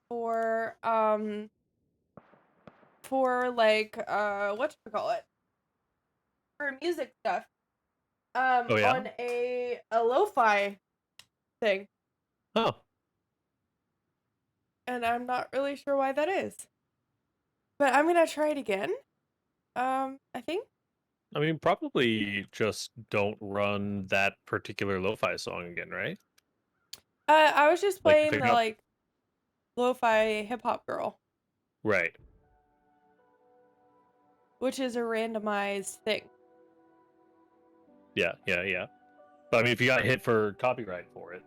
for like whatchamacallit, for music stuff Oh yeah. on a lo-fi thing, Oh, and I'm not really sure why that is. But I'm gonna try it again. I think. I mean, probably just don't run that particular lo-fi song again, right? I was just Like if playing you're the not like lo-fi hip hop girl, right. which is a randomized thing. Yeah, yeah, yeah. But I mean, if you got hit for copyright for it,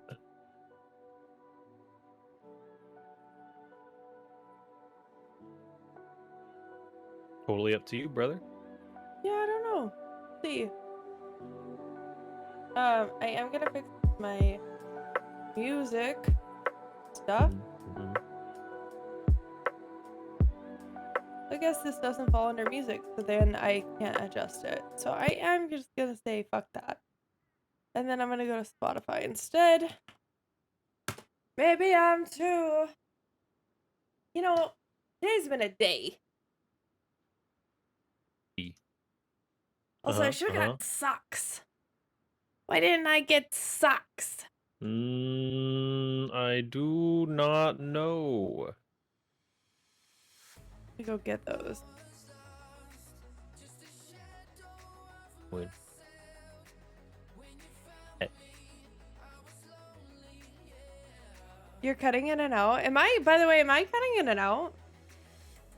totally up to you, brother. Yeah, I don't know. Let's see. I am gonna fix my music stuff. Mm-hmm. I guess this doesn't fall under music, so then I can't adjust it. So I am just gonna say fuck that. And then I'm gonna go to Spotify instead. Maybe I'm too. You know, today's been a day. Also, I Uh-huh, should have uh-huh. got socks. Why didn't I get socks? I do not know. Let me go get those. When eh, You're cutting in and out. By the way, am I cutting in and out?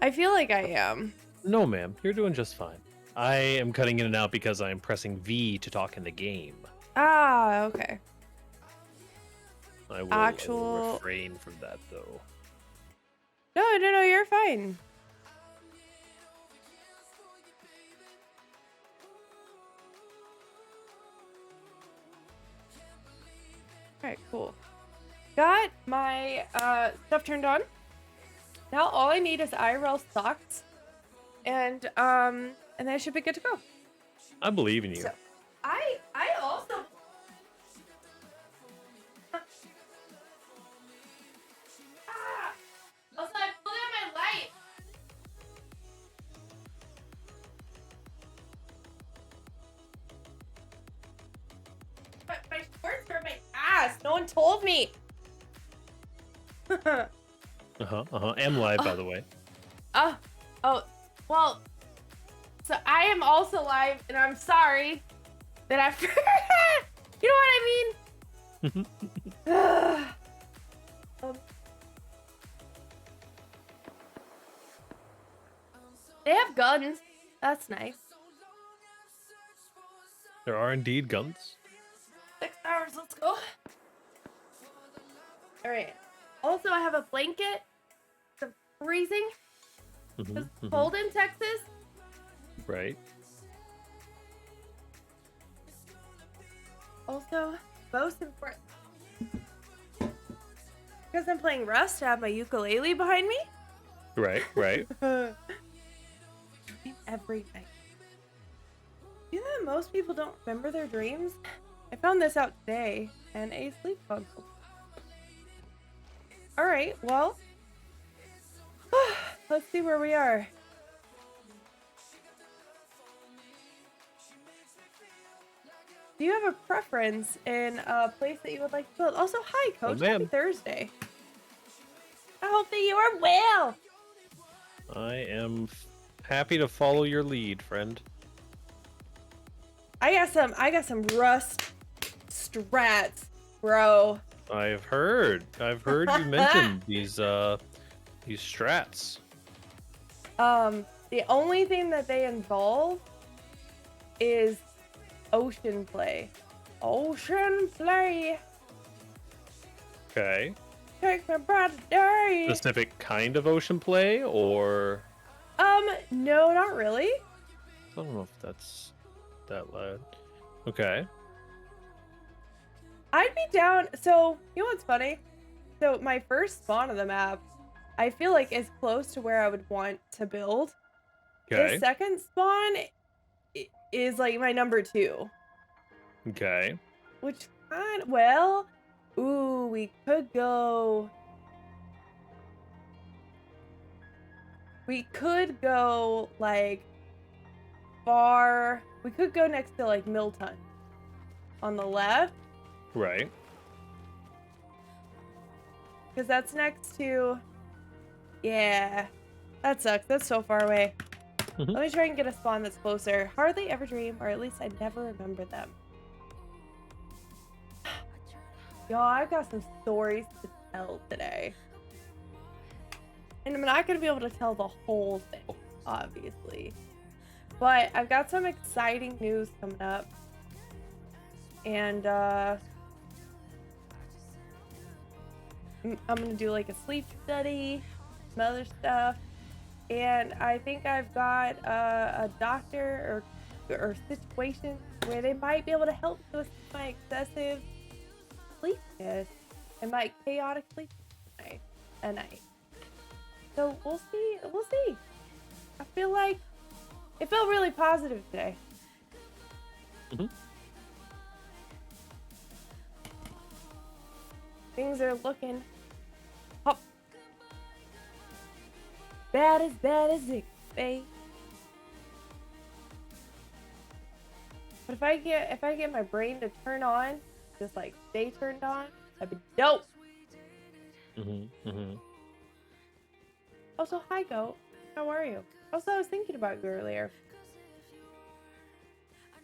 I feel like I am. no, ma'am, you're doing just fine. I am cutting in and out because I am pressing V to talk in the game. Ah, okay. I will Actual. refrain from that though. No, no, no, you're fine. Alright, cool. Got my stuff turned on. Now all I need is IRL socks. And then I should be good to go. I believe in you. So I also also I pulled out my light. But my shorts hurt my ass. No one told me. Uh-huh, uh-huh. Am live, by oh, the way. oh, oh, well, so I am also live, and I'm sorry that I you know what I mean? um, they have guns. That's nice. There are indeed guns. 6 hours, let's go. All right. Also, I have a blanket. It's freezing. It's cold in Texas. Right. Also, most important, because I'm playing Rust, I have my ukulele behind me. Right, right. Every night. You know that most people don't remember their dreams? I found this out today, and a sleep console. Alright, well, let's see where we are. Do you have a preference in a place that you would like to build? Also, hi, Oh, Coach. Happy ma'am. Thursday. I hope that you are well. I am happy to follow your lead, friend. I got some Rust strats, bro. I've heard you mention these strats. The only thing that they involve is ocean play. Ocean play. Okay. Take my breath away. Specific kind of ocean play, or No, not really. I don't know if that's that loud. Okay. I'd be down. So, you know what's funny? So, my first spawn of the map, I feel like is close to where I would want to build. The Okay. second spawn is like my number 2, Okay. which kind well, ooh, we could go. We could go like far. We could go next to like Milton on the left. Right. Because that's next to. Yeah. That sucks. That's so far away. Mhm. Let me try and get a spawn that's closer. Hardly ever dream, or at least I never remember them. Y'all, I've got some stories to tell today. And I'm not going to be able to tell the whole thing, obviously. But I've got some exciting news coming up. And I'm going to do like a sleep study, some other stuff. And I think I've got a doctor or situation where they might be able to help me with my excessive sleepiness and my chaotic sleep at night. So we'll see. We'll see. I feel like it felt really positive today. Mhm. Things are looking up. Bad as it can be. But if I get my brain to turn on, just like stay turned on, that'd be dope. Also, hi Goat. How are you? Also, I was thinking about you earlier.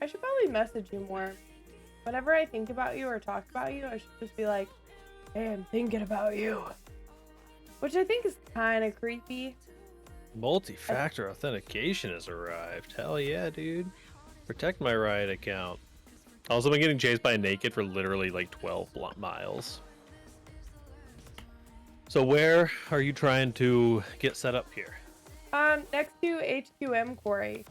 I should probably message you more. Whenever I think about you or talk about you, I should just be like, hey, I'm thinking about you. Which I think is kind of creepy. Multi-factor authentication has arrived. Hell yeah, dude. Protect my Riot account. Also, been getting chased by a naked for literally like 12 miles. So where are you trying to get set up here? Next to HQM Quarry.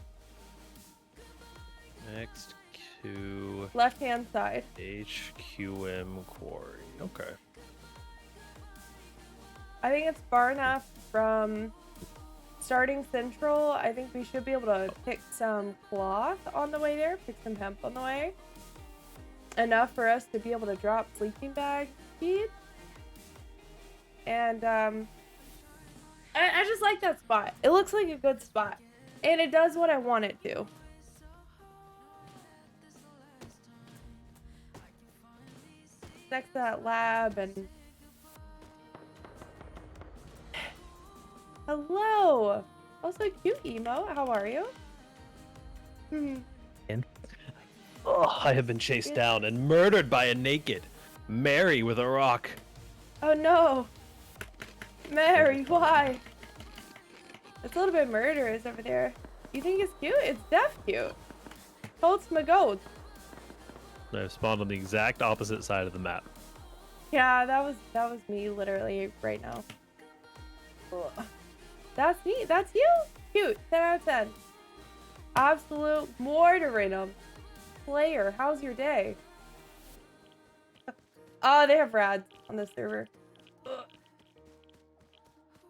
Next to Left-hand side. HQM Quarry. Okay. I think it's far enough from starting Central. I think we should be able to pick some cloth on the way there, pick some hemp on the way. Enough for us to be able to drop sleeping bag feed. And I just like that spot. It looks like a good spot. And it does what I want it to. Next to that lab and... Hello! Also cute emo, how are you? Oh, I have been chased down and murdered by a naked. Mary with a rock. Oh no! Mary, why? It's a little bit murderous over there. You think it's cute? It's def cute. Holds my goat. I've spawned on the exact opposite side of the map. Yeah, that was me literally right now. Ugh. That's me. That's you. Cute. 10 out of 10. Absolute mortarinum. Player, how's your day? Oh, they have rads on the server. Ugh.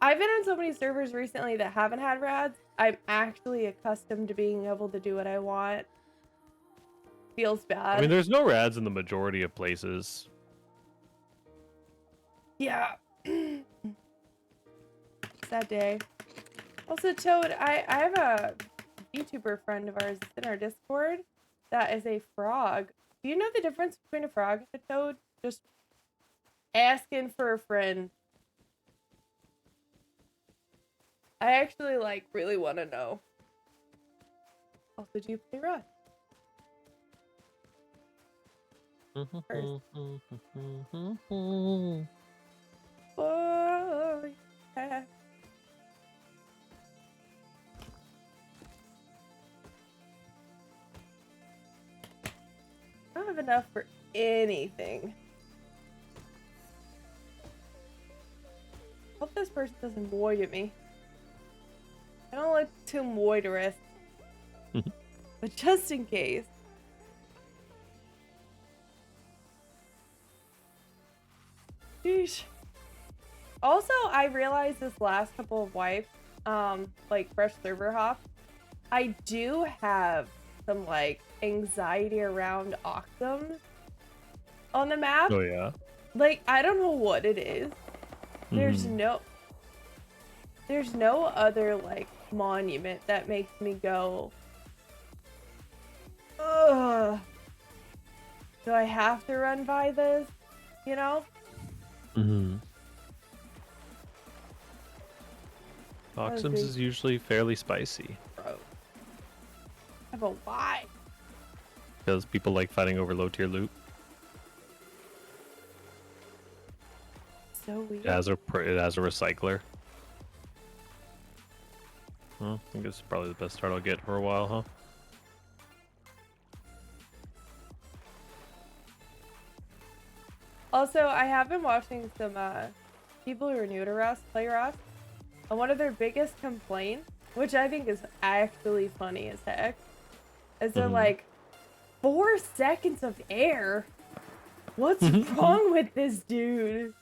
I've been on so many servers recently that haven't had rads. I'm actually accustomed to being able to do what I want. Feels bad. I mean, there's no rads in the majority of places. Yeah. Sad day. Also, Toad, I have a YouTuber friend of ours in our Discord that is a frog. Do you know the difference between a frog and a toad? Just asking for a friend. I actually, like, really want to know. Also, do you play Rust? First. Oh, yeah. I don't have enough for anything. Hope this person doesn't void at me. I don't look too moiterous. But just in case. Sheesh. Also, I realized this last couple of wipes, like fresh server hop, I do have some like anxiety around Octums on the map. Oh, yeah. Like, I don't know what it is. There's no... There's no other, like, monument that makes me go, ugh. Do I have to run by this? You know? Mm-hmm. That was Oxums is usually fairly spicy. gross. But why? Because people like fighting over low tier loot. So weird. It has a recycler. Well, I think this is probably the best start I'll get for a while, huh? Also, I have been watching some people who are new to Rust play Rust, and one of their biggest complaints, which I think is actually funny as heck, is they're like, 4 seconds of air? What's wrong with this dude?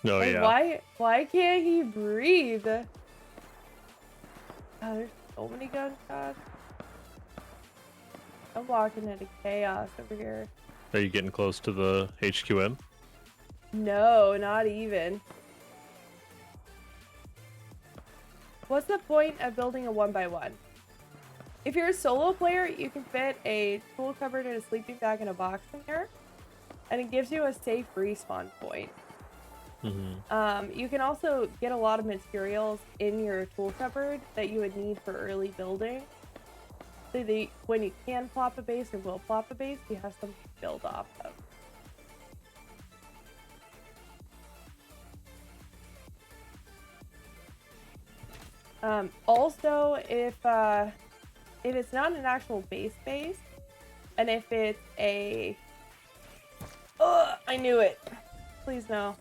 Oh, Like, yeah. why can't he breathe? Oh, there's so many gunshots. I'm walking into chaos over here. Are you getting close to the HQM? No, not even. What's the point of building a 1x1? If you're a solo player, you can fit a tool cupboard and a sleeping bag in a box in here, and it gives you a safe respawn point. You can also get a lot of materials in your tool cupboard that you would need for early building. So when you can plop a base or will plop a base, you have something to build off of. Also, if it's not an actual base, and if it's a... Oh, I knew it. Please no.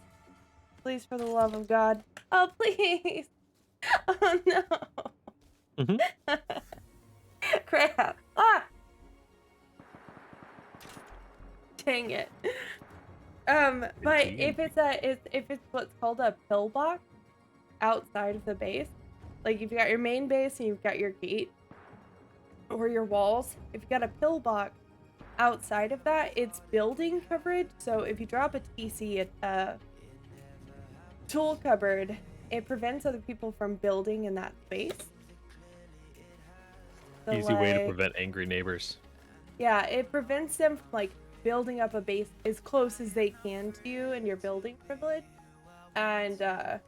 Please, for the love of God. Oh, please. Oh, no. Crap. Ah! Dang it. But if it's what's called a pillbox outside of the base, like if you got your main base and you've got your gate or your walls, if you got a pillbox outside of that, it's building coverage. So if you drop a TC at tool cupboard, it prevents other people from building in that space. So, Easy way to prevent angry neighbors. Yeah, it prevents them from like building up a base as close as they can to you and your building privilege, and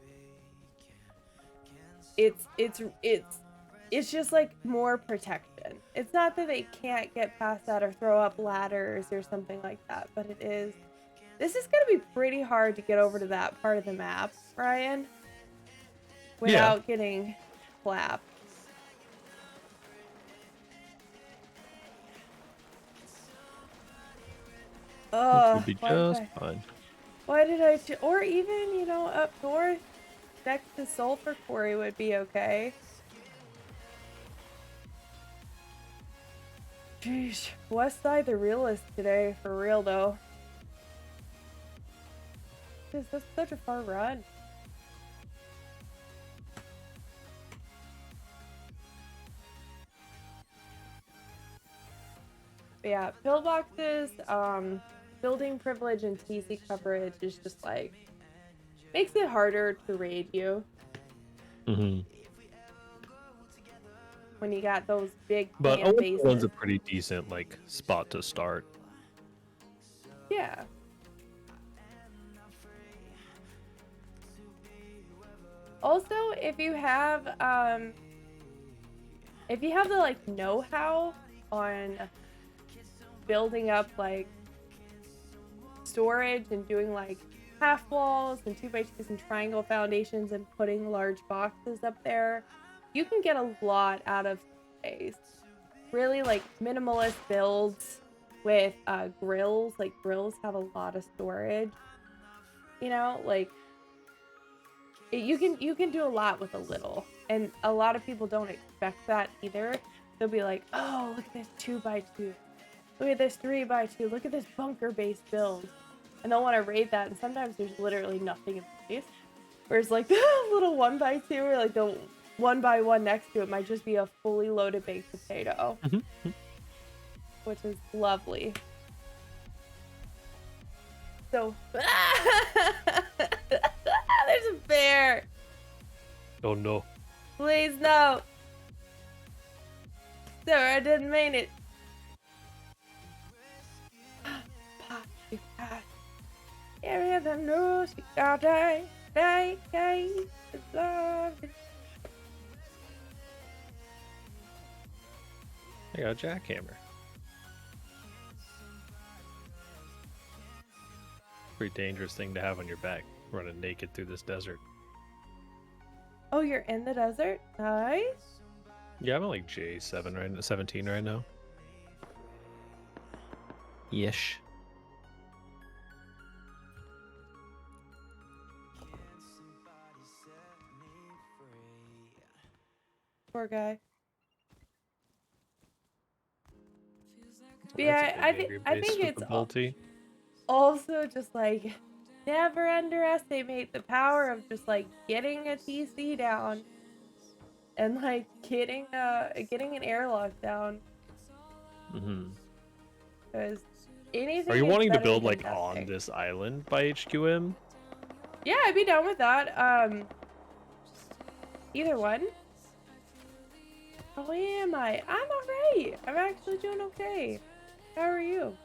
it's just like more protection. It's not that they can't get past that or throw up ladders or something like that, but it is. This is gonna be pretty hard to get over to that part of the map, Ryan, without getting clapped. Which would be just fine. Why did I... Or even, you know, up north, next to Sulfur Quarry would be okay. Jeez, West Side the realist today, for real though. That's such a far run. But yeah, pillboxes, building privilege and TC coverage is just like, makes it harder to raid you. When you got those big fan bases. One's a pretty decent like spot to start. Yeah. Also, if you have the like know-how on building up like storage and doing like half walls and 2x2s and triangle foundations and putting large boxes up there, you can get a lot out of space. Really like minimalist builds with grills. Like grills have a lot of storage. You know, like you can do a lot with a little, and a lot of people don't expect that either. They'll be like, oh, look at this 2x2, look at this 3x2, look at this bunker base build, and they'll want to raid that, and sometimes there's literally nothing in the base. Whereas like the little 1x2 or like the 1x1 next to it might just be a fully loaded baked potato, which is lovely. So there's a bear. Oh no. Please no. Sir, I didn't mean it. Area the news, you got die. I got a jackhammer. Pretty dangerous thing to have on your back, running naked through this desert. Oh, you're in the desert? Nice. Yeah, I'm at like J7 right now, 17 right now. Yesh. Poor guy. Well, Yeah, I I think it's also just like never underestimate the power of just like getting a TC down and like getting an airlock down. Mm-hmm. Because anything. Are you is wanting to better build than like on nothing. this island by HQM? Yeah, I'd be down with that. Either one. How am I? I'm alright. I'm actually doing okay. How are you?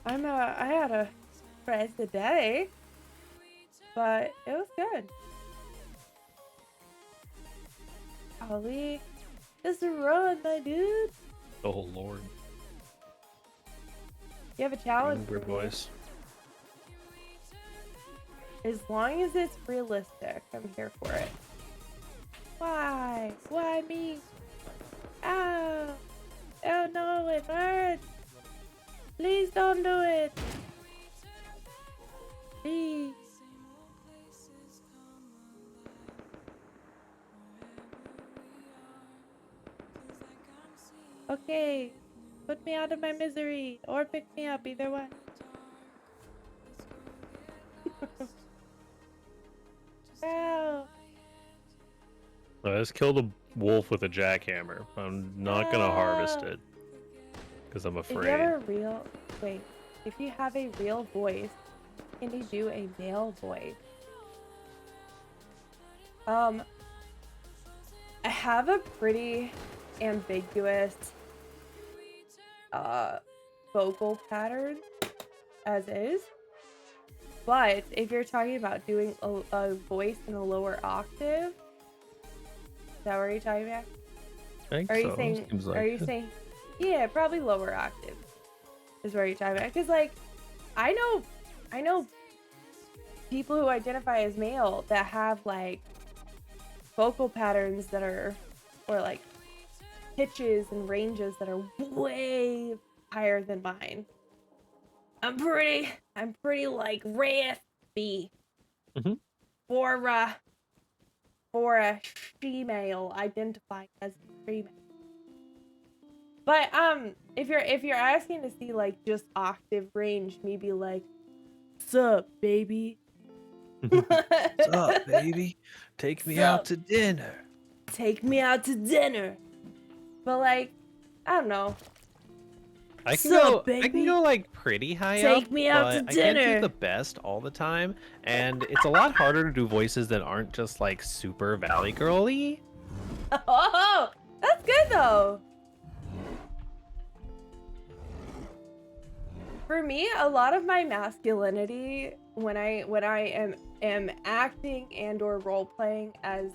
I had a stress today, but it was good. Golly, just run, my dude. Oh lord. You have a challenge Weird for me. voice. As long as it's realistic, I'm here for it. Why? Why me? Ow! Oh no, it hurts! Please don't do it! Please! Okay, put me out of my misery, or pick me up, either one. Ow! Let's kill the wolf with a jackhammer. I'm not gonna harvest it because I'm afraid. If you have a real voice, can you do a male voice? I have a pretty ambiguous vocal pattern as is, but if you're talking about doing a voice in a lower octave, is that what you're talking about? I think Are you so. saying? Seems like Are you it. saying? Yeah, probably lower octave is where you're talking about. Because like, I know people who identify as male that have like vocal patterns that are, or like pitches and ranges that are way higher than mine. I'm pretty like raspy Mhm. for a female identifying as a female. But if you're asking to see like just octave range, maybe like, "Sup, baby." What's up, baby? Take me out to dinner. Take me out to dinner. But like, I don't know. I can Sup, go. I can baby? go like pretty high Take up, me out to but I can't do dinner. the best all the time, and it's a lot harder to do voices that aren't just like super Valley girly. Oh, that's good though. For me, a lot of my masculinity when I am acting and or role playing as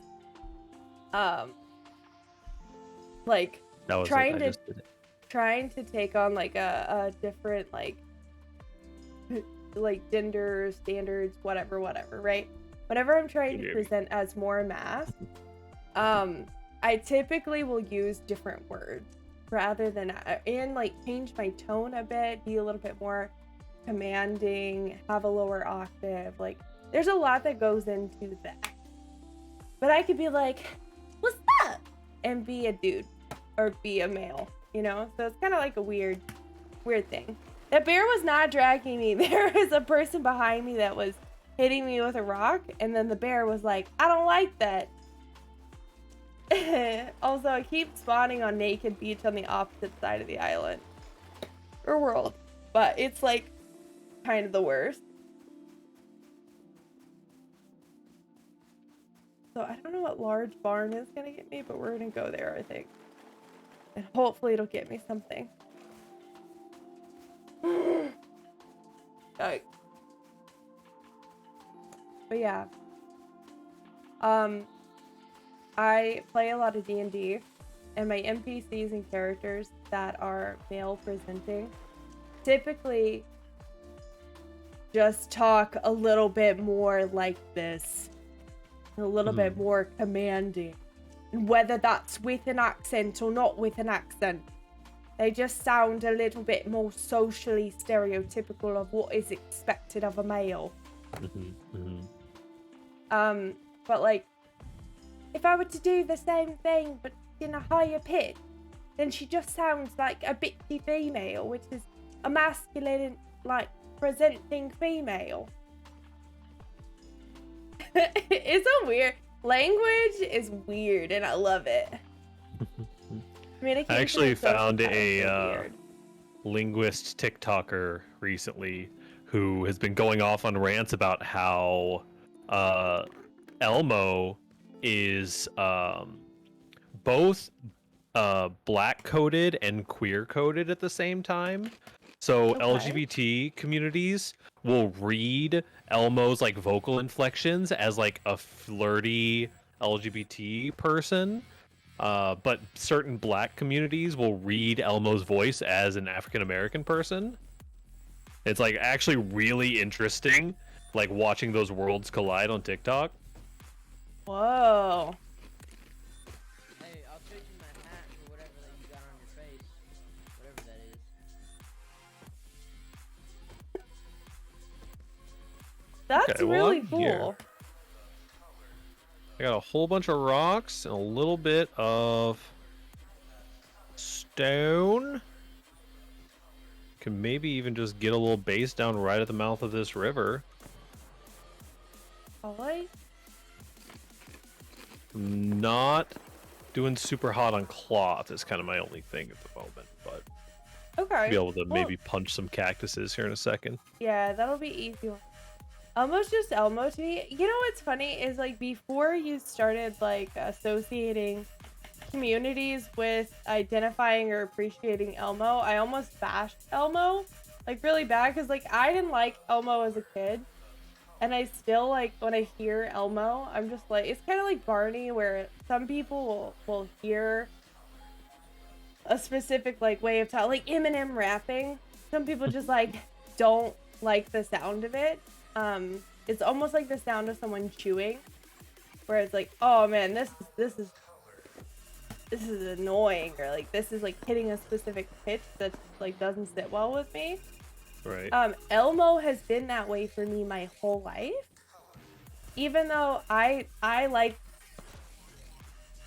like That was trying it. I to just did it. trying to take on like a different like gender standards, whatever, right? Whenever I'm trying to present as more mass, I typically will use different words rather than and like change my tone a bit, be a little bit more commanding, have a lower octave. Like there's a lot that goes into that. But I could be like, "What's up?" and be a dude or be a male, you know? So it's kind of like a weird thing. That bear was not dragging me. There was a person behind me that was hitting me with a rock, and then the bear was like, "I don't like that." Also, I keep spawning on Naked Beach on the opposite side of the island. Or world. But it's like kind of the worst. So I don't know what large barn is gonna get me, but we're gonna go there, I think. And hopefully it'll get me something. Yikes. But yeah. I play a lot of D&D, and my NPCs and characters that are male presenting typically just talk a little bit more like this. A little bit more commanding. And whether that's with an accent or not with an accent, they just sound a little bit more socially stereotypical of what is expected of a male. But like, if I were to do the same thing but in a higher pitch, then she just sounds like a bitchy female, which is a masculine, like, presenting female. It's a weird language is weird and I love it. I actually found a linguist TikToker recently who has been going off on rants about how Elmo is both black coded and queer coded at the same time. So LGBT communities will read Elmo's like vocal inflections as like a flirty LGBT person. But certain black communities will read Elmo's voice as an African American person. It's like actually really interesting, like watching those worlds collide on TikTok. Whoa. Hey, I'll trade you my hat for whatever that you got on your face. Whatever that is. That's Okay, well, really I'm cool. here. I got a whole bunch of rocks and a little bit of stone. Can maybe even just get a little base down right at the mouth of this river. Alright. Not doing super hot on cloth is kind of my only thing at the moment, but Okay. be able to maybe punch some cactuses here in a second. Yeah, that'll be easy. Elmo's just Elmo to me. You know what's funny is like before you started like associating communities with identifying or appreciating Elmo, I almost bashed Elmo like really bad because like I didn't like Elmo as a kid, and I still like when I hear Elmo, I'm just like it's kind of like Barney where some people will hear a specific like way of talking, like Eminem rapping. Some people just like don't like the sound of it. It's almost like the sound of someone chewing, where it's like, oh man, this is annoying, or like this is like hitting a specific pitch that like doesn't sit well with me. Right. Elmo has been that way for me my whole life. Even though I like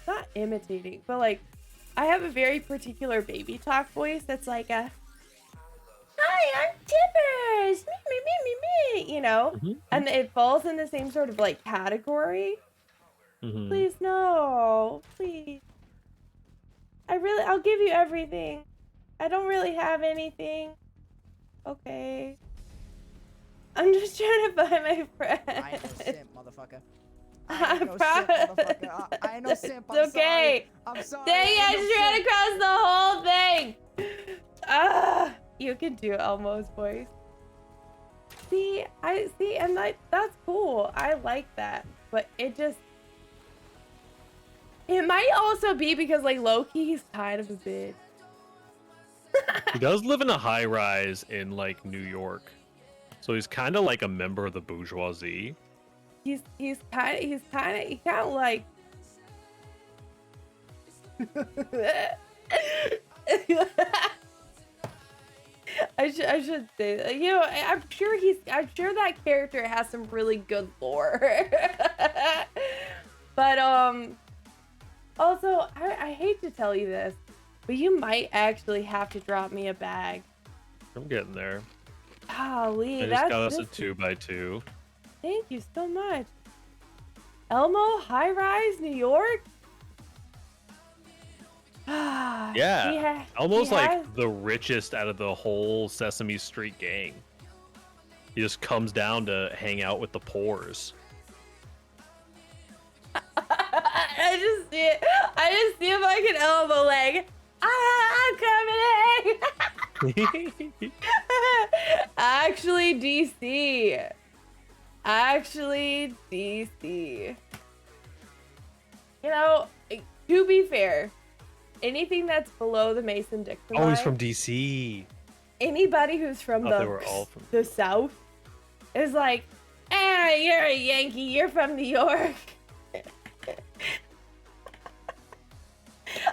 not imitating, but like I have a very particular baby talk voice that's like a hi, I'm Tibbers, me, you know, and it falls in the same sort of like category. Please no, please. I'll give you everything. I don't really have anything. Okay. I'm just trying to buy my friend. I ain't no simp, motherfucker. I ain't no simp, motherfucker. I ain't no simp. It's okay. I'm sorry. Dang it, I just ran across the whole thing. Ah, you can do Elmo's voice. See, and that's cool. I like that, but it might also be because like Loki, he's kind of a bitch. He does live in a high rise in like New York, so he's kind of like a member of the bourgeoisie. He's kind of like. I should say that. You know, I'm sure that character has some really good lore. But also I hate to tell you this, but you might actually have to drop me a bag. I'm getting there. Golly, I just got us a 2x2. Thank you so much. Elmo, high rise, New York. Yeah, almost like the richest out of the whole Sesame Street gang. He just comes down to hang out with the poors. just see it. I just see a fucking elbow leg. I'm coming. Actually, DC. Actually, DC. You know, to be fair, anything that's below the Mason-Dixon line. Oh, he's from DC. Anybody who's from Thought they were all from the South is like, you're a Yankee. You're from New York.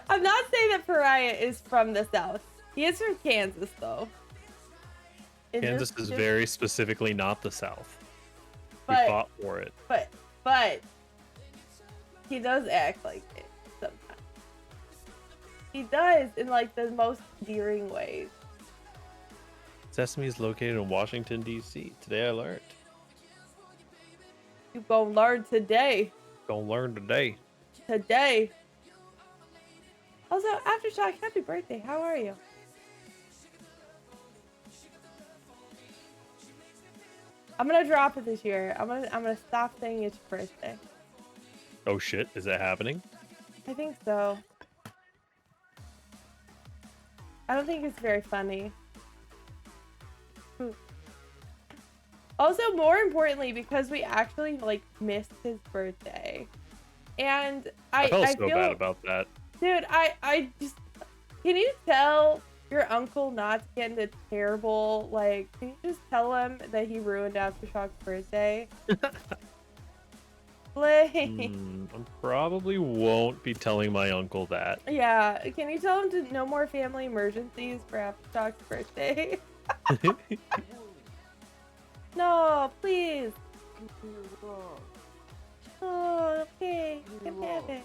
I'm not saying that Pariah is from the South. He is from Kansas, though. Kansas is very specifically not the South. But, we fought for it. But he does act like it sometimes. He does in like the most endearing ways. Sesame is located in Washington, D.C. Today I learned. You gonna learn today. Gonna learn today. Today. Also, Aftershock, happy birthday. How are you? I'm gonna drop it this year. I'm gonna stop saying it's your birthday. Oh shit, is that happening? I think so. I don't think it's very funny. Also, more importantly, because we actually like missed his birthday, and I felt so feel bad about that. Dude, I just, can you tell your uncle not to get into terrible, like, can you just tell him that he ruined Aftershock's birthday? Like, I probably won't be telling my uncle that. yeah, can you tell him to no more family emergencies for Aftershock's birthday? No, please. Oh, okay, you can have it.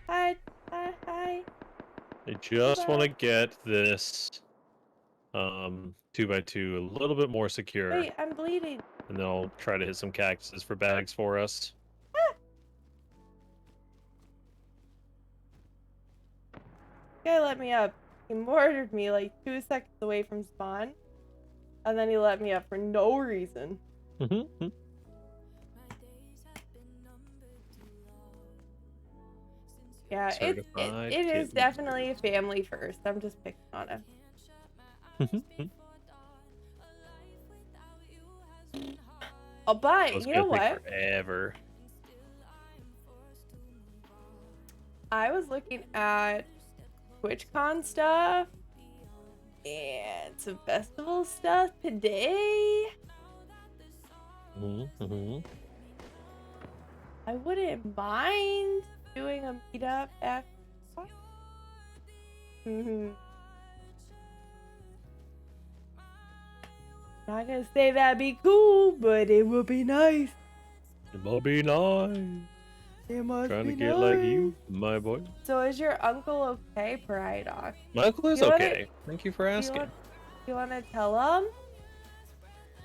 Hi. I just want to get this 2x2 a little bit more secure. Wait, I'm bleeding. And then I'll try to hit some cactuses for bags for us. Guy let me up. He mortared me like 2 seconds away from spawn. And then he let me up for no reason. Yeah, it is definitely a family first. I'm just picking on him. Oh, but you know what? Forever. I was looking at TwitchCon stuff and some festival stuff today. I wouldn't mind doing a meetup after. Not gonna say that'd be cool, but it would be nice. It must be nice. It must Trying be to get nice. like you, my boy. So is your uncle okay, Pariah Doc? My uncle is okay. Thank you for asking. You wanna tell him?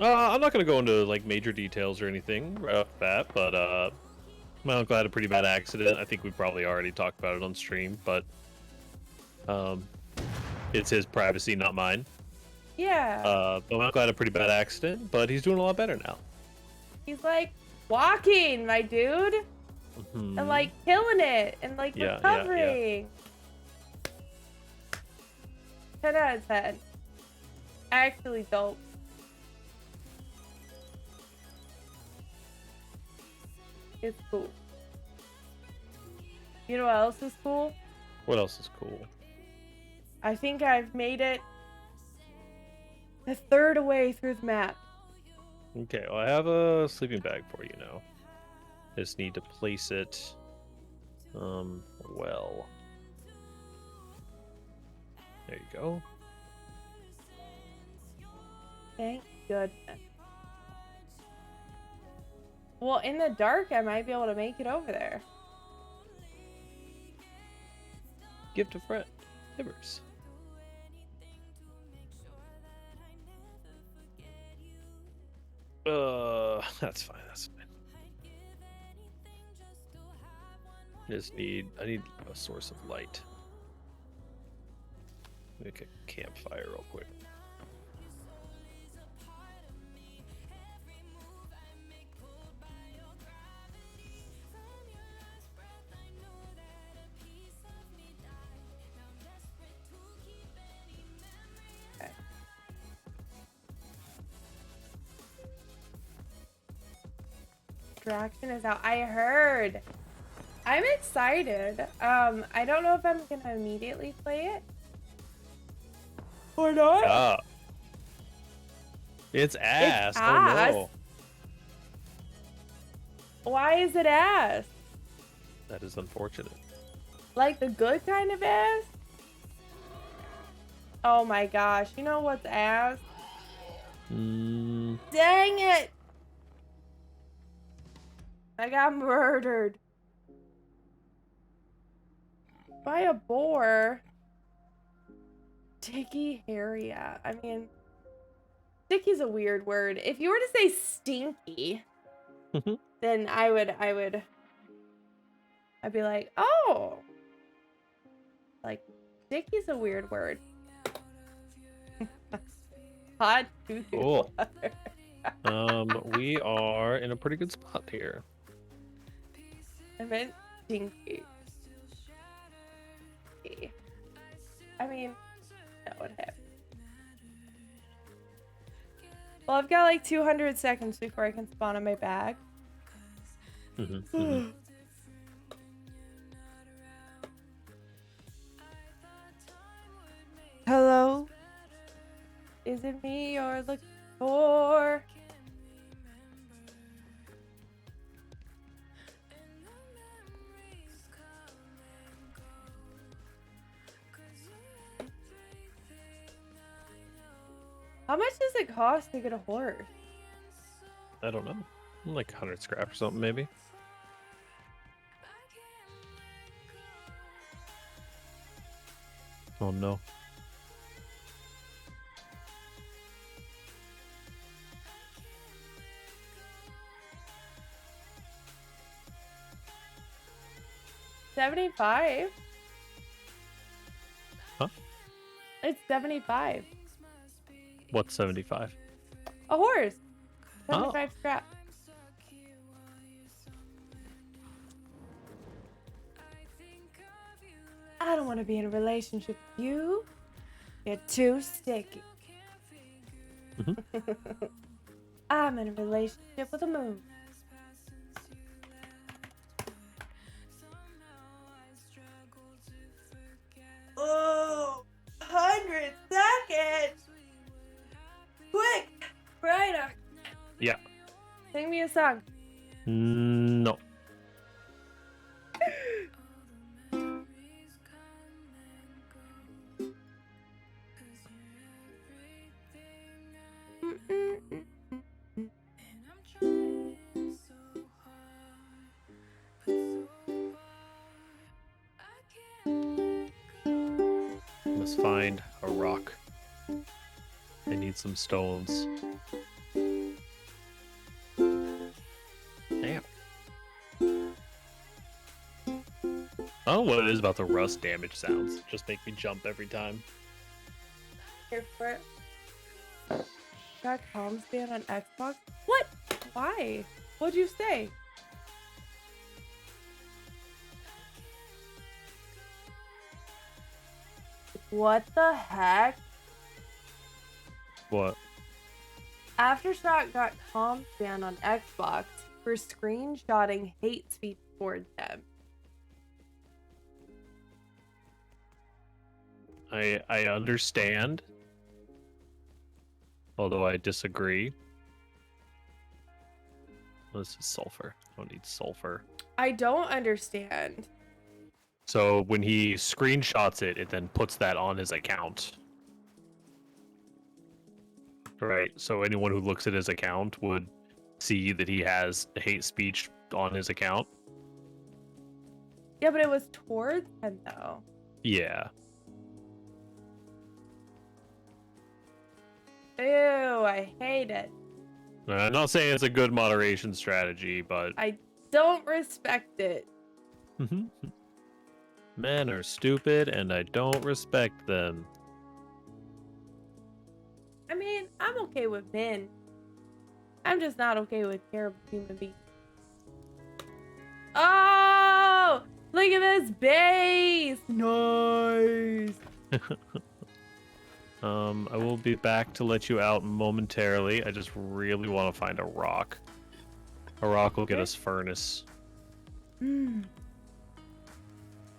I'm not gonna go into like major details or anything right off the bat, but my uncle had a pretty bad accident. I think we probably already talked about it on stream, but it's his privacy, not mine. Yeah. But my uncle had a pretty bad accident, but he's doing a lot better now. He's like walking, my dude. And like killing it and like recovering. 10 out of 10. Actually dope. It's cool. You know what else is cool? What else is cool? I think I've made it a third away through the map. Okay, well I have a sleeping bag for you now. Just need to place it well. There you go. Thank goodness. Well, in the dark, I might be able to make it over there. Gift a friend. Tibbers. That's fine, that's fine. I need a source of light. Make a campfire real quick. Extraction is out. I heard. I'm excited. I don't know if I'm gonna immediately play it or not. Yeah. It's ass. It's Oh ass. no. Why is it ass? That is unfortunate. Like the good kind of ass? Oh my gosh. You know what's ass? Mm, Dang it! I got murdered. By a boar. Sticky Harriet. I mean, sticky's a weird word. If you were to say stinky, then I'd be like, oh. Like, sticky's a weird word. Hot tooth Cool. water. We are in a pretty good spot here. I meant stinky. I mean, that would happen. Well, I've got like 200 seconds before I can spawn on my bag. Hello? Is it me you're looking for? How much does it cost to get a horse? I don't know. Like 100 scrap or something, maybe. Oh no. $75. Huh? It's $75. What's 75? A horse. Oh. 75 scrap. I don't want to be in a relationship with you. You're too sticky. I'm in a relationship with a moon. Oh, 100 seconds. Quick, Ryder. Yeah. Sing me a song. No. Must find a rock. I need some stones. Damn. I don't know what it is about the rust damage sounds. Just make me jump every time. Here for it. Got comms ban on Xbox? What? Why? What'd you say? What the heck? What? Aftershock got comms ban on Xbox for screenshotting hate speech towards them. I understand. Although I disagree. Well, this is sulfur. I don't need sulfur. I don't understand. So when he screenshots it, it then puts that on his account. Right. So anyone who looks at his account would see that he has hate speech on his account. Yeah, but it was towards him though. Yeah. Ew, I hate it. I'm not saying it's a good moderation strategy, but I don't respect it. men are stupid and I don't respect them. I mean, I'm okay with men. I'm just not okay with terrible human beings. Oh! Look at this base! Nice! I will be back to let you out momentarily. I just really want to find a rock. A rock will get Okay. us furnace.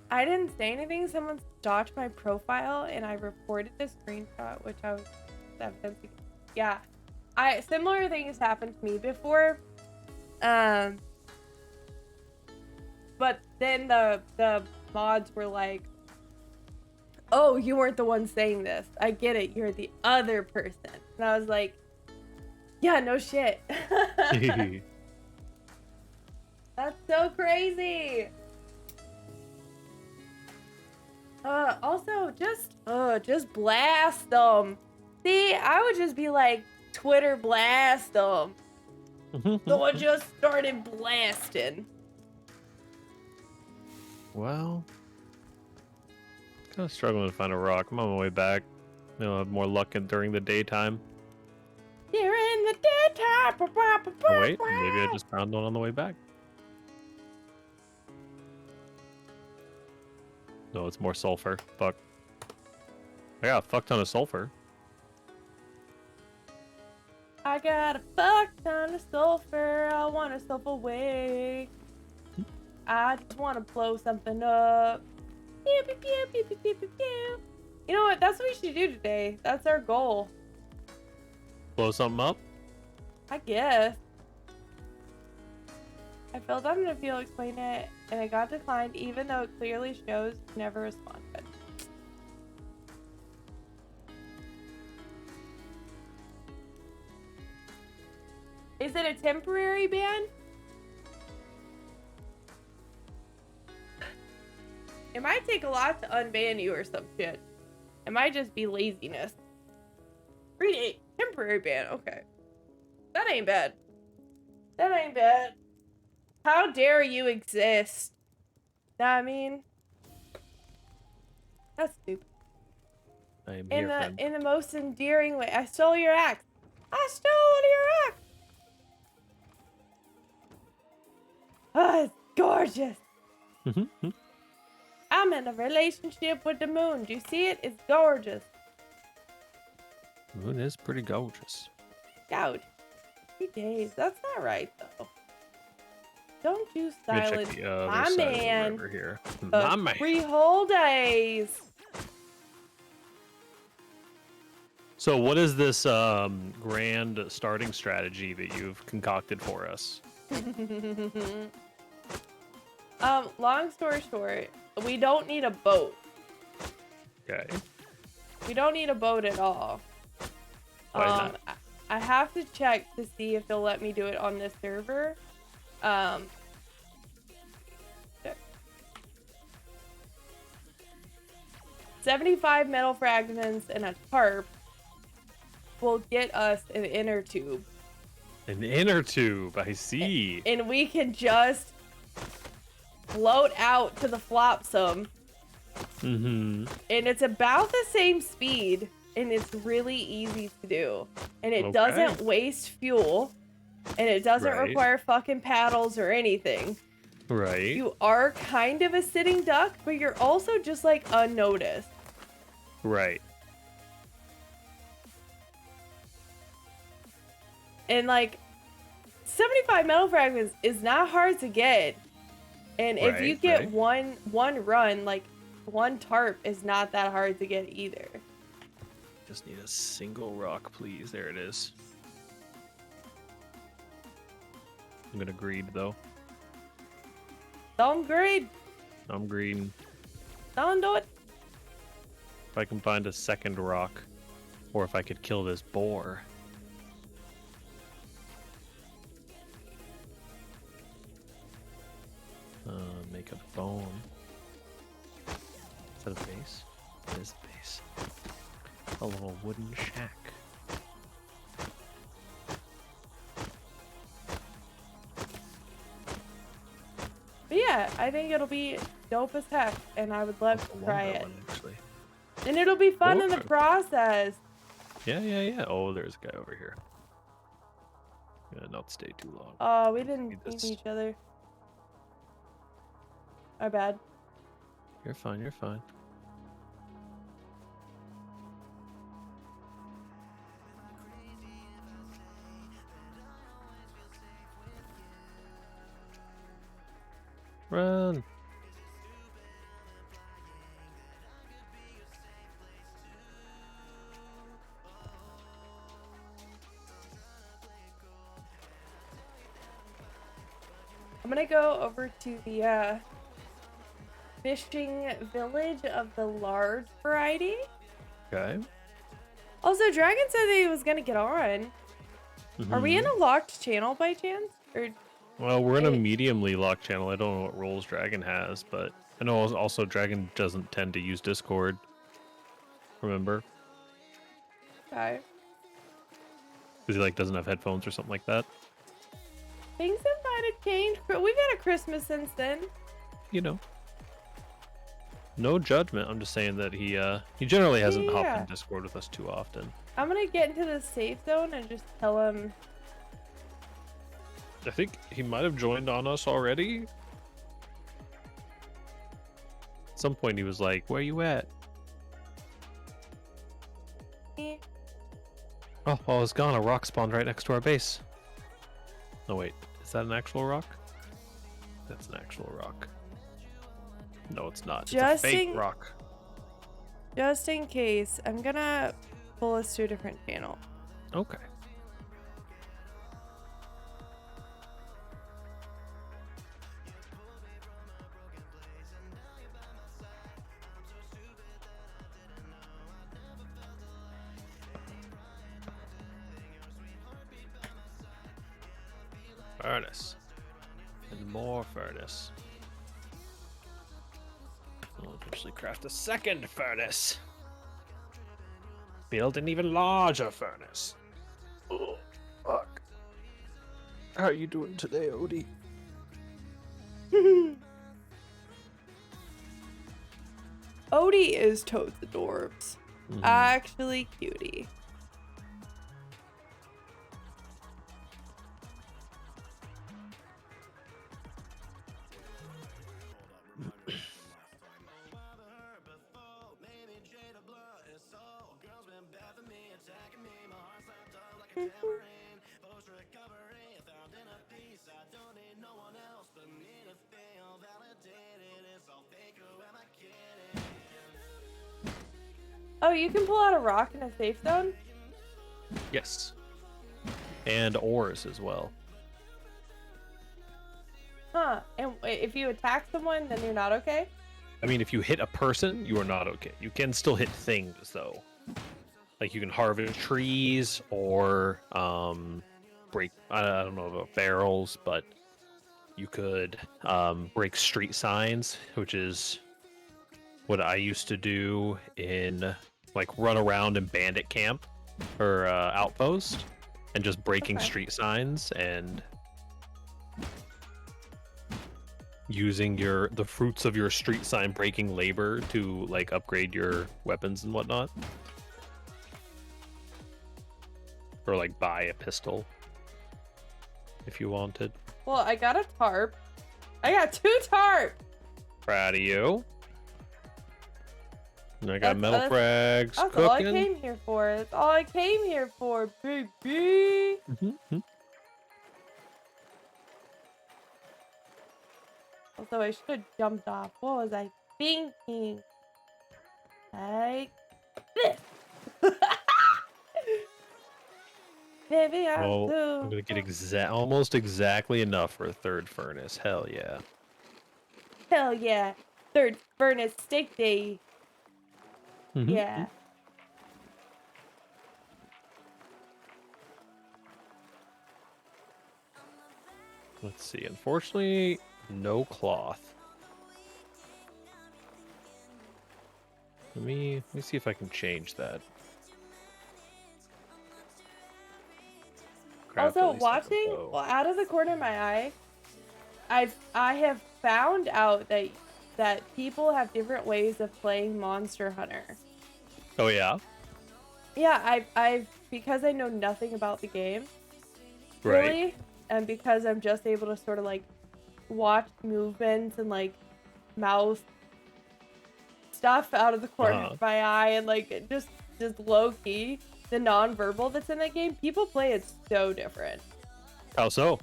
I didn't say anything. Someone stalked my profile and I reported the screenshot, which I was evidence. Yeah. Similar things happened to me before. But then the mods were like, "Oh, you weren't the one saying this. I get it. You're the other person." And I was like, "Yeah, no shit." That's so crazy. Also, just blast them. See, I would just be like, Twitter blast them. So I just started blasting. Well, kind of struggling to find a rock. I'm on my way back. I'll have more luck during the daytime. During the daytime. Oh, wait, maybe I just found one on the way back. No, it's more sulfur. Fuck. I got a fuck ton of sulfur. I got a fuck ton of sulfur. I want to sulfur away. I just want to blow something up. Pew, pew, pew, pew, pew, pew, pew, pew. You know what? That's what we should do today. That's our goal. Blow something up? I guess. I filled out an appeal, explained it, and it got declined even though it clearly shows never responded. Is it a temporary ban? It might take a lot to unban you or some shit. It might just be laziness. Read it. Temporary ban. Okay. That ain't bad. That ain't bad. How dare you exist? Know what I mean? That's stupid. I am here, friend. In the most endearing way. I stole your axe. I stole your axe. Oh, it's gorgeous. I'm in a relationship with the moon. Do you see it? It's gorgeous. Moon is pretty gorgeous. God. 3 days. That's not right, though. Don't you Let me silence check the other my side of the man. river here. But My man. 3 whole days. So what is this grand starting strategy that you've concocted for us? Long story short, we don't need a boat. Okay. We don't need a boat at all. Why not? I have to check to see if they'll let me do it on this server. Check. 75 metal fragments and a tarp will get us an inner tube. An inner tube, I see. And we can just float out to the flopsum. Mm-hmm. And it's about the same speed. And it's really easy to do. And it doesn't waste fuel. And it doesn't require fucking paddles or anything. Right. You are kind of a sitting duck, but you're also just like unnoticed. Right. And like 75 metal fragments is not hard to get. And if you get one run, like one tarp is not that hard to get either. Just need a single rock, please. There it is. I'm gonna greed though. Don't greed. I'm greeding. Don't do it. If I can find a second rock, or if I could kill this boar. Make a bone. Is that a base? It is a base. A little wooden shack. But yeah, I think it'll be dope as heck, and I would love to try it. Actually. And it'll be fun in the process. Yeah. Oh, there's a guy over here. Gonna not stay too long. Oh, we didn't meet each other. Our bad. You're fine, you're fine. Run. I'm gonna go over to the fishing village of the large variety. Okay. Also, Dragon said that he was gonna get on. Are we in Mhm. a locked channel by chance? Or Well, we're in a Hey. mediumly locked channel. I don't know what roles Dragon has, but I know also Dragon doesn't tend to use Discord. Remember? okay. Because he like doesn't have headphones or something like that. Things might have changed. We've had a Christmas since then. You know. No judgment. I'm just saying that he generally hasn't hopped Yeah. in Discord with us too often. I'm gonna get into the safe zone and just tell him. I think he might have joined on us already. At some point he was like, "Where you at?" Oh, it's gone. A rock spawned right next to our base. Oh wait, is that an actual rock? That's an actual rock. No, it's not. It's a Just fake in- rock. Just in case, I'm gonna pull us to a different channel. Okay. Furnace. And more furnace. I'll eventually craft a second furnace. Build an even larger furnace. Oh, fuck. How are you doing today, Odie? Odie is totes adorbs. Mhm. Actually, cutie. Oh, you can pull out a rock in a safe zone? Yes. And ores as well. Huh. And if you attack someone, then you're not okay? I mean, if you hit a person, you are not okay. You can still hit things, though. Like, you can harvest trees or break, I don't know about barrels, but you could break street signs, which is what I used to do in, like, run around in bandit camp or outpost and just breaking Okay. street signs and using the fruits of your street sign breaking labor to like upgrade your weapons and whatnot, or like buy a pistol if you wanted. Well, I got a tarp. I got 2 tarp! Proud of you. And I got metal That's frags That's all I cooking. came here for. That's all I came here for, baby. Mhm. Although I should have jumped off. What was I thinking? Like this. Maybe I Well, do. I'm gonna get almost exactly enough for a third furnace. Hell yeah. Hell yeah. 3rd furnace steak day. Mhm. Yeah. Let's see. Unfortunately, no cloth. Let me see if I can change that. Craft at Also, least, like, a watching, bow. well, out of the corner of my eye, I have found out that people have different ways of playing Monster Hunter. Oh yeah. Yeah, I've because I know nothing about the game, Right. really, and because I'm just able to sort of like watch movements and like mouth stuff out of the corner Uh-huh. of my eye and like just low key the non-verbal that's in that game. People play it so different. How so?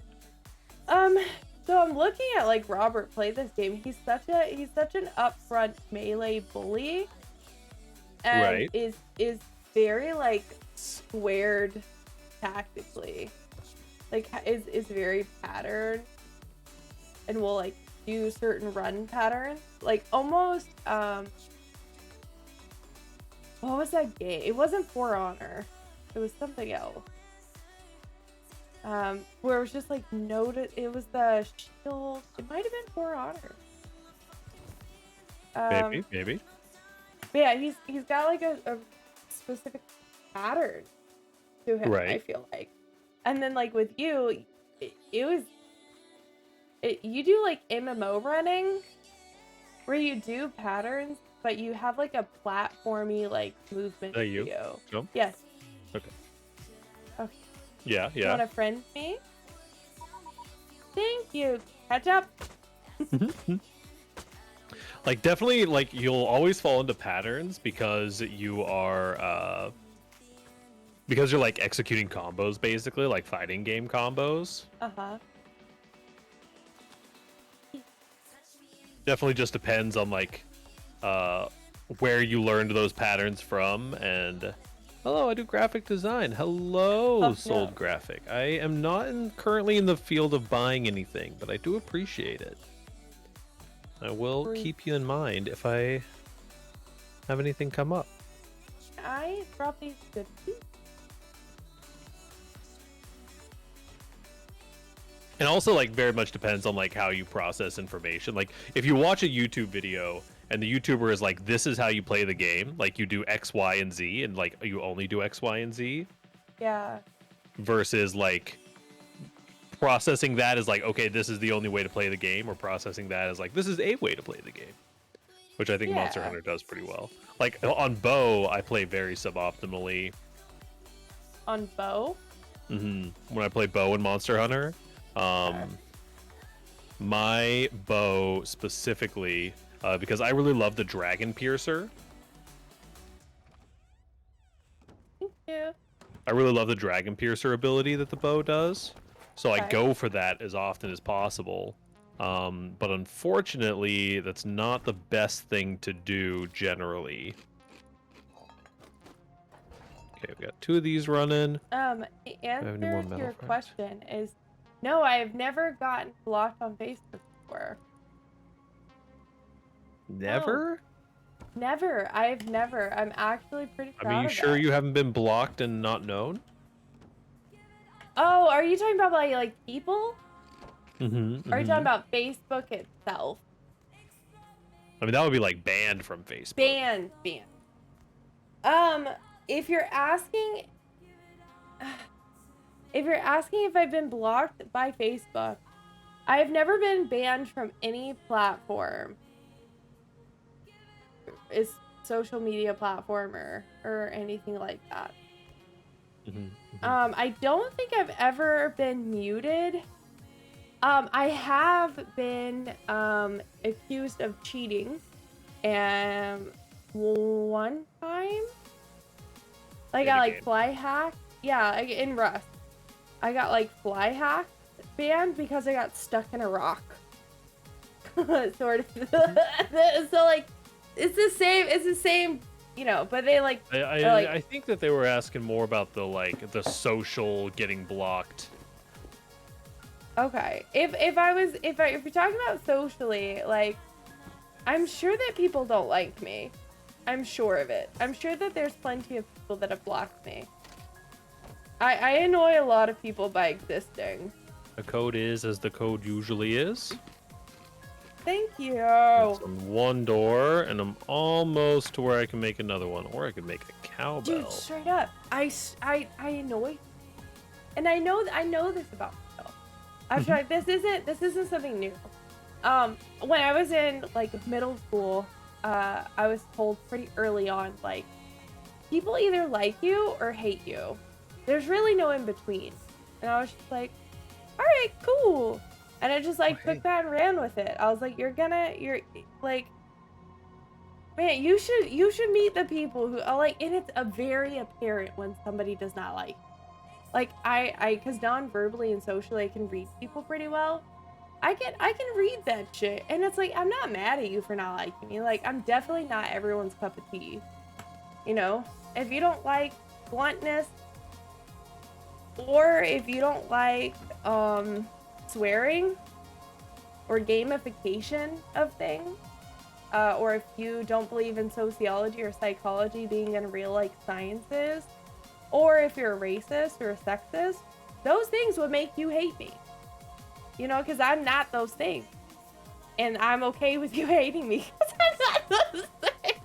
So So I'm looking at like Robert play this game. He's such an upfront melee bully, and Right. is very like squared tactically. Like is very patterned, and will like do certain run patterns. Like almost what was that game? It wasn't For Honor. It was something else. Where it was just like noted. It was the shield. It might have been For Honor. Maybe. But yeah, he's got like a specific pattern to him. Right. I feel like, and then like with you, you do like MMO running, where you do patterns, but you have like a platformy like movement to you? you. Jump? Yes. Okay. Okay. Yeah. You want to friend me? Thank you. Catch up. Like definitely, like you'll always fall into patterns because you are because you're like executing combos, basically like fighting game combos. Uh-huh. Definitely just depends on like where you learned those patterns from. And hello, I do graphic design. Hello, Oh, Sold no. Graphic. I am not currently in the field of buying anything, but I do appreciate it. I will keep you in mind if I have anything come up. I drop these good. And also, like, very much depends on like how you process information. Like, if you watch a YouTube video and the YouTuber is like, "This is how you play the game," like you do X, Y, and Z, and like you only do X, Y, and Z, Yeah. versus like processing that as like, okay, this is the only way to play the game, or processing that as like, this is a way to play the game, which I think Monster Yeah. Hunter does pretty well. Like on bow, I play very suboptimally. On bow. When I play bow in Monster Hunter, my bow specifically, because I really love the Dragon Piercer. Thank you. I really love the Dragon Piercer ability that the bow does. So I Okay. go for that as often as possible. But unfortunately, that's not the best thing to do generally. Okay, we got 2 of these running. The have any more answer to metal your frags? question is no, I've never gotten blocked on Facebook before. Never? Never. I've never. I'm actually pretty I proud mean, you of sure that. you haven't been blocked and not known? Oh, are you talking about like people? Mm-hmm. Or are you talking about Facebook itself? I mean, that would be like banned from Facebook. Ban. If you're asking if I've been blocked by Facebook, I've never been banned from any platform. Is social media platform or anything like that. I don't think I've ever been muted. I have been accused of cheating, and one time, I got like fly hacked. Yeah, in Rust, I got like fly hacked banned because I got stuck in a rock. Sort of. So like, it's the same, you know. But they like. I think that they were asking more about the social getting blocked. Okay. If you're talking about socially, like, I'm sure that people don't like me. I'm sure of it. I'm sure that there's plenty of people that have blocked me. I annoy a lot of people by existing. The code is as the code usually is. Thank you. It's on one door, and I'm almost to where I can make another one, or I could make a cowbell. Dude, straight up, I annoy, and I know this about myself. I've tried. This isn't something new. When I was in like middle school, I was told pretty early on, like, people either like you or hate you. There's really no in between. And I was just like, all right, cool. And I just like took that and ran with it. I was like, you're like, man, you should meet the people who are like, and it's a very apparent when somebody does not like. Like, because non-verbally and socially I can read people pretty well. I can read that shit, and it's like, I'm not mad at you for not liking me. Like, I'm definitely not everyone's cup of tea. You know, if you don't like bluntness, or if you don't like swearing or gamification of things, or if you don't believe in sociology or psychology being in real like sciences, or if you're a racist or a sexist, those things would make you hate me. You know, because I'm not those things. And I'm okay with you hating me because I'm not those things.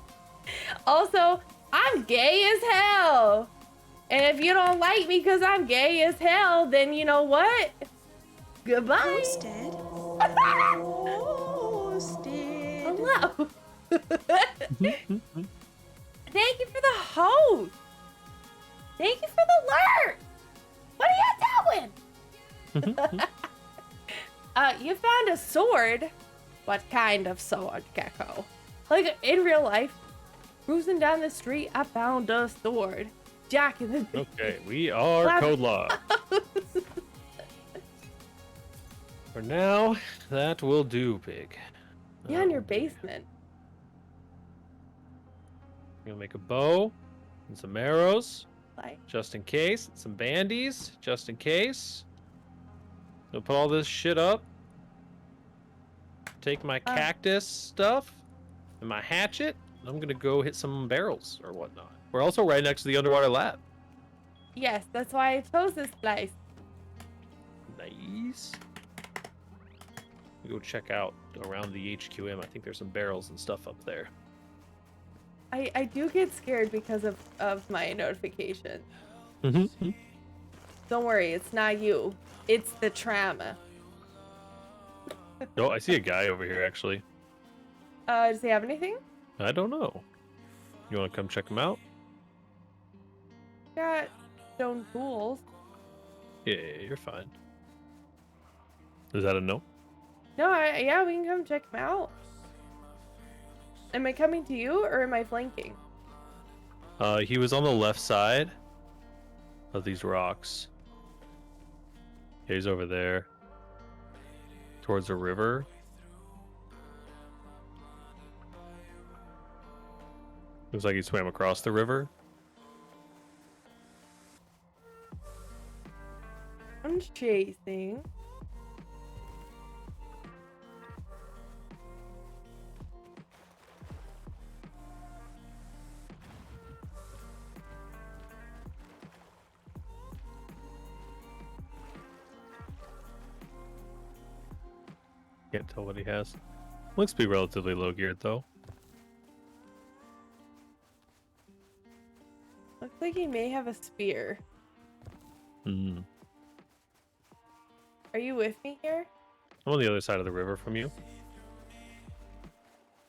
Also, I'm gay as hell. And if you don't like me because I'm gay as hell, then you know what? Goodbye. Roasted. Roasted. Hello. Thank you for the host. Thank you for the alert. What are you doing? You found a sword. What kind of sword, Gecko? Like, in real life, cruising down the street, I found a sword. Jack in the... Okay, we are Clap. code lock. For now, that will do, Pig. Yeah, in your basement. I'm gonna make a bow and some arrows, Like, just in case. Some bandies, just in case. So put all this shit up. Take my cactus stuff and my hatchet. And I'm gonna go hit some barrels or whatnot. We're also right next to the underwater lab. yes, that's why I chose this place. Nice. We go check out around the HQM. I think there's some barrels and stuff up there. I do get scared because of my notification. Mm-hmm. Don't worry, it's not you. It's the trauma. Oh, I see a guy over here actually. Does he have anything? I don't know. You want to come check him out? Got stone tools. Yeah, you're fine. Is that a no? No, yeah, we can come check him out. Am I coming to you or am I flanking? He was on the left side of these rocks. Yeah, he's over there. Towards the river. Looks like he swam across the river. I'm chasing. Can't tell what he has. Looks to be relatively low geared though. Looks like he may have a spear. Hmm. Are you with me here? I'm on the other side of the river from you.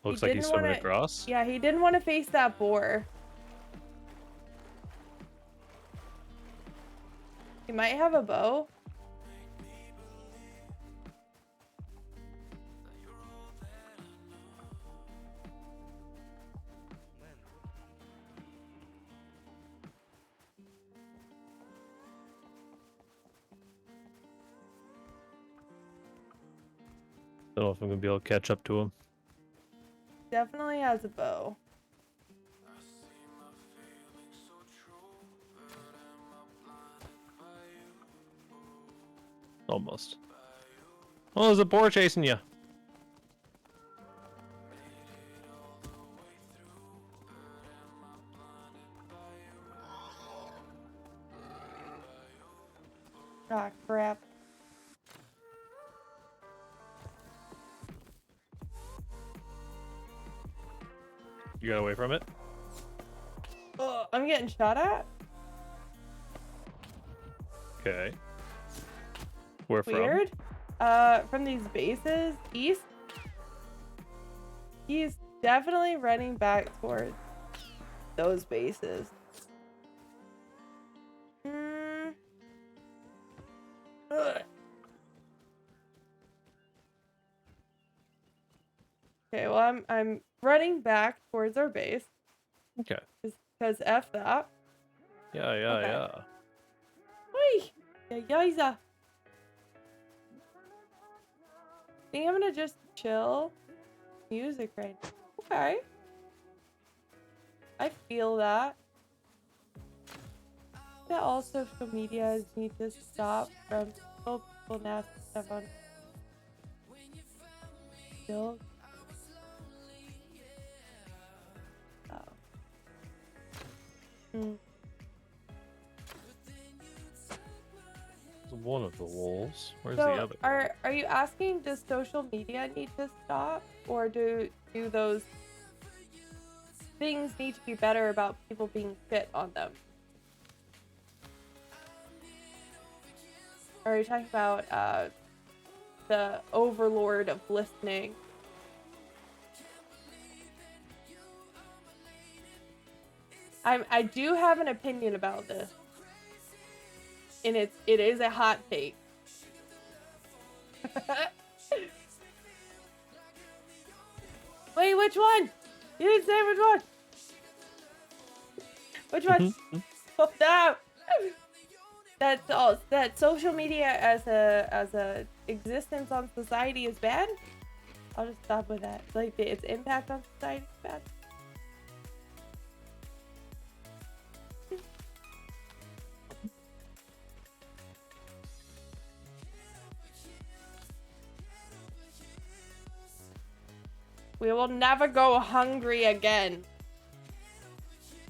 Looks like he's didn't swimming wanna- across. Yeah, he didn't want to face that boar. He might have a bow. Don't know if I'm gonna be able to catch up to him. Definitely has a bow. Almost. Oh, there's a boar chasing you. Ah, crap. You got away from it? Oh, I'm getting shot at? Okay. Where from? Weird. From these bases east. He's definitely running back towards those bases. Ugh. Okay, well I'm running back towards our base. Okay. Because F that. Yeah, Okay. yeah. Oi! Yeah, yeah. think I'm gonna just chill music right now. Okay. I feel that. That all social media need to stop from people nasty stuff on still. Oh. One of the wolves. Where's So the other one? are you asking, does social media need to stop, or do those things need to be better about people being fit on them? Or are you talking about the overlord of listening? I do have an opinion about this, and it is a hot take. Wait, which one? You didn't say which one. Which one? Oh no! That's all. That social media as a existence on society is bad. I'll just stop with that. Like its impact on society is bad. We will never go hungry again.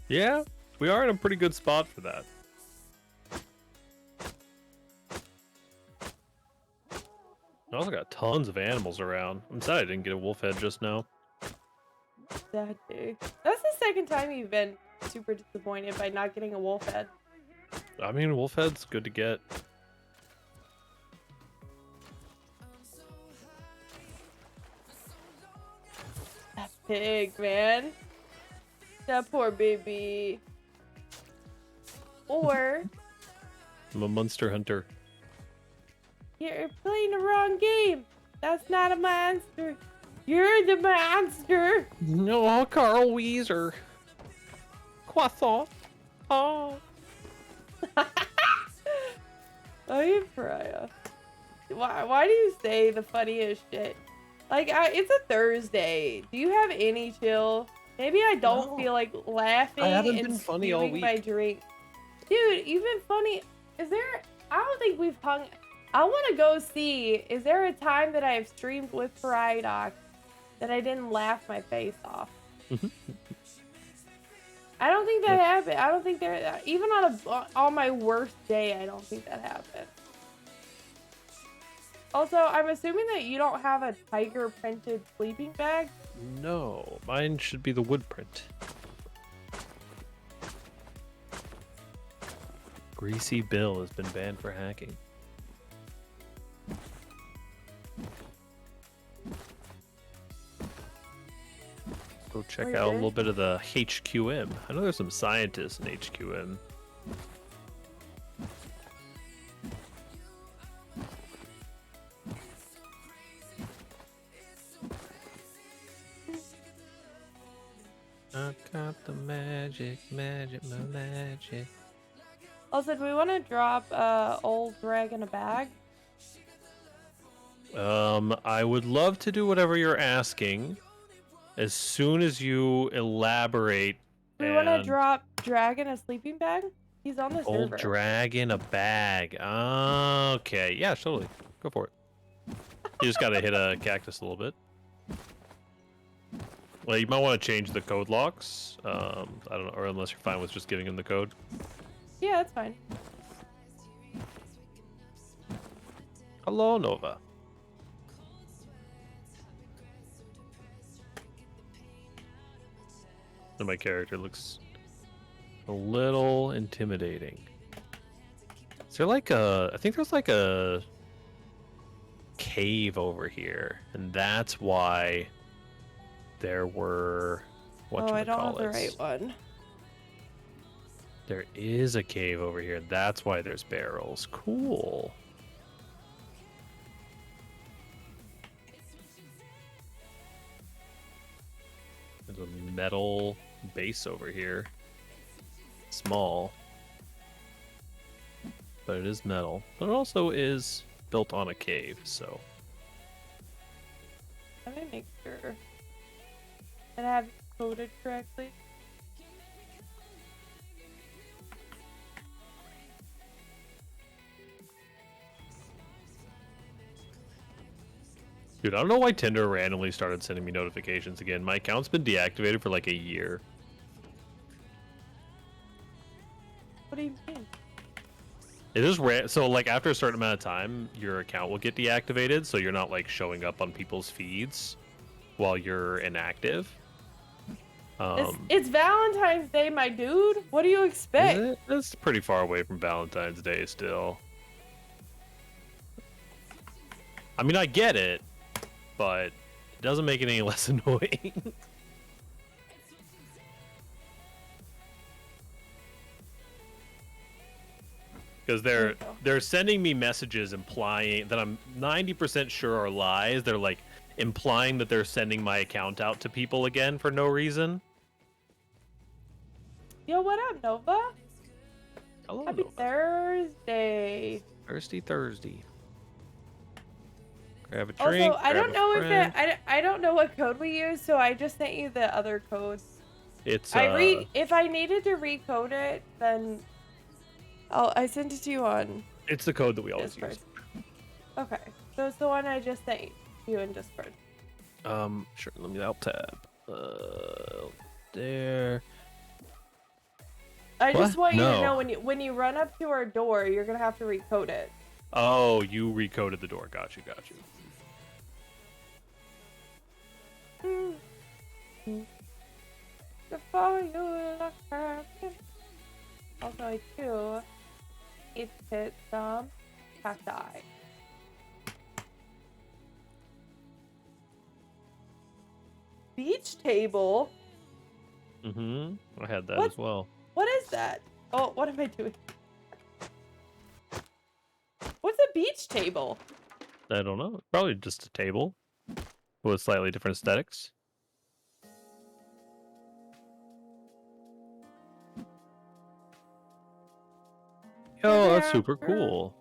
Yeah, we are in a pretty good spot for that. I also got tons of animals around. I'm sad I didn't get a wolf head just now. Sad day. That's the second time you've been super disappointed by not getting a wolf head. I mean, wolf head's good to get. That pig, man. That poor baby. Or I'm a monster hunter. you're playing the wrong game. That's not a monster. You're the monster. No, Carl Weezer. Croissant. Oh. Oh, you pariah. Why do you say the funniest shit? Like, it's a Thursday. Do you have any chill? Maybe I don't No. feel like laughing I haven't and been funny all spewing my week. drink. Dude, you've been funny. Is there... I don't think we've hung... I want to go see... Is there a time that I've streamed with Pariah Doc that I didn't laugh my face off? I don't think that happened. I don't think there... Even on my worst day, I don't think that happened. Also, I'm assuming that you don't have a tiger printed sleeping bag. No, mine should be the wood print. Greasy Bill has been banned for hacking. Go check Wait, out a there? little bit of the HQM. I know there's some scientists in HQM. I've got the magic, magic, my magic. Also, do we want to drop old drag in a bag? I would love to do whatever you're asking. As soon as you elaborate. Do we want to and drop drag in a sleeping bag? He's on the old server. drag in a bag. Okay, yeah, totally. Go for it. You just gotta hit a cactus a little bit. Well, you might want to change the code locks. I don't know, or unless you're fine with just giving him the code. Yeah, that's fine. Hello, Nova. And my character looks a little intimidating. Is there like a... I think there's like a cave over here. And that's why there were... Oh, I don't have the whatchamacallits. right one. There is a cave over here. That's why there's barrels. Cool. There's a metal base over here. Small. But it is metal. But it also is built on a cave, so... make sure that I have it coded correctly. Dude, I don't know why Tinder randomly started sending me notifications again. My account's been deactivated for like a year. What do you mean? It just so like after a certain amount of time, your account will get deactivated, so you're not like showing up on people's feeds while you're inactive. It's Valentine's Day, my dude. What do you expect? Is it? That's pretty far away from Valentine's Day still. I mean, I get it, but it doesn't make it any less annoying. Because they're sending me messages implying that I'm 90% sure are lies. They're like implying that they're sending my account out to people again for no reason. Yo, what up, Nova? Hello, Happy Nova. Thursday. Thursday. Grab a drink. Also, I don't know if I don't know what code we use, so I just sent you the other codes. It's if I needed to recode it, then I sent it to you on it's the code that we always Discord. use. Okay, so it's the one I just sent you in Discord. Sure. Let me alt tab. There. I just want you to No. know when you run up to our door, you're gonna have to recode it. Oh, you recoded the door. Got you. Before you look at also, I too need to hit some cacti. Beach table? I had that What? as well. What is that? Oh, what am I doing? What's a beach table? I don't know. Probably just a table with slightly different aesthetics. Oh, that's super cool.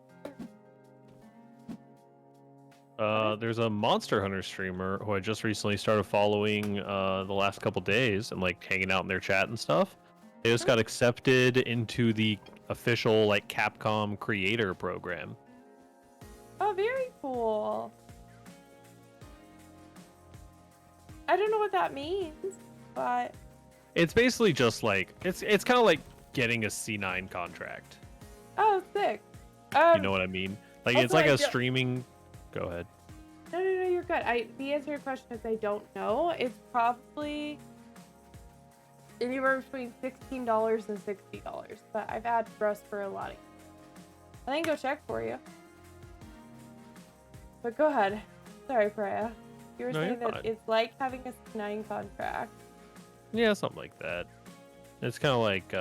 There's a Monster Hunter streamer who I just recently started following the last couple days and like hanging out in their chat and stuff. They just got accepted into the official like Capcom creator program. Oh, very cool. I don't know what that means, but It's basically just like it's kind of like getting a C9 contract. oh, sick. You know what I mean? Like it's also, like I a don't- streaming. Go ahead. No, you're good. The answer to your question is I don't know. It's probably anywhere between $16 and $60, but I've had Rust for a lot of years. I can go check for you. But go ahead. Sorry, Freya. You were No, saying you're that fine. it's like having a C9 contract. Yeah, something like that. It's kind of like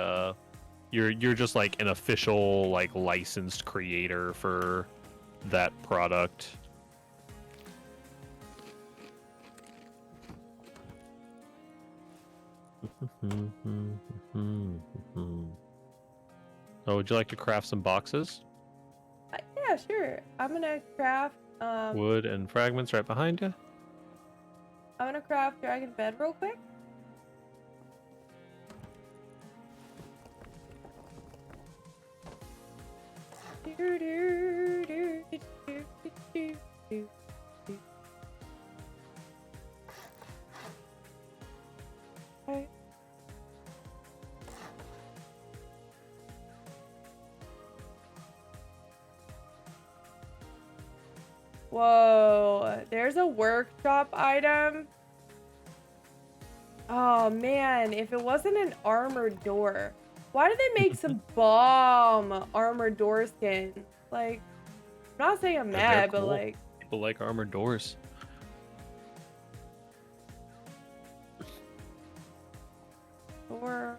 you're just like an official like licensed creator for that product. Oh, would you like to craft some boxes? Yeah, sure. I'm gonna craft Wood and fragments right behind you. I'm gonna craft dragon bed real quick. Okay. Whoa, there's a workshop item. Oh man, if it wasn't an armored door, why did they make some bomb armored door skins? Like, I'm not saying I'm they're mad, but cool. like, People like armored doors. door.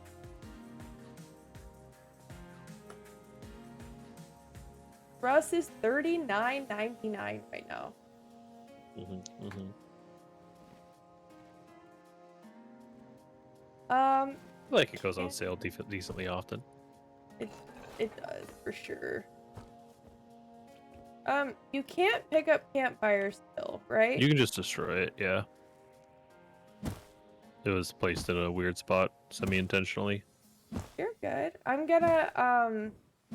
Russ is $39.99 right now. I feel like it goes on sale decently often. It does for sure. You can't pick up campfire still, right? You can just destroy it, yeah. It was placed in a weird spot, semi-intentionally. You're good. I'm gonna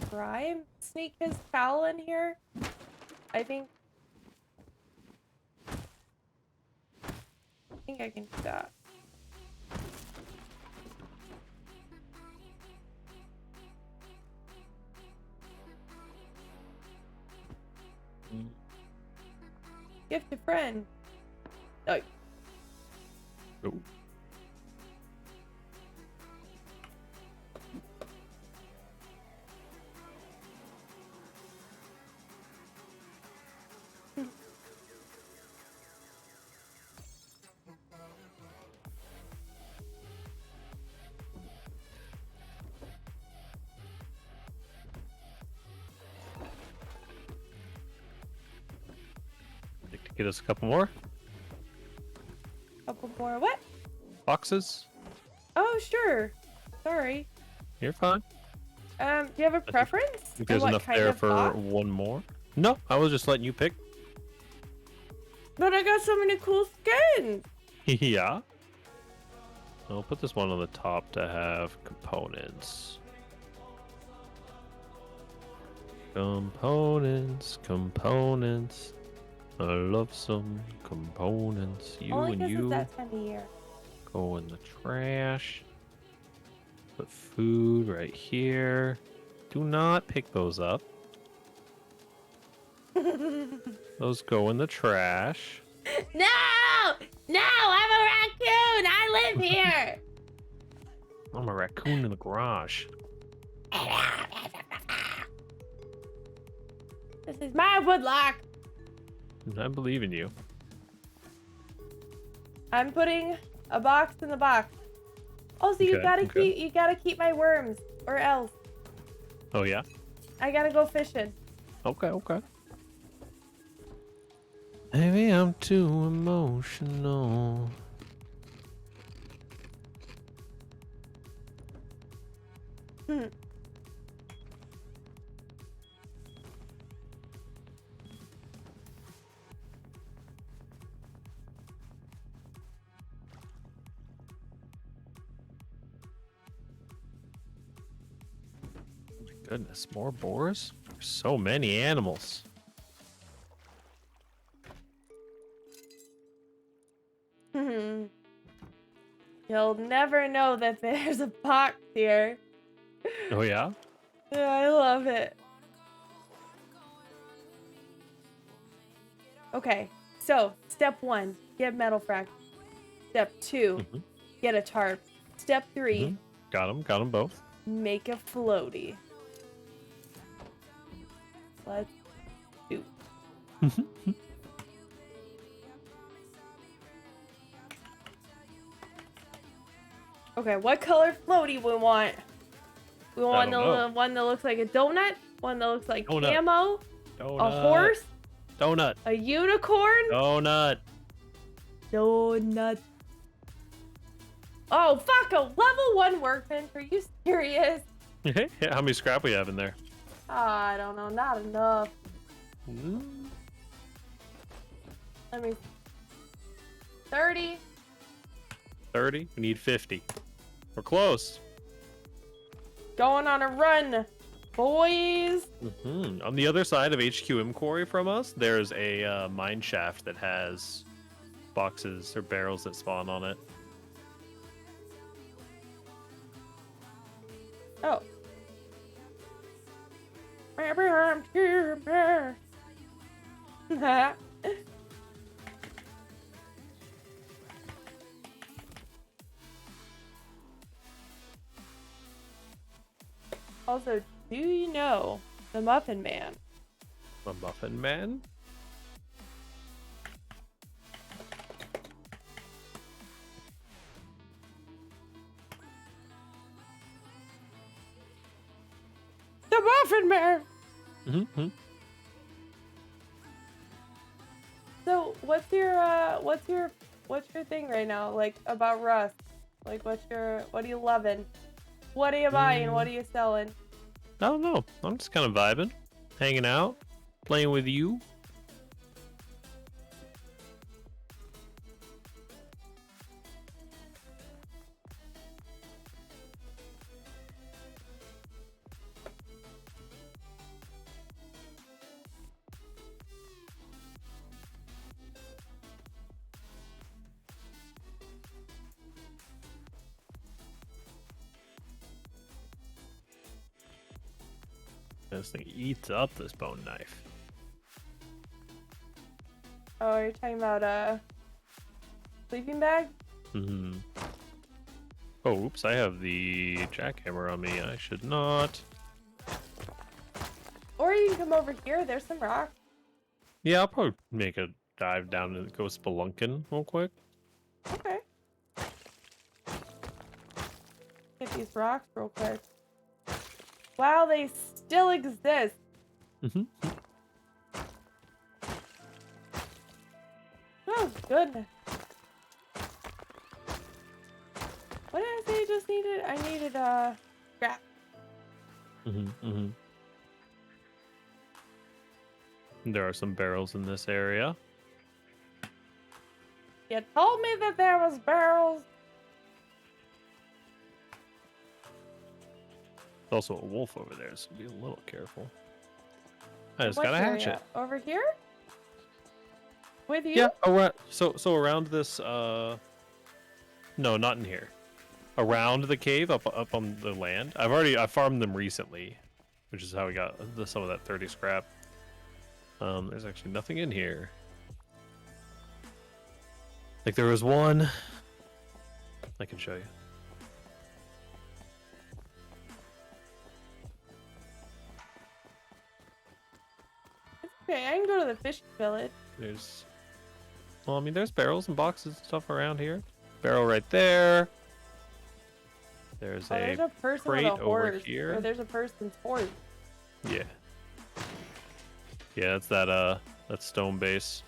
try and sneak his towel in here. I think I can do that. Gift a friend. Oh. Oh. Get us a couple more Couple more. What? boxes. Oh, sure. Sorry. You're fine. Do you have a preference? I think there's on what enough kind there of for box? one more. No, I was just letting you pick. But I got so many cool skins. Yeah. I'll put this one on the top to have components. Components. I love some components. You Only and because it's you that time of year. go in the trash. Put food right here. Do not pick those up. Those go in the trash. No! No! I'm a raccoon! I live here! I'm a raccoon in the garage. This is my woodlock. I believe in you. I'm putting a box in the box. Also, you Okay, gotta keep my worms, or else Oh yeah? I gotta go fishing. Okay. Maybe I'm too emotional. Hmm. Goodness, more boars? There's so many animals. You'll never know that there's a box here. Oh yeah? Yeah, I love it. Okay, so step 1, get metal frac. Step 2, Mhm. get a tarp. Step 3, Mhm. Got them both. make a floaty. Let's do. Okay, what color floaty we want? We want don't know. one that looks like a donut, one that looks like Donut. camo, Donut. a horse, Donut. a unicorn, Donut. donut. Oh, fuck, a level 1 workbench. Are you serious? How many scrap we have in there? I don't know, not enough. Mm. Let me. 30. 30. We need 50. We're close. Going on a run, boys. On the other side of HQM Quarry from us, there's a mine shaft that has boxes or barrels that spawn on it. Oh. Maybe I'm too embarrassed. Also, do you know the Muffin Man? A muffin man? The Muffin Man! Mm-hmm. So, what's your thing right now? Like, about Rust? Like, what are you loving? What are you buying? What are you selling? I don't know. I'm just kind of vibing, hanging out, playing with you. This thing eats up this bone knife. Oh, you're talking about sleeping bag? Mm-hmm. Oh, oops, I have the jackhammer on me. I should not. Or you can come over here. There's some rocks. Yeah, I'll probably make a dive down and go spelunking real quick. Okay. Get these rocks real quick. Wow, they still exist. Mm-hmm. Oh, goodness. What did I say I just needed? I needed, scrap. Mm-hmm. Mm-hmm. There are some barrels in this area. You told me that there was barrels. There's also a wolf over there, so be a little careful. I just What got a area? hatchet. Over here? With you? Yeah, around, so around this, no, not in here. Around the cave, up on the land. I farmed them recently, which is how we got some of that 30 scrap. There's actually nothing in here. Like there was one. I can show you. Okay, I can go to the fishing village. There's, well, I mean, there's barrels and boxes and stuff around here. Barrel right there. There's Oh, there's a a person with crate a over horse. here. Or there's a person's horse. Yeah. Yeah, it's that stone base.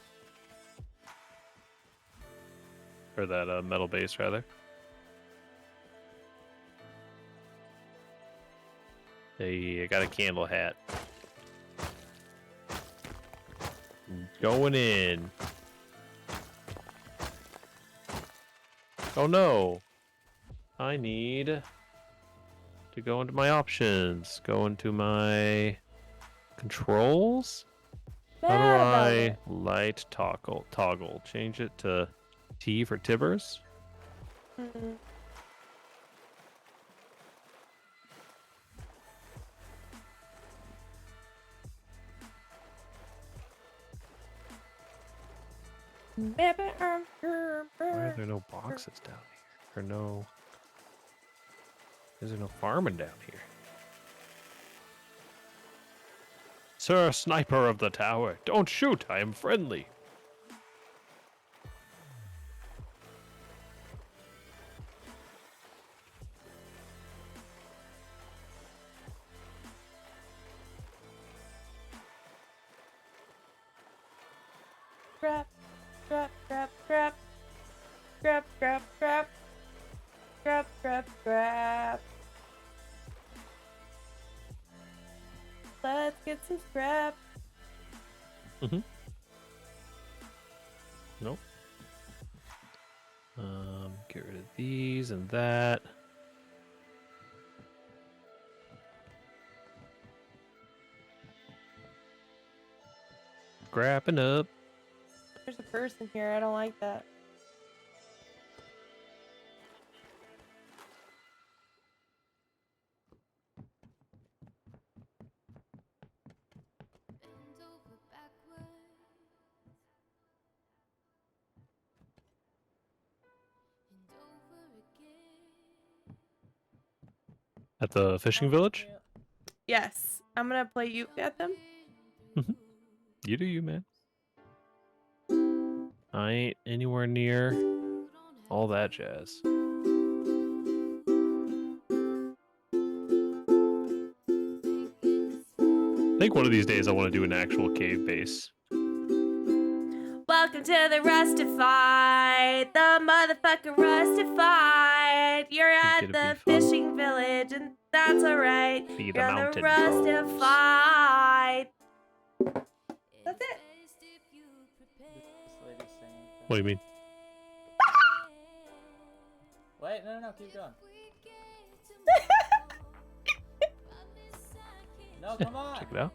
Or that metal base rather. Hey, I got a candle hat. Going in. Oh no. I need to go into my options. Go into my controls. How do Mad about I it. light toggle? Change it to T for Tibbers. Mm-mm. Why are there no boxes down here? Or no... Is there no farming down here? Sir Sniper of the Tower, don't shoot, I am friendly. Scrap, scrap, scrap, scrap. Scrap, scrap, scrap. Scrap, scrap, scrap. Let's get some scrap. Mm-hmm. Nope. Get rid of these and that. Scrapping up. There's a person here. I don't like that. At the fishing village? Yes, I'm gonna play you at them. You do you, man. I ain't anywhere near all that jazz. I think one of these days I want to do an actual cave base. Welcome to the Rustified, the motherfucking Rustified. You're at it'd the be fun. fishing village, and that's alright. Be the You're on the mountain trolls. Rustified. That's it. This lady's singing. What do you mean? Wait, no, keep going. No, come on. Check it out.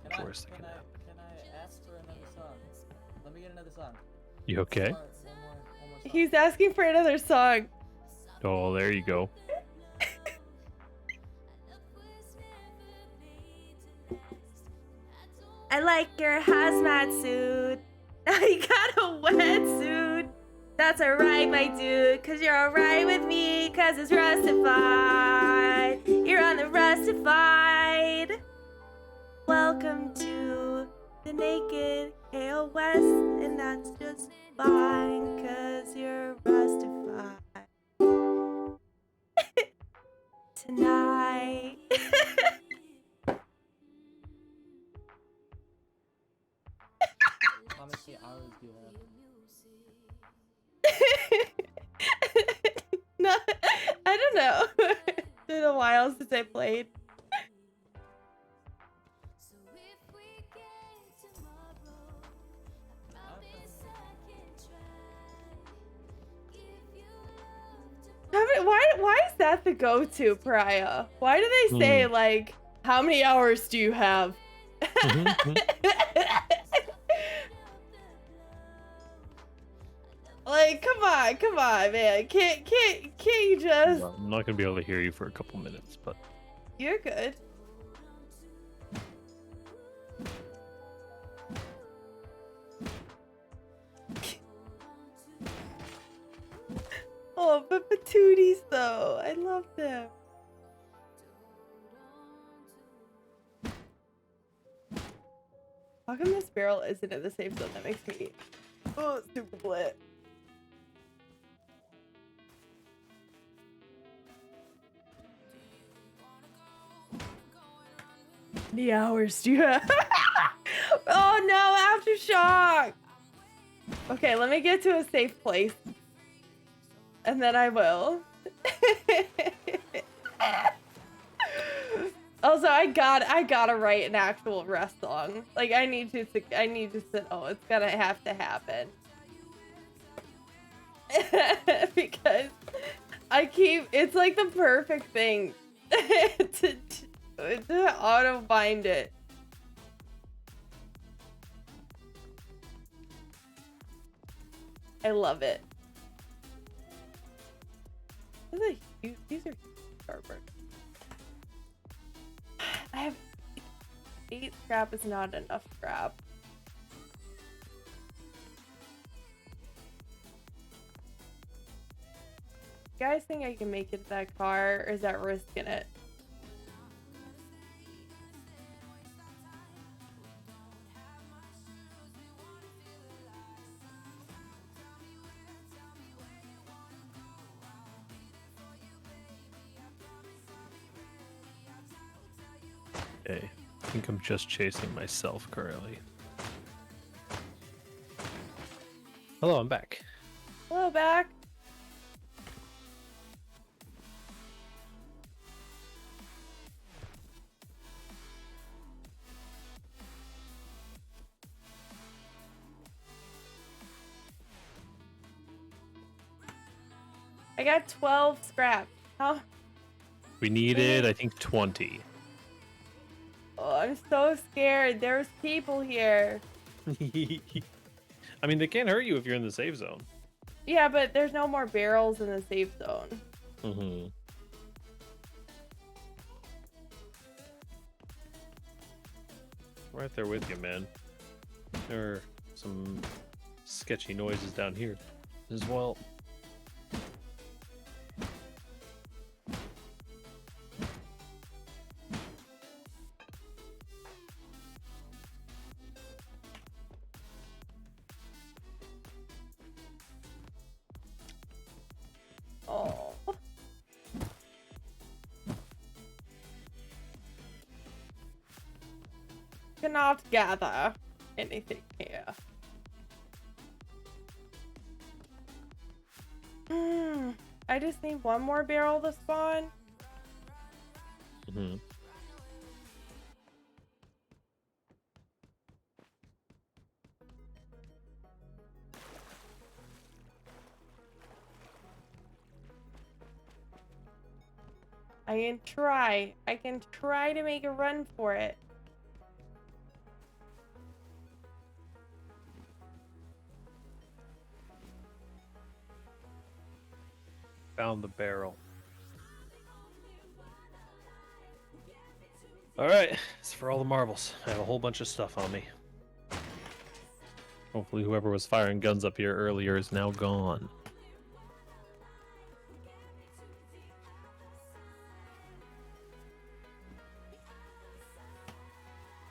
Can For a second now. Can I ask for another song? Let me get another song. You okay? One more song. He's asking for another song. Oh, there you go. I like your hazmat suit. Now you got a wetsuit. That's alright, my dude, cause you're alright with me, cause it's Rustified. You're on the Rustified. Welcome to the Naked KO West, and that's just fine, cause you're Rustified. Tonight. How many hours do you have? No, I don't know. It's been a while since I played. Why is that the go-to, Pariah? Why do they say like, how many hours do you have? Like, come on, man. Can't you just? Well, I'm not gonna be able to hear you for a couple minutes, but You're good. Oh, but patooties though. I love them. How come this barrel isn't in the safe zone? That makes me super blit. How many hours do you have? Oh no, aftershock! Okay, let me get to a safe place. And then I will. Also, I gotta write an actual rest song. Like I need to sit. Oh, it's gonna have to happen. Because it's like the perfect thing to auto bind it. I love it. These are artwork. I have 8 scrap is not enough scrap. You guys think I can make it to that car, or is that risking it? hey, I think I'm just chasing myself currently. Hello, I'm back. Hello, back. I got 12 scrap. How? We needed, I think, 20. Oh, I'm so scared. There's people here. I mean, they can't hurt you if you're in the safe zone. Yeah, but there's no more barrels in the safe zone. Mm-hmm. Right there with you, man. There are some sketchy noises down here as well. Oh. Cannot gather anything here. I just need one more barrel to spawn. Mm-hmm. I can try to make a run for it. Found the barrel. All right, it's for all the marbles. I have a whole bunch of stuff on me. Hopefully, whoever was firing guns up here earlier is now gone.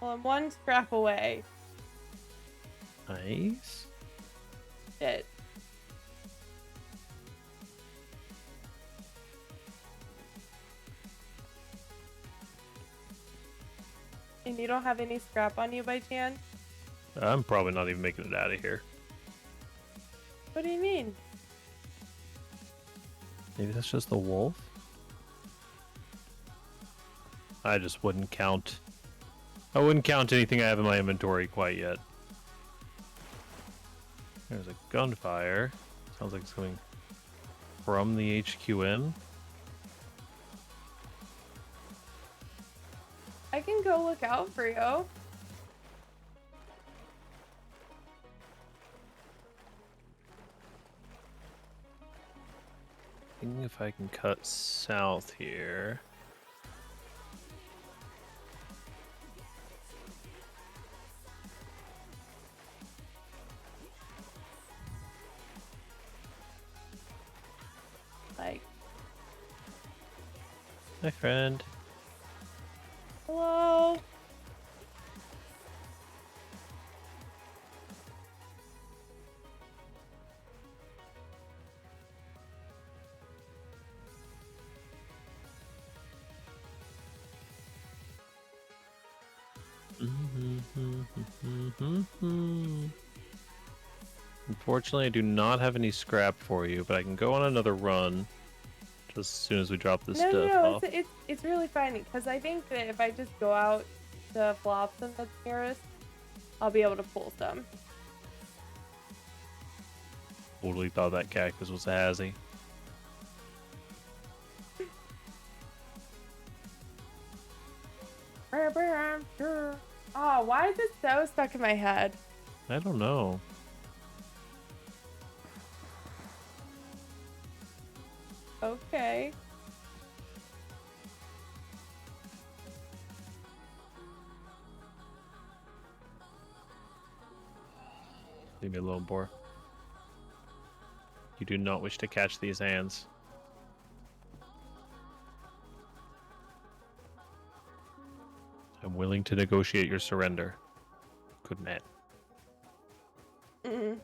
Well, I'm one scrap away. Nice. Shit. And you don't have any scrap on you by chance? I'm probably not even making it out of here. What do you mean? Maybe that's just the wolf? I just wouldn't count. I wouldn't count anything I have in my inventory quite yet. There's a gunfire. Sounds like it's coming from the HQN. I can go look out for you. Thinking if I can cut south here. Like, Hi, friend. hello? Unfortunately, I do not have any scrap for you, but I can go on another run just as soon as we drop this No, stuff no, off. it's really fine because I think that if I just go out to Flopson that's nearest, I'll be able to pull some. Totally thought that cactus was a hazzy. Oh, why is it so stuck in my head? I don't know. Okay. Leave me alone, boar. You do not wish to catch these hands. I'm willing to negotiate your surrender. Good man. Mm.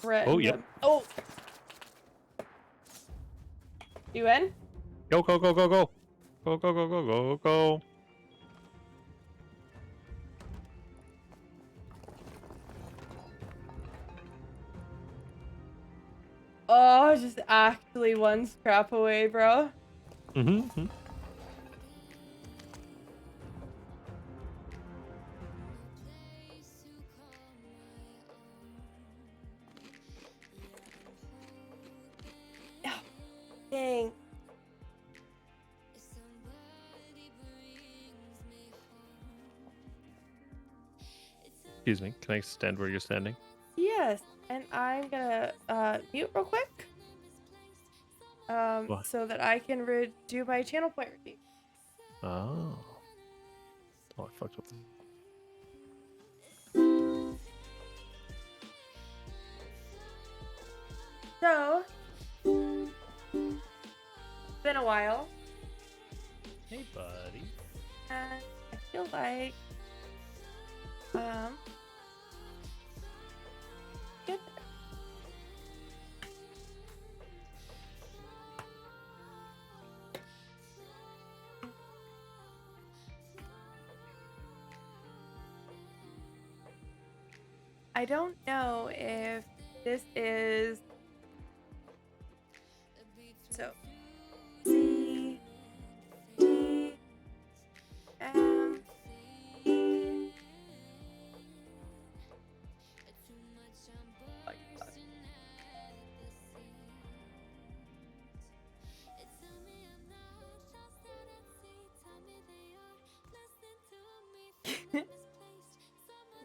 Oh, yep. Oh. You in? Go, go, go, go, go. Go, go, go, go, go, go. Oh, just actually one scrap away, bro. Mm-hmm. Dang. Excuse me. Can I stand where you're standing? Yes, and I'm gonna mute real quick. What? So that I can redo my channel point routine. Oh. Oh, I fucked up. So, it's been a while, Hey, buddy. and I feel like, get there. I don't know if this is so C D M E. Like that.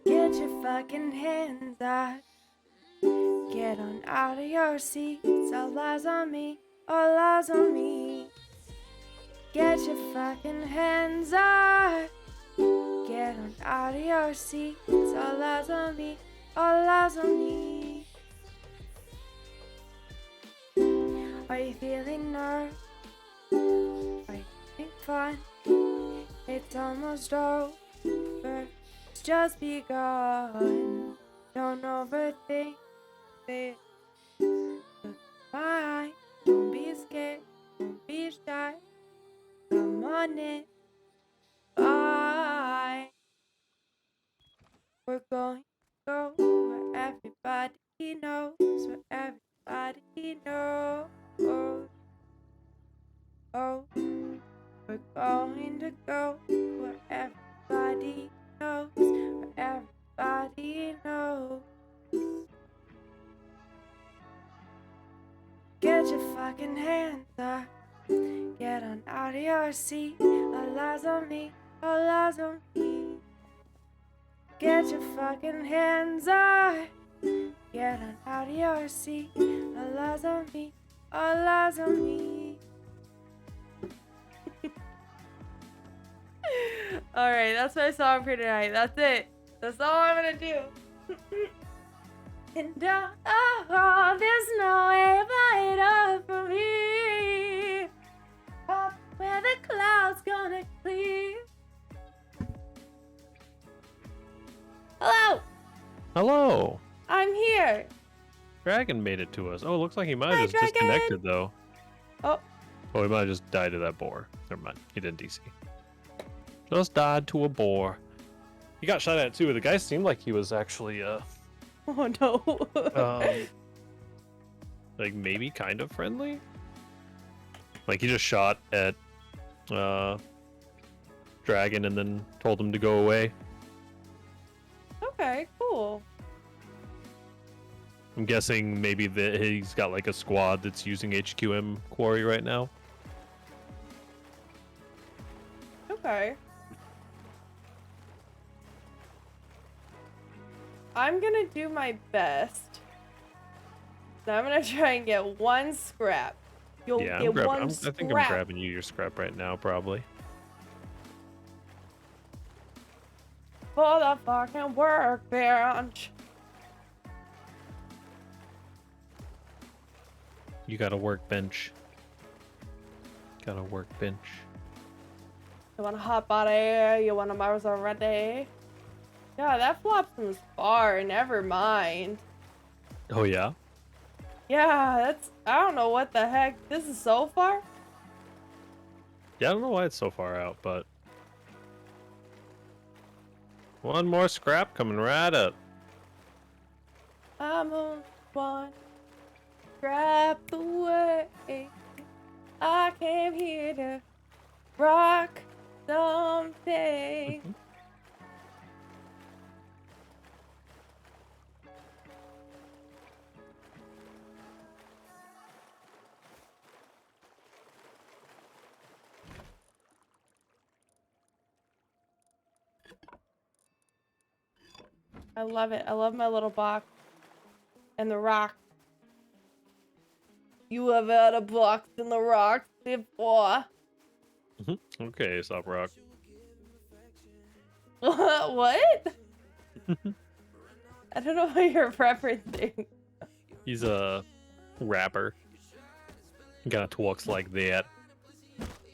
Get your fucking hands out. Get on out of your seats. All eyes on me. All eyes on me. Get your fucking hands up. Get on out of your seat. It's all eyes on me. All eyes on me. Are you feeling nervous? Are you having fun? It's almost over. It's just begun. Don't overthink it. Look fine. Don't be scared. Don't be shy. Come on in. Bye. We're going to go where everybody knows. Where everybody knows. Oh, we're going to go where everybody knows. Where everybody knows. Get your fucking hands up. Get on out of your seat. All eyes on me. All eyes on me. Get your fucking hands up. Get on out of your seat. All eyes on me. All eyes on me. Alright, that's my song for tonight. That's it. That's all I'm gonna do. And there's no way right up for me. Up where the clouds gonna clear. Hello! Hello. I'm here. Dragon made it to us. Oh, looks like he might Hi, have just Dragon. disconnected though. Oh. Oh, he might have just died to that boar. Never mind. He didn't DC. Just died to a boar. He got shot at too. The guy seemed like he was actually Oh no. like maybe kind of friendly. Like he just shot at Dragon and then told him to go away. Okay, cool. I'm guessing maybe that he's got like a squad that's using HQM Quarry right now. Okay. I'm gonna do my best. So I'm gonna try and get one scrap. You'll Yeah, get one I scrap. think I'm grabbing you your scrap right now, probably. For the fucking workbench. You got a workbench. Got a workbench. You want a hot body? You want a Mars already? Yeah, that flops from far. Never mind. Oh yeah? Yeah, that's. I don't know what the heck. This is so far? Yeah, I don't know why it's so far out, but one more scrap coming right up. I'm on one scrap away. I came here to rock something. I love it. I love my little box. And the rock. You have had a box in the rock before. Okay, stop rock. What? I don't know what you're referencing. He's a rapper. He kinda talks like that.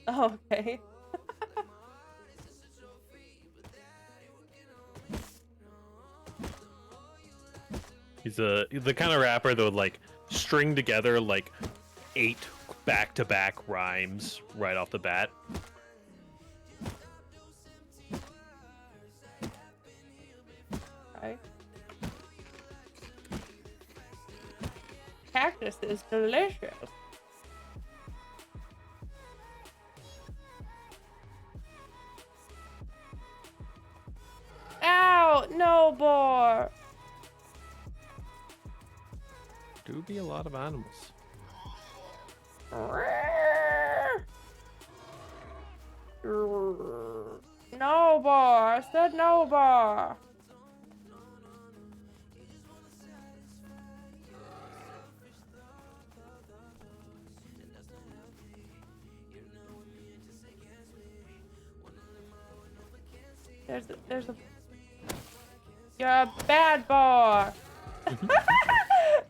Oh, okay. He's the kind of rapper that would like string together like 8 back-to-back rhymes right off the bat. Right. Cactus is delicious. Ow! No, boar! Do be a lot of animals. No, bar. I said no, bar. There's a. You're a bad boy.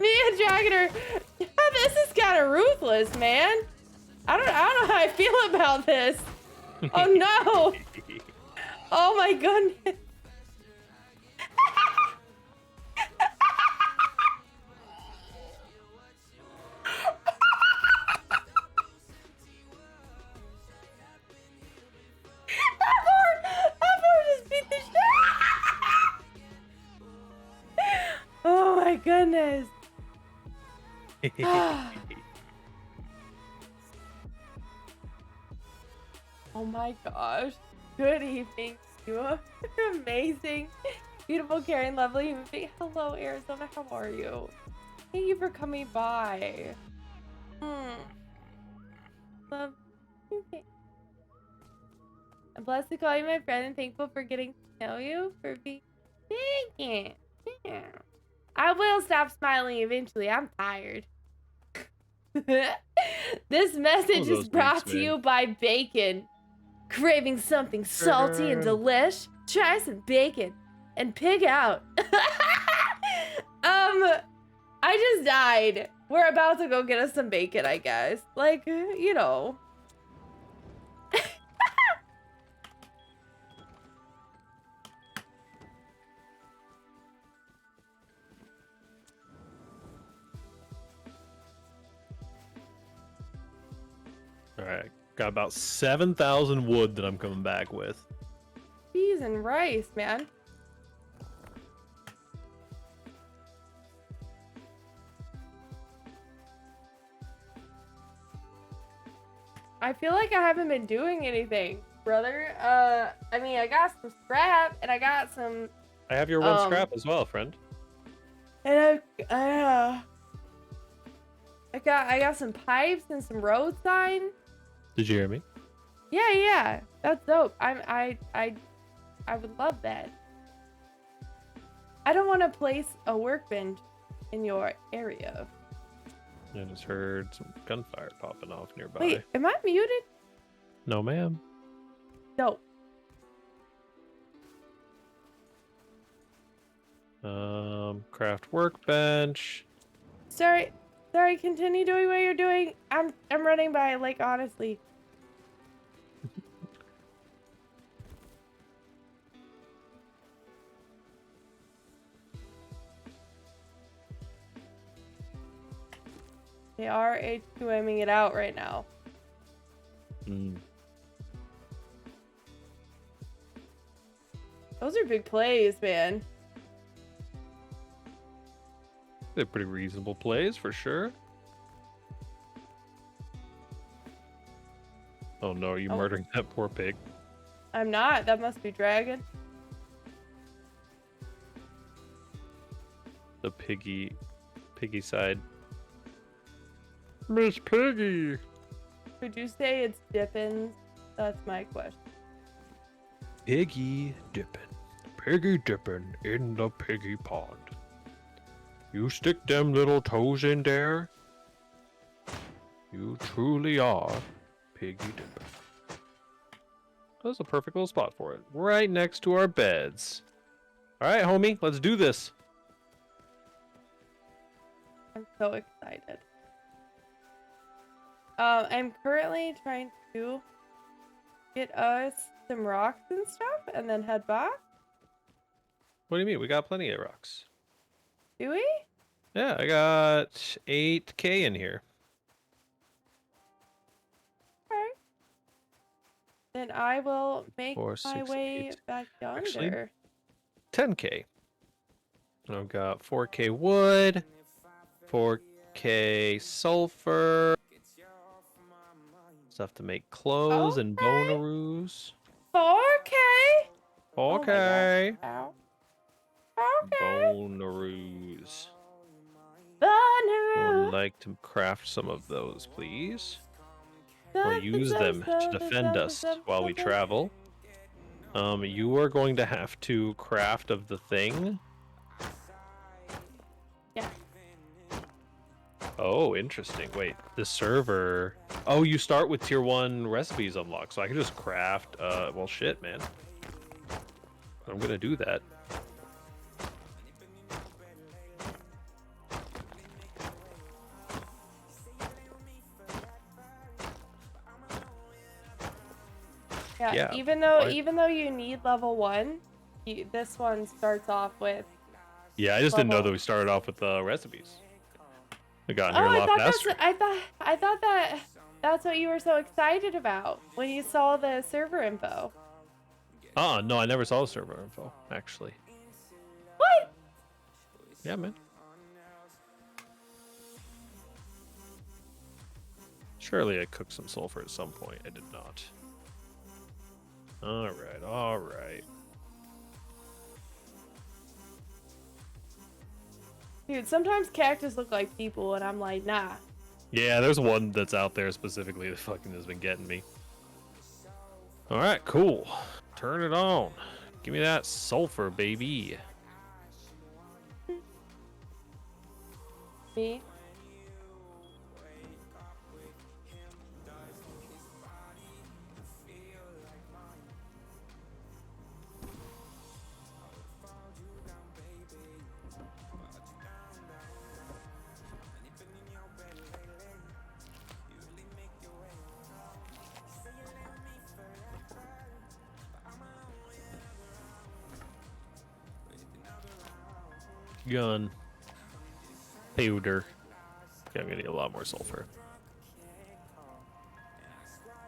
Me and Jagger. This is kind of ruthless, man. I don't know how I feel about this. Oh no! Oh my goodness. Just beat the shit. Oh my goodness. Oh my gosh. Good evening, you amazing, beautiful, caring, lovely human being. Hello, Arizona. How are you? Thank you for coming by. Love. I'm blessed to call you my friend and thankful for getting to know you. For being. Thank you. Yeah. I will stop smiling eventually. I'm tired. This message is brought to you by bacon. Craving something salty and delish? Try some bacon and pig out. I just died. We're about to go get us some bacon, I guess. Like, you know. Alright, got about 7,000 wood that I'm coming back with. Cheese and rice, man. I feel like I haven't been doing anything, brother. I mean, I got some scrap and I got some. I have your one scrap as well, friend. And I got some pipes and some road sign. Did you hear me? Yeah, that's dope. I would love that. I don't want to place a workbench in your area. I just heard some gunfire popping off nearby. Wait, am I muted? No, ma'am. Dope. Craft workbench. Sorry, continue doing what you're doing. I'm running by, like, honestly. They are H2Ming it out right now. Those are big plays, man. They're pretty reasonable plays for sure. Oh no, are you murdering that poor pig? I'm not. That must be Dragon. The piggy side. Miss Piggy! Would you say it's Dippins? That's my question. Piggy dipping. Piggy dipping in the piggy pond. You stick them little toes in there. You truly are piggy dipping. That's a perfect little spot for it. Right next to our beds. Alright, homie, let's do this. I'm so excited. I'm currently trying to get us some rocks and stuff and then head back. What do you mean? We got plenty of rocks. Do we? Yeah, I got 8K in here. Alright. Then I will make 4, my 6, way 8. back yonder. Actually, 10K. I've got 4K wood, 4K sulfur, stuff to make clothes and bonaroos. 4K? Okay. Oh okay. Bonaroos. Bonaroo. Would like to craft some of those, please. We'll use them to defend us while we travel. You are going to have to craft of the thing. Yeah. Oh, interesting. Wait, the server. Oh, you start with tier 1 recipes unlocked, so I can just craft. Well, shit, man. I'm gonna do that. Yeah, Yeah, even though what? you need level 1, this one starts off with Yeah, I just didn't know level. that we started off with the recipes. We got Oh, here a I lot thought faster. I thought that's what you were so excited about when you saw the server info. No, I never saw the server info, actually. What? Yeah, man. Surely I cooked some sulfur at some point. I did not. Alright, alright. Dude, sometimes cactus look like people, and I'm like, nah. Yeah, there's one that's out there specifically that fucking has been getting me. Alright, cool. Turn it on. Give me that sulfur, baby. Me? Gun. Powder. Okay, I'm gonna need a lot more sulfur.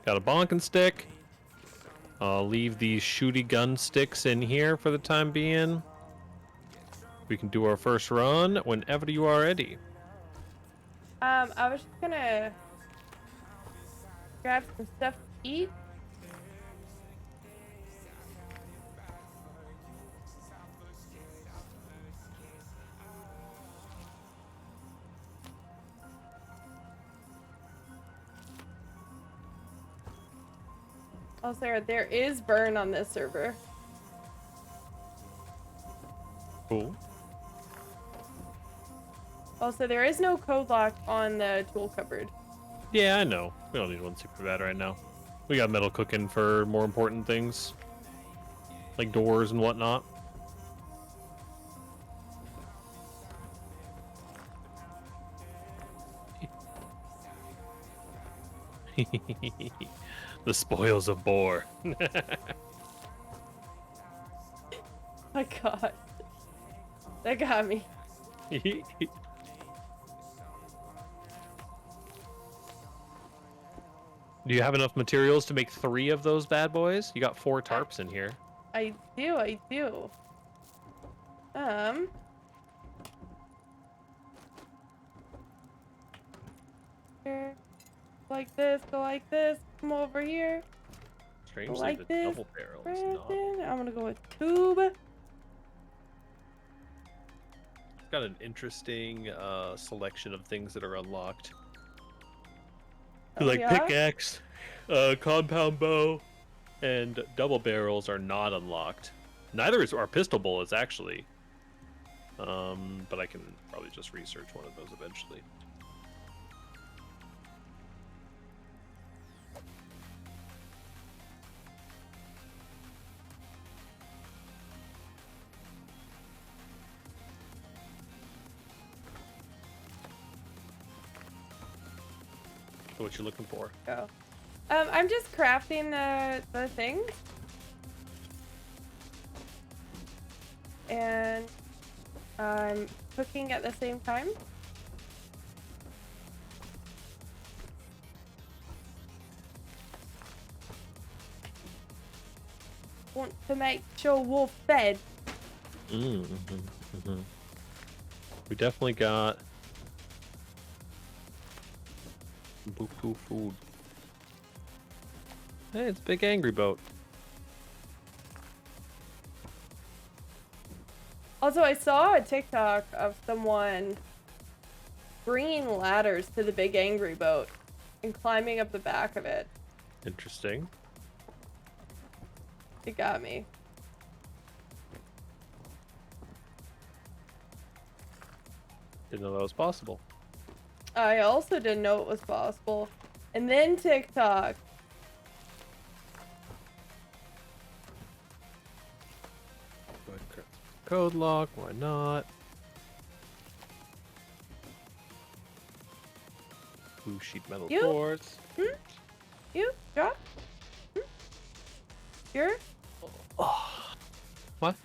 Got a bonking stick. I'll leave these shooty gun sticks in here for the time being. We can do our first run whenever you are ready. I was just gonna grab some stuff to eat. Also, there is burn on this server. Cool. Also, there is no code lock on the tool cupboard. Yeah, I know. We don't need one super bad right now. We got metal cooking for more important things. Like doors and whatnot. The spoils of Boar. My god. That got me. Do you have enough materials to make 3 of those bad boys? You got 4 tarps in here. I do. Here. Like this, go like this, come over here. Strangely, like the this, double barrel is not. Brandon. I'm gonna go with tube. It's got an interesting selection of things that are unlocked. Oh, Like yeah? pickaxe, compound bow, and double barrels are not unlocked. Neither is our pistol bullets actually. But I can probably just research one of those eventually. What you looking for? Go. I'm just crafting the things. And I'm cooking at the same time. Want to make sure we're fed. We definitely got buku food. Hey, it's a big angry boat. Also, I saw a TikTok of someone bringing ladders to the big angry boat and climbing up the back of it. Interesting. It got me. Didn't know that was possible. I also didn't know it was possible. And then TikTok. code lock. Why not? Blue sheet metal You? doors. You? Drop? You're? Oh. What?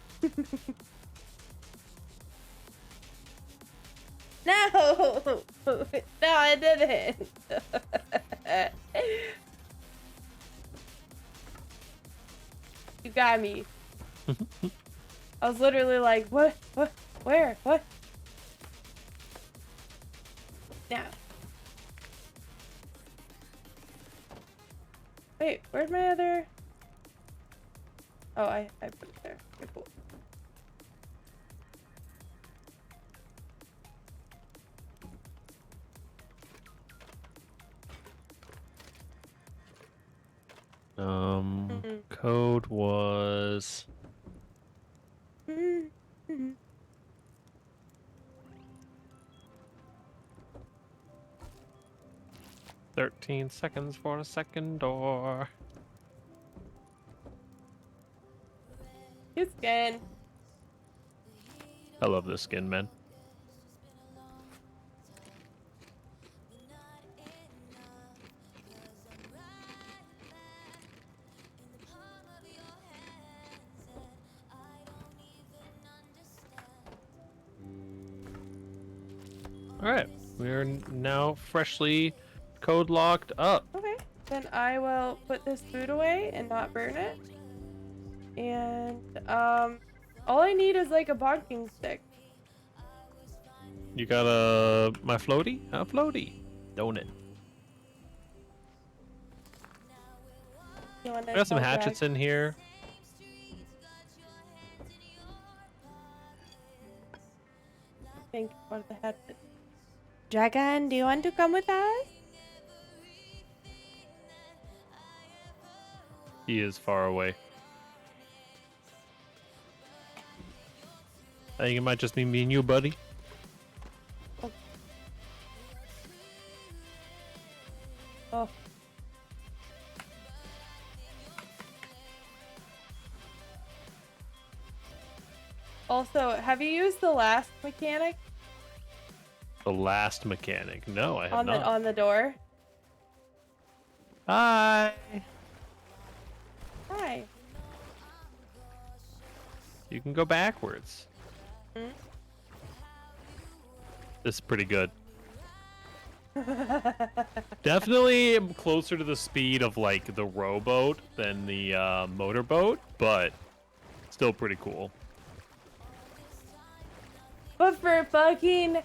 No! No, I didn't. You got me. I was literally like, what? What? Where? What? Now. Wait, where's my other? Oh, I put it there. Okay, cool. Code was Mm-hmm. 13 seconds for the second door. Cute skin. I love this skin, man. Alright, we are now freshly code locked up. Okay, then I will put this food away and not burn it. And all I need is like a barking stick. You got my floaty? A floaty. Donut. You want I to got some tell hatchets in here. Think about the hatchet. Dragon, do you want to come with us? He is far away. I think it might just be me and you, buddy. Oh. Also, have you used the last mechanic The last mechanic. No, I have not. on the door? Hi. Hi. You can go backwards. Hmm? This is pretty good. Definitely closer to the speed of like the rowboat than the motorboat, but still pretty cool. But for fucking,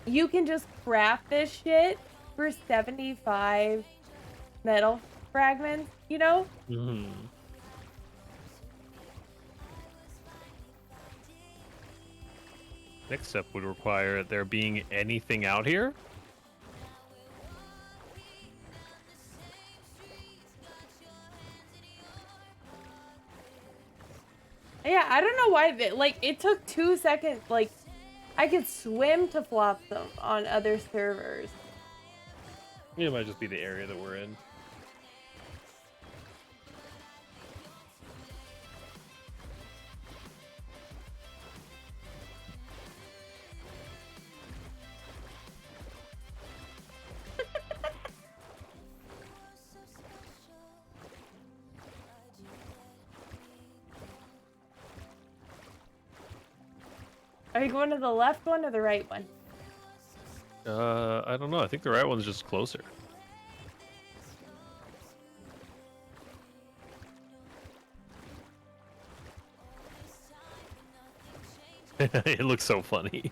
you can just craft this shit for 75 metal fragments, you know? Mm-hmm. Next step would require there being anything out here. Yeah, I don't know why, like, it took 2 seconds, like, I could swim to flop them on other servers. It might just be the area that we're in. Are you going to the left one or the right one? I don't know. I think the right one's just closer. It looks so funny.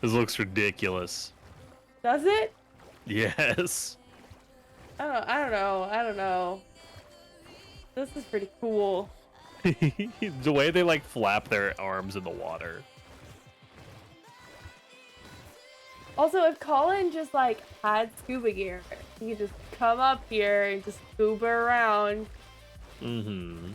This looks ridiculous. Does it? Yes. I don't know. This is pretty cool. The way they like flap their arms in the water. Also, if Colin just like had scuba gear, he could just come up here and just scuba around. Mm-hmm.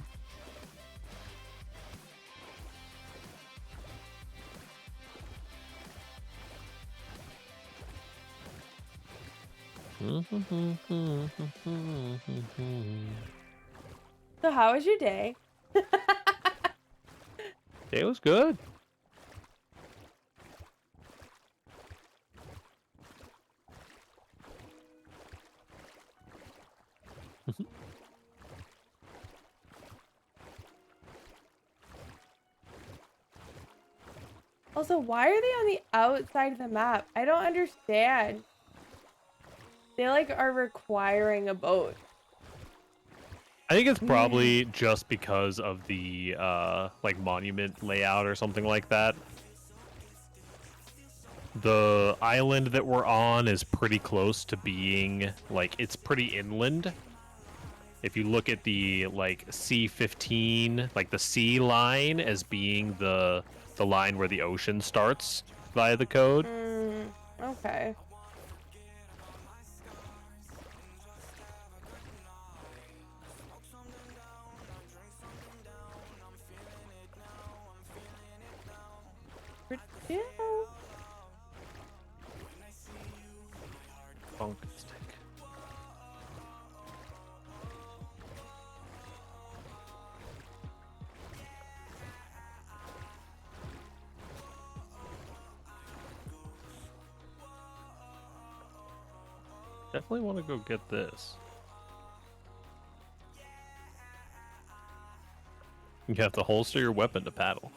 So how was your day? It was good. Also, why are they on the outside of the map? I don't understand. They like are requiring a boat. I think it's probably just because of the like monument layout or something like that. The island that we're on is pretty close to being like it's pretty inland. If you look at the like C15, like the C line as being the line where the ocean starts via the code. Okay. Yeah. Funk stick. Definitely want to go get this. You have to holster your weapon to paddle.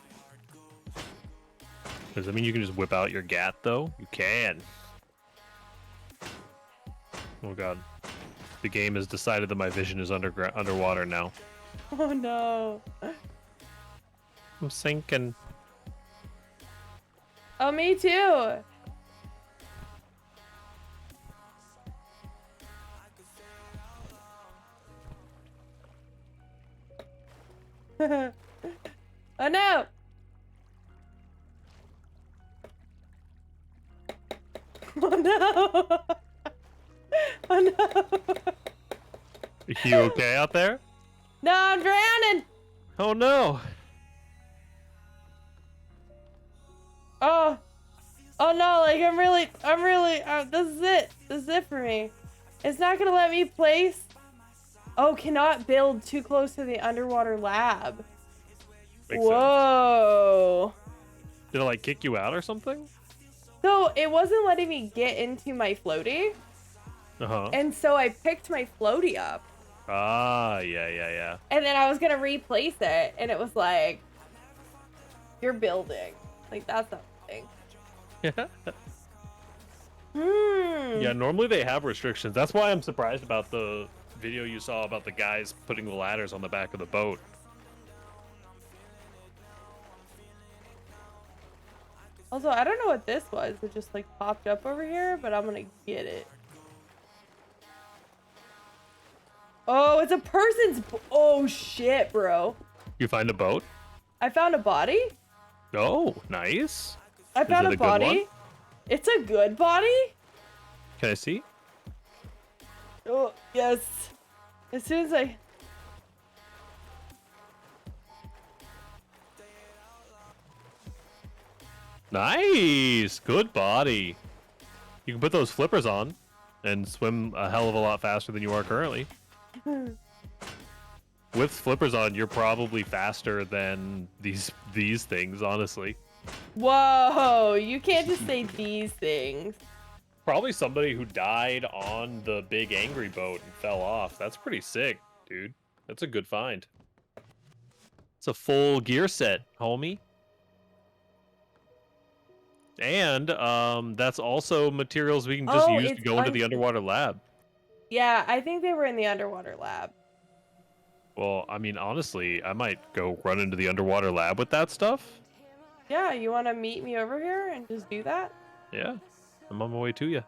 Does that mean you can just whip out your gat, though? You can. Oh god. The game has decided that my vision is underwater now. Oh no. I'm sinking. Oh, me too. Oh no. Oh no. Oh no. You okay out there? No, I'm drowning. Oh no. Oh. Oh no, like I'm really, this is it for me. It's not gonna let me place. Oh, cannot build too close to the underwater lab. Makes Whoa. sense. Did it like kick you out or something? So it wasn't letting me get into my floaty. Uh-huh. And so I picked my floaty up. Ah, yeah. And then I was gonna replace it, and it was like, you're building. Like, that's not a thing. Yeah, normally they have restrictions. That's why I'm surprised about the video you saw about the guys putting the ladders on the back of the boat. Also, I don't know what this was. It just like popped up over here, but I'm gonna get it. Oh, it's a person's. Oh shit, bro. You find a boat? I found a body. Oh, nice. I found it a a good one? body. It's a good body. Can I see? Oh yes. As soon as I. Nice. Good body. You can put those flippers on and swim a hell of a lot faster than you are currently. With flippers on, you're probably faster than these things, honestly. Whoa! You can't just say these things. Probably somebody who died on the big angry boat and fell off. That's pretty sick, dude. That's a good find. It's a full gear set, homie. And that's also materials we can just use to go into the underwater lab. Yeah, I think they were in the underwater lab. Well, I mean, honestly, I might go run into the underwater lab with that stuff. Yeah, you want to meet me over here and just do that? Yeah, I'm on my way to you.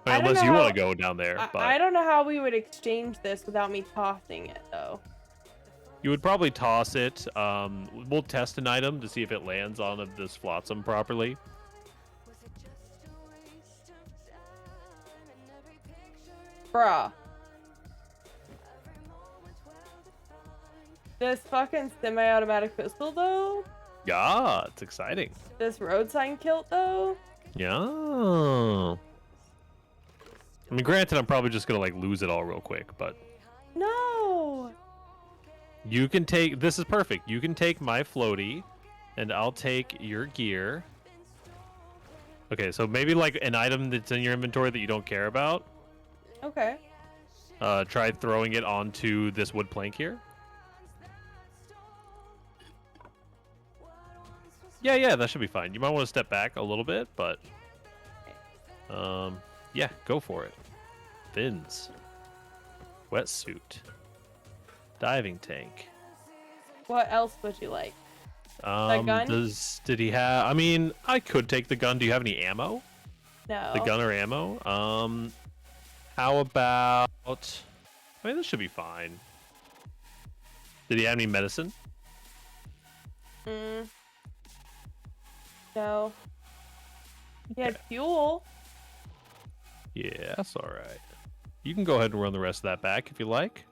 I don't Unless know you how- want to go down there. But I don't know how we would exchange this without me tossing it, though. you would probably toss it. We'll test an item to see if it lands on this flotsam properly. Bruh. This fucking semi-automatic pistol, though? Yeah, it's exciting. This road sign kilt, though? Yeah. I mean, granted, I'm probably just gonna like lose it all real quick, but No! you can take. This is perfect. You can take my floaty, And I'll take your gear. Okay, so maybe like an item that's in your inventory that you don't care about. Okay. Try throwing it onto this wood plank here. Yeah, that should be fine. You might want to step back a little bit, but yeah, go for it. Fins, wetsuit, diving tank. What else would you like? The gun? Did he have? I mean, I could take the gun. Do you have any ammo? No. The gun or ammo? How about? I mean, this should be fine. Did he have any medicine? No. He had fuel. Yeah, that's all right. You can go ahead and run the rest of that back if you like.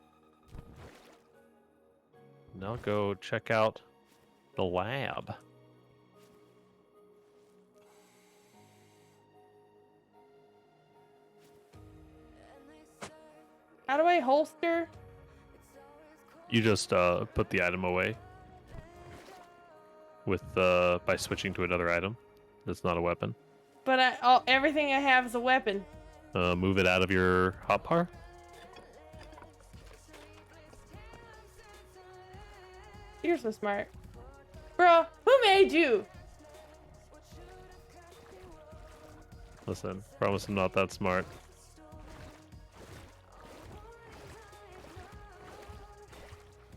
And I'll go check out the lab. How do I holster? You just put the item away with by switching to another item that's not a weapon. But everything I have is a weapon. Move it out of your hotbar. You're so smart. Bro, who made you? Listen, promise I'm not that smart.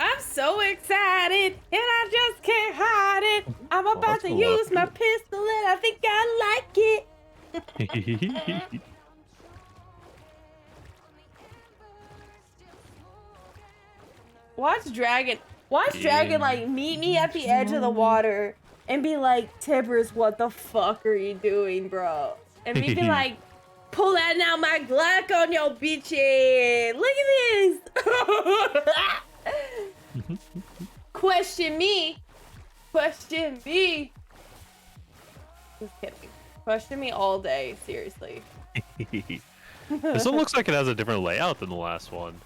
I'm so excited, and I just can't hide it. I'm about that's to a lot. use my pistol, and I think I like it. Watch Dragon like meet me at the edge of the water and be like, Tibbers, what the fuck are you doing, bro? And me be like, pulling out my Glock on your bitch ass. Look at this. Question me. Question me. Just kidding. Question me all day, seriously. This one looks like it has a different layout than the last one.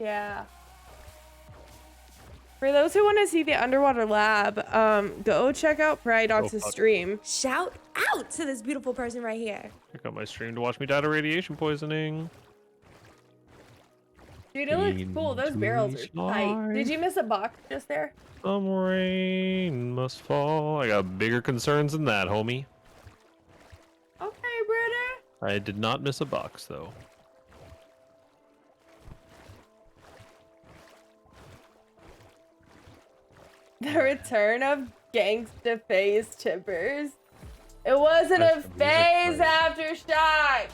Yeah. For those who want to see the underwater lab, go check out Priodox's stream. Shout out to this beautiful person right here. Check out my stream to watch me die to radiation poisoning. Dude, it looks cool. Those barrels are tight. Did you miss a box just there? Some rain must fall. I got bigger concerns than that, homie. Okay, brother. I did not miss a box, though. The return of Gangsta Phase Tibbers. It wasn't a phase aftershock.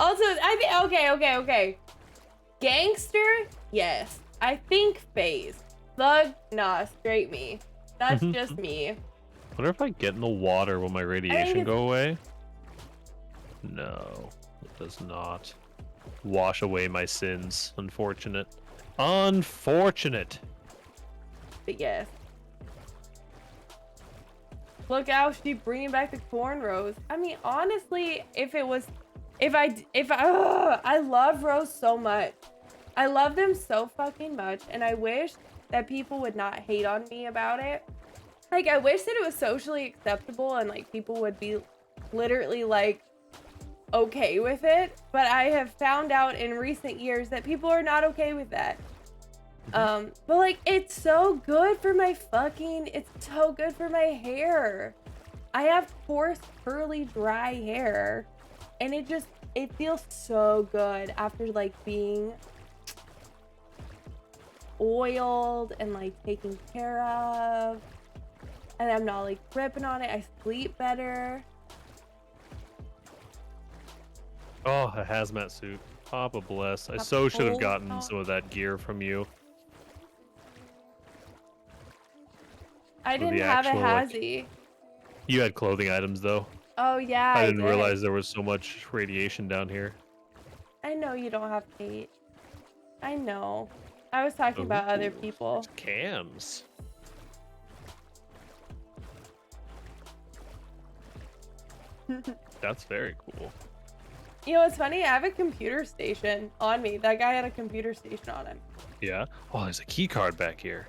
Also, I think okay. Gangster, yes. I think phase. Thug, nah, straight me. That's just me. Wonder if I get in the water, will my radiation go away? No, it does not. Wash away my sins. Unfortunate. Unfortunate. But yes. Look how she bringing back the cornrows. I mean, honestly, I love Rose so much. I love them so fucking much, and I wish that people would not hate on me about it. Like, I wish that it was socially acceptable and like people would be literally like okay with it, but I have found out in recent years that people are not okay with that. But like, it's so good for my hair. I have coarse, curly, dry hair, and it feels so good after like being oiled and like taken care of, and I'm not like ripping on it. I sleep better. Oh, a hazmat suit. Papa bless. I so should have gotten some of that gear from you. I didn't have a hazy. You had clothing items though. Oh yeah, I didn't realize there was so much radiation down here. I know you don't have hate. I know. I was talking about other people. Cams. That's very cool. You know what's funny? I have a computer station on me. That guy had a computer station on him. Yeah. Oh, there's a key card back here.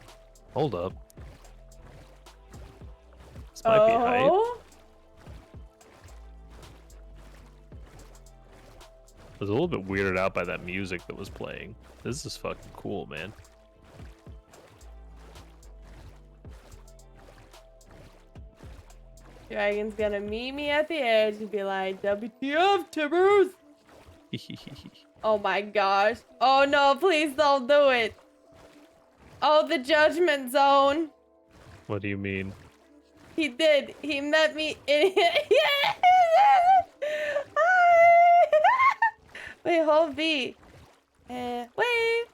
Hold up. This might be hype. Oh? I was a little bit weirded out by that music that was playing. This is fucking cool, man. Dragon's gonna meet me at the edge and be like, WTF, Tibbers? Oh my gosh. Oh no, please don't do it. Oh, the judgment zone. What do you mean? He did. He met me in. Wait, hold V. Wait.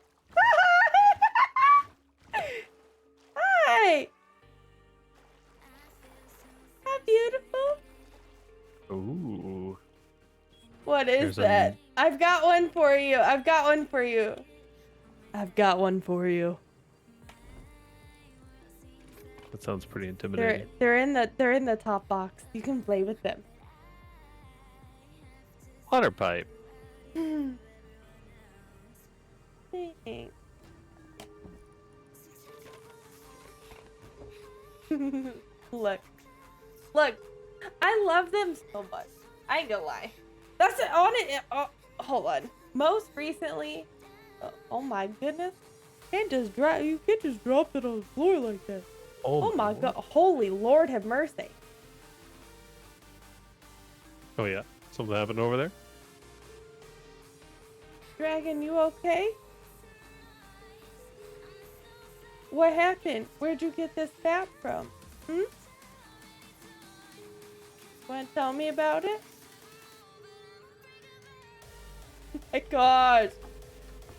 Hi. How beautiful. Ooh. What is Here's that? I've got one for you. I've got one for you. I've got one for you. That sounds pretty intimidating. They're in the top box. You can play with them. Water pipe. Thanks. Look. Look. I love them so much. I ain't gonna lie. That's it on it. Oh, hold on. Most recently, oh my goodness. You can't just drop it on the floor like that. Oh my Lord. god. Holy Lord have mercy. Oh yeah. Something happened over there? Dragon, you okay? What happened? Where'd you get this bat from? Wanna tell me about it? Oh my gosh.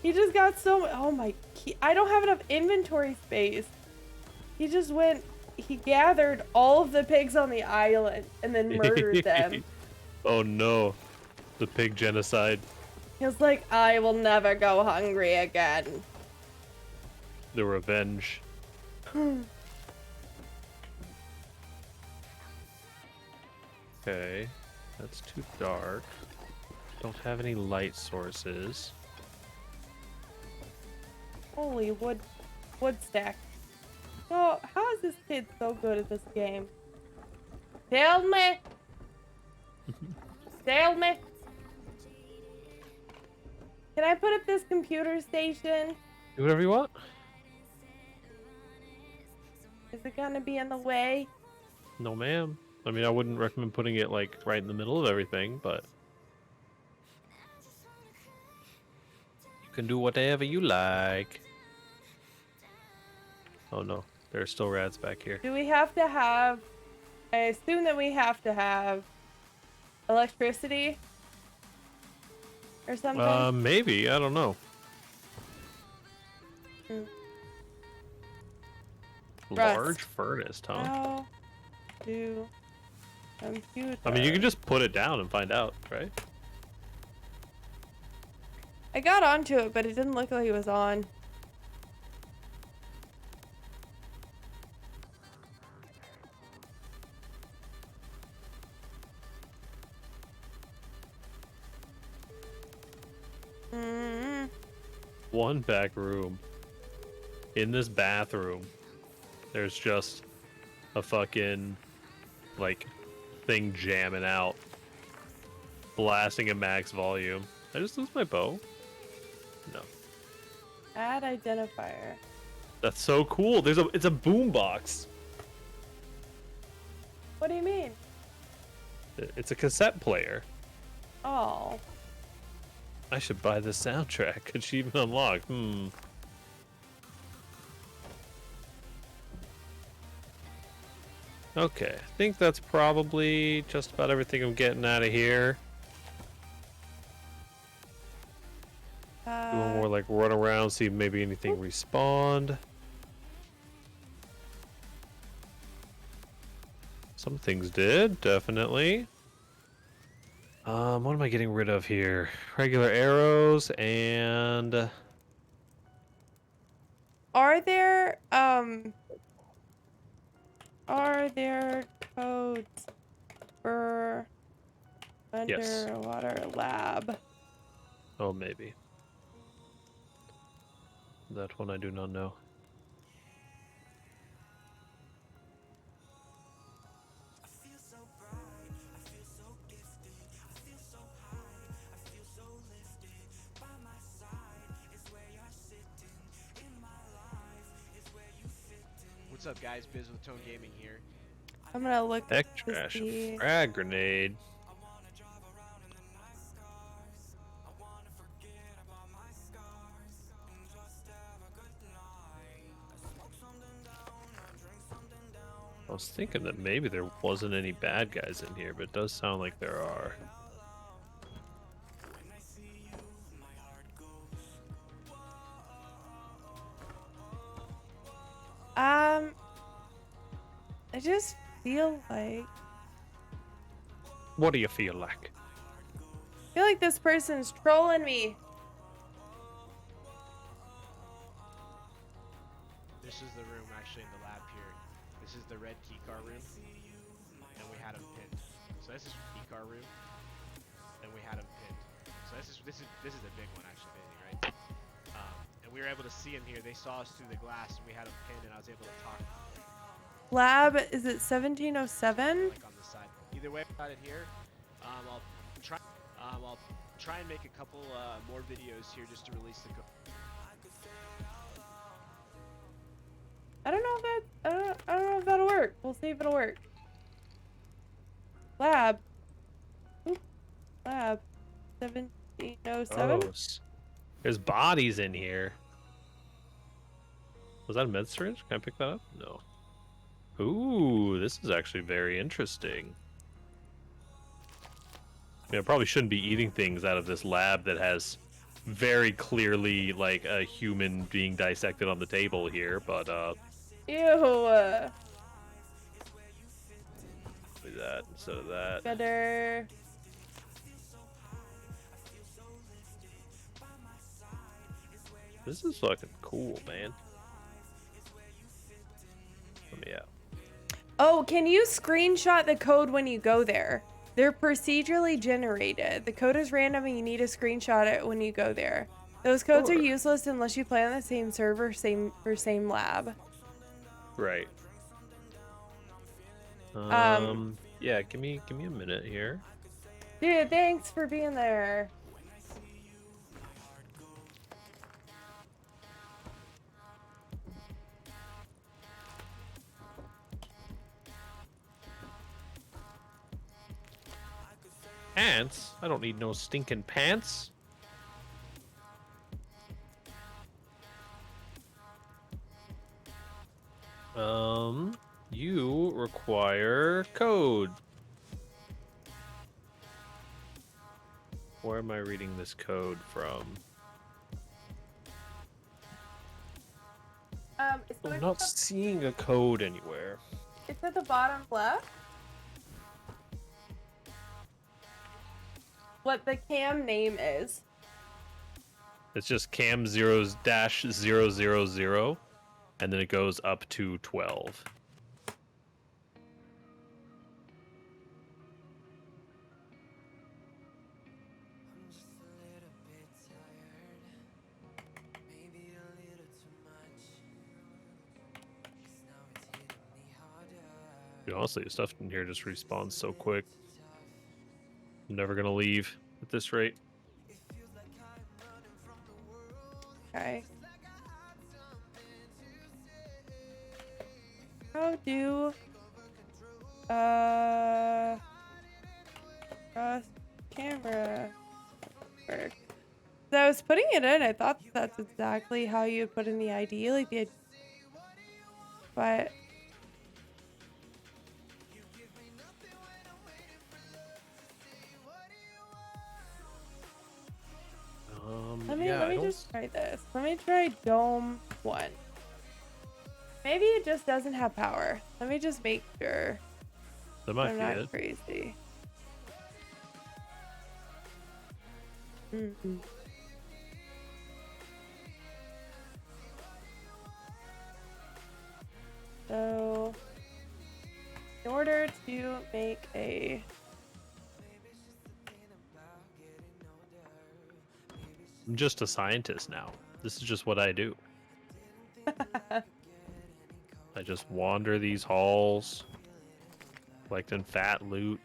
He just got so oh my I don't have enough inventory space. He just went he gathered all of the pigs on the island and then murdered them. Oh no. The pig genocide. He was like, I will never go hungry again. The revenge. Okay. That's too dark. Don't have any light sources. Holy wood stack. Oh, how is this kid so good at this game? Tell me. Tell me. Can I put up this computer station? Do whatever you want. Is it gonna be in the way? No, ma'am. I mean, I wouldn't recommend putting it like right in the middle of everything, but you can do whatever you like. Oh no, there are still rats back here. Do we have to have... I assume that we have to have electricity? Or something? Maybe. I don't know. Rust. Large furnace, huh? How do computer... I mean, you can just put it down and find out, right? I got onto it, but it didn't look like it was on. One back room. In this bathroom, there's just a fucking, like, thing jamming out. Blasting at max volume. Did I just lose my bow? No. Add identifier. That's so cool. It's a boombox. What do you mean? It's a cassette player. Oh. I should buy this soundtrack. Could she even unlock? Okay, I think that's probably just about everything I'm getting out of here. Do one more like run around, see if maybe anything respawned. Some things did, definitely. What am I getting rid of here? Regular arrows and... Are there codes for Yes. Underwater lab. Oh, maybe. That one I do not know. What's up, guys? Biz with Tone Gaming here. I'm gonna look Tech to trash, a see. frag grenade. I was thinking that maybe there wasn't any bad guys in here, but it does sound like there are. I just feel like What do you feel like? this person's trolling me. This is the room actually in the lab here. This is the red keycard room, and we had him pinned. So this is keycard room, and we had him pinned. So this is a big one actually, right? And we were able to see him here. They saw us through the glass, and we had him pinned, and I was able to talk. Lab, is it 1707? Like on the side. Either way, I got it here. I'll try and make a couple more videos here just to release the code. I don't know if that. I don't know if that'll work. We'll see if it'll work. Lab. Ooh, lab. 1707. Oh, there's bodies in here. Was that a med syringe? Can I pick that up? No. Ooh, this is actually very interesting. I probably shouldn't be eating things out of this lab that has very clearly like a human being dissected on the table here, but Ew. do that instead of that. Better. This is fucking cool, man. Let me out. Oh, can you screenshot the code when you go there? They're procedurally generated. The code is random and you need to screenshot it when you go there. Those codes are Sure. useless unless you play on the same server, same lab. Right. Yeah, give me a minute here. Dude, thanks for being there. Pants? I don't need no stinking pants. You require code. Where am I reading this code from? I'm not seeing a code anywhere. It's at the bottom left. What the cam name is. It's just cam 0-000, and then it goes up to 12. Dude, honestly, the stuff in here just respawns so quick. I'm never gonna leave at this rate. Okay. How do cross camera work? So I was putting it in. I thought that's exactly how you put in the ID, like the. But let me just try this. Let me try Dome 1. Maybe it just doesn't have power. Let me just make sure That might I'm be not it. crazy. So, in order to make a I'm just a scientist now. This is just what I do. I just wander these halls, collecting fat loot.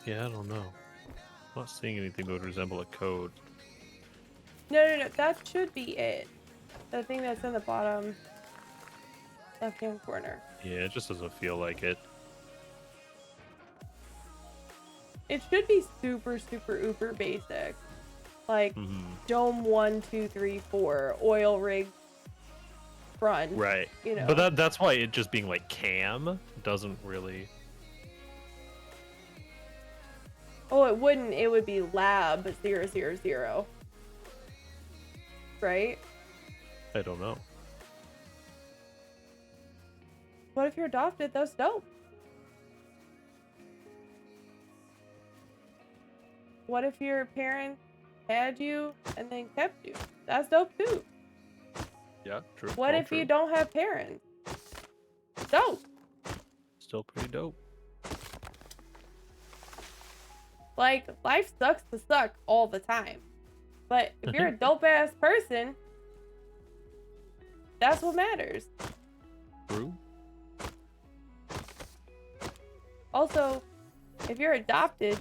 Yeah, I don't know. I'm not seeing anything that would resemble a code. No, that should be it. The thing that's in the bottom left-hand corner. Yeah, it just doesn't feel like it. It should be super, super, uber basic. Like, dome 1, 2, 3, 4, oil rig front. Right. You know. But that's why it just being like cam doesn't really... Oh, it wouldn't. It would be lab 000. Right? I don't know. What if you're adopted? That's dope. What if your parents had you and then kept you? That's dope too. Yeah, true. What if you don't have parents? Dope. Still pretty dope. Like, life sucks to suck all the time. But if you're a dope ass person, that's what matters. True. Also, if you're adopted,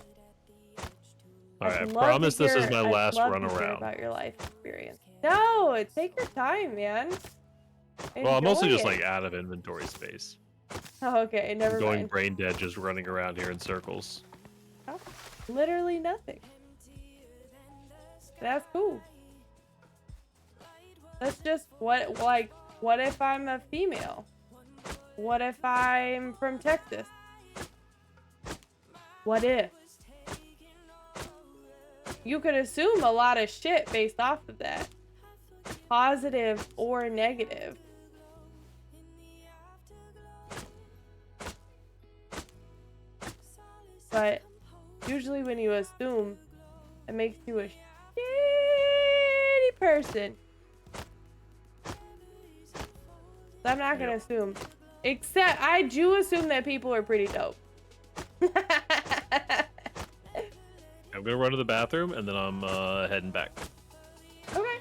Alright, I I'd love promise to this is hear- my I'd last love run to hear around. about your life experience. No, take your time, man. Well, I'm mostly Enjoy just it. like out of inventory space. Oh, okay, never Going mind. brain dead just running around here in circles. Oh, literally nothing. That's cool. That's just what if I'm a female? What if I'm from Texas? What if? You could assume a lot of shit based off of that. Positive or negative. But usually when you assume, it makes you a shitty person. So I'm not gonna assume. Except I do assume that people are pretty dope. I'm gonna run to the bathroom and then I'm heading back. Okay.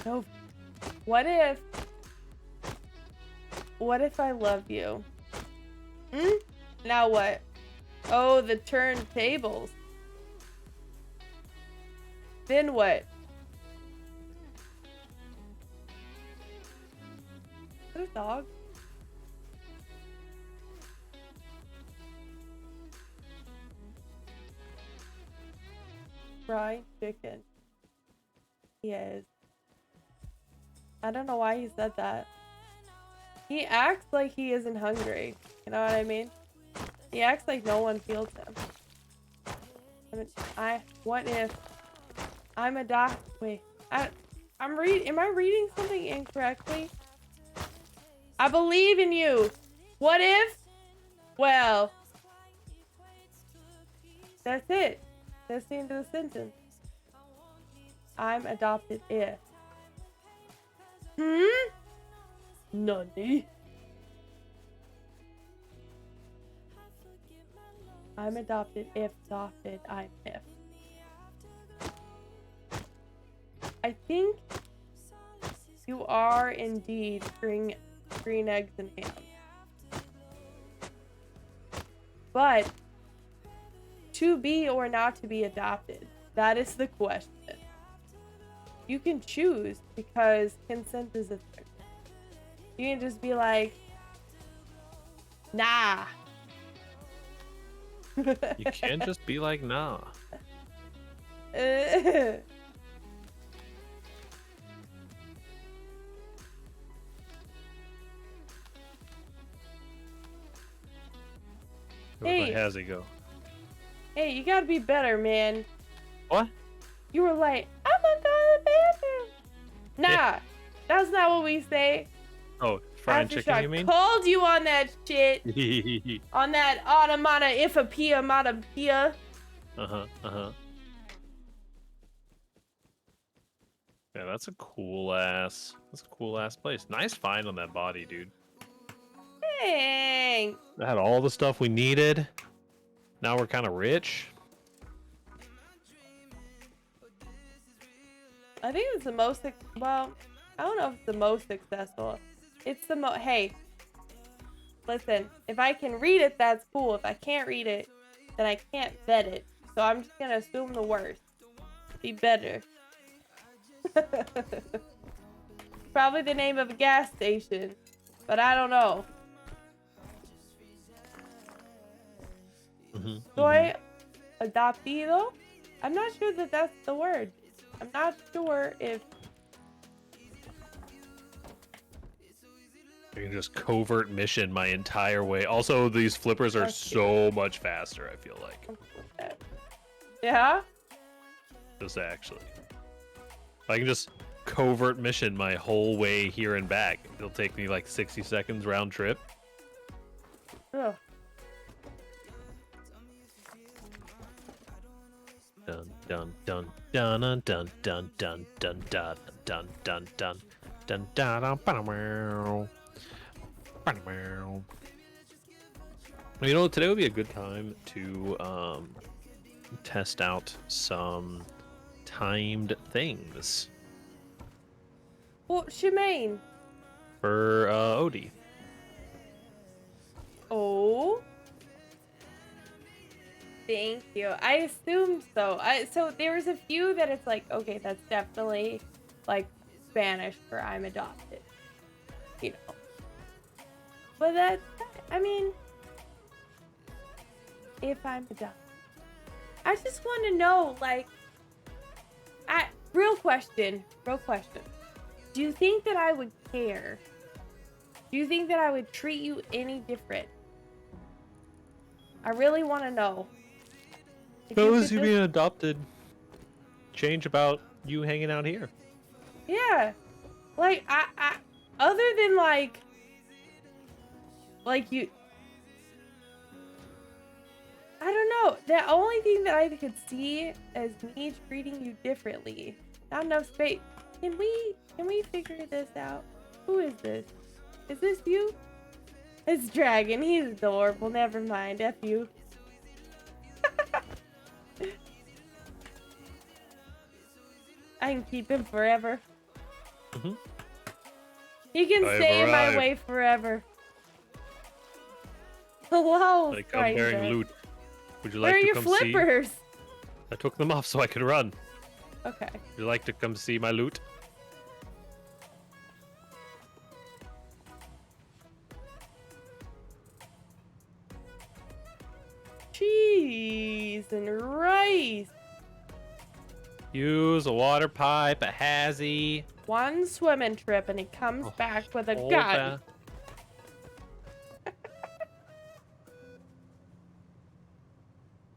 So, what if I love you? Now what? Oh, the turntables. Then what? Is that a dog? Fried chicken. Yes. I don't know why he said that. He acts like he isn't hungry. You know what I mean? He acts like no one feels him. What if I'm a doc? Wait, am I reading something incorrectly? I believe in you. What if? Well, that's it. That's the end of the sentence. I'm adopted if. Nunny. I'm adopted if adopted. I'm if. I think you are indeed green eggs and ham. But to be or not to be adopted, that is the question. You can choose because consent is a thing. You can just be like, nah. You can't just be like, nah. Hey. Where the how's it go? Hey, you gotta be better, man. What? You were like, I'm gonna go to the bathroom. Nah, Yeah. that's not what we say. Oh, frying chicken, you Aftershock mean? called you on that shit. On that automata ifapia matapia. Uh-huh. Yeah, that's a cool ass place. Nice find on that body, dude. Thanks. That had all the stuff we needed. Now we're kind of rich. I think it's the most, well, I don't know if it's the most successful. It's the hey, listen, if I can read it, that's cool. If I can't read it, then I can't vet it. So I'm just gonna assume the worst. Be better. Probably the name of a gas station, but I don't know. Soy adoptido? I'm not sure that that's the word. I'm not sure if... I can just covert mission my entire way. Also, these flippers are That's so much faster, I feel like. Yeah? Just actually. I can just covert mission my whole way here and back. It'll take me like 60 seconds round trip. Ugh. Dun dun dun dun dun dun dun dun dun dun dun dun dun dun dun. You know, today would be a good time to test out some timed things What Shemaine? for OD. Oh. Thank you. I assumed so. So there was a few that it's like, okay, that's definitely like Spanish for I'm adopted. You know. But that, I mean, if I'm adopted. I just want to know, like, real question. Do you think that I would care? Do you think that I would treat you any different? I really want to know. If you Suppose could you just- being adopted change about you hanging out here. Yeah. Like, I other than like you, I don't know. The only thing that I could see as me treating you differently. Not enough space. Can we figure this out? Who is this? Is this you? It's Dragon. He's adorable. Never mind. F you. I can keep him forever. Mhm. He can I've stay in my arrived. way forever. Hello, Like, I'm bearing stranger. loot. Would you Where like are to your come flippers? see? I took them off so I could run. Okay. Would you like to come see my loot? Cheese and rice. Use a water pipe, a hazy. One swimming trip and he comes back with a all gun.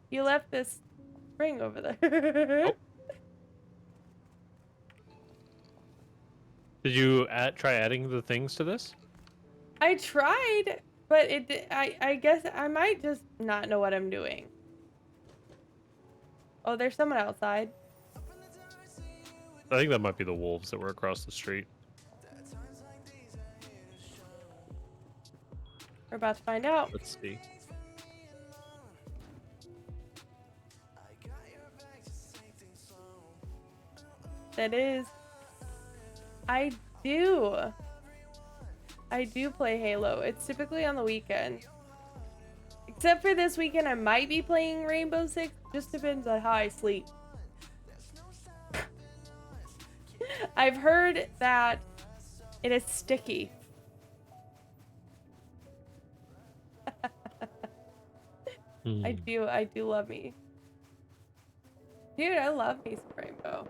You left this ring over there. Oh. Did you try adding the things to this? I tried, but I guess I might just not know what I'm doing. Oh, there's someone outside. I think that might be the wolves that were across the street. We're about to find out. Let's see. That is. I do. I do play Halo. It's typically on the weekend. Except for this weekend, I might be playing Rainbow Six. Just depends on how I sleep. I've heard that it is sticky. I do love me. Dude, I love me some Rainbow.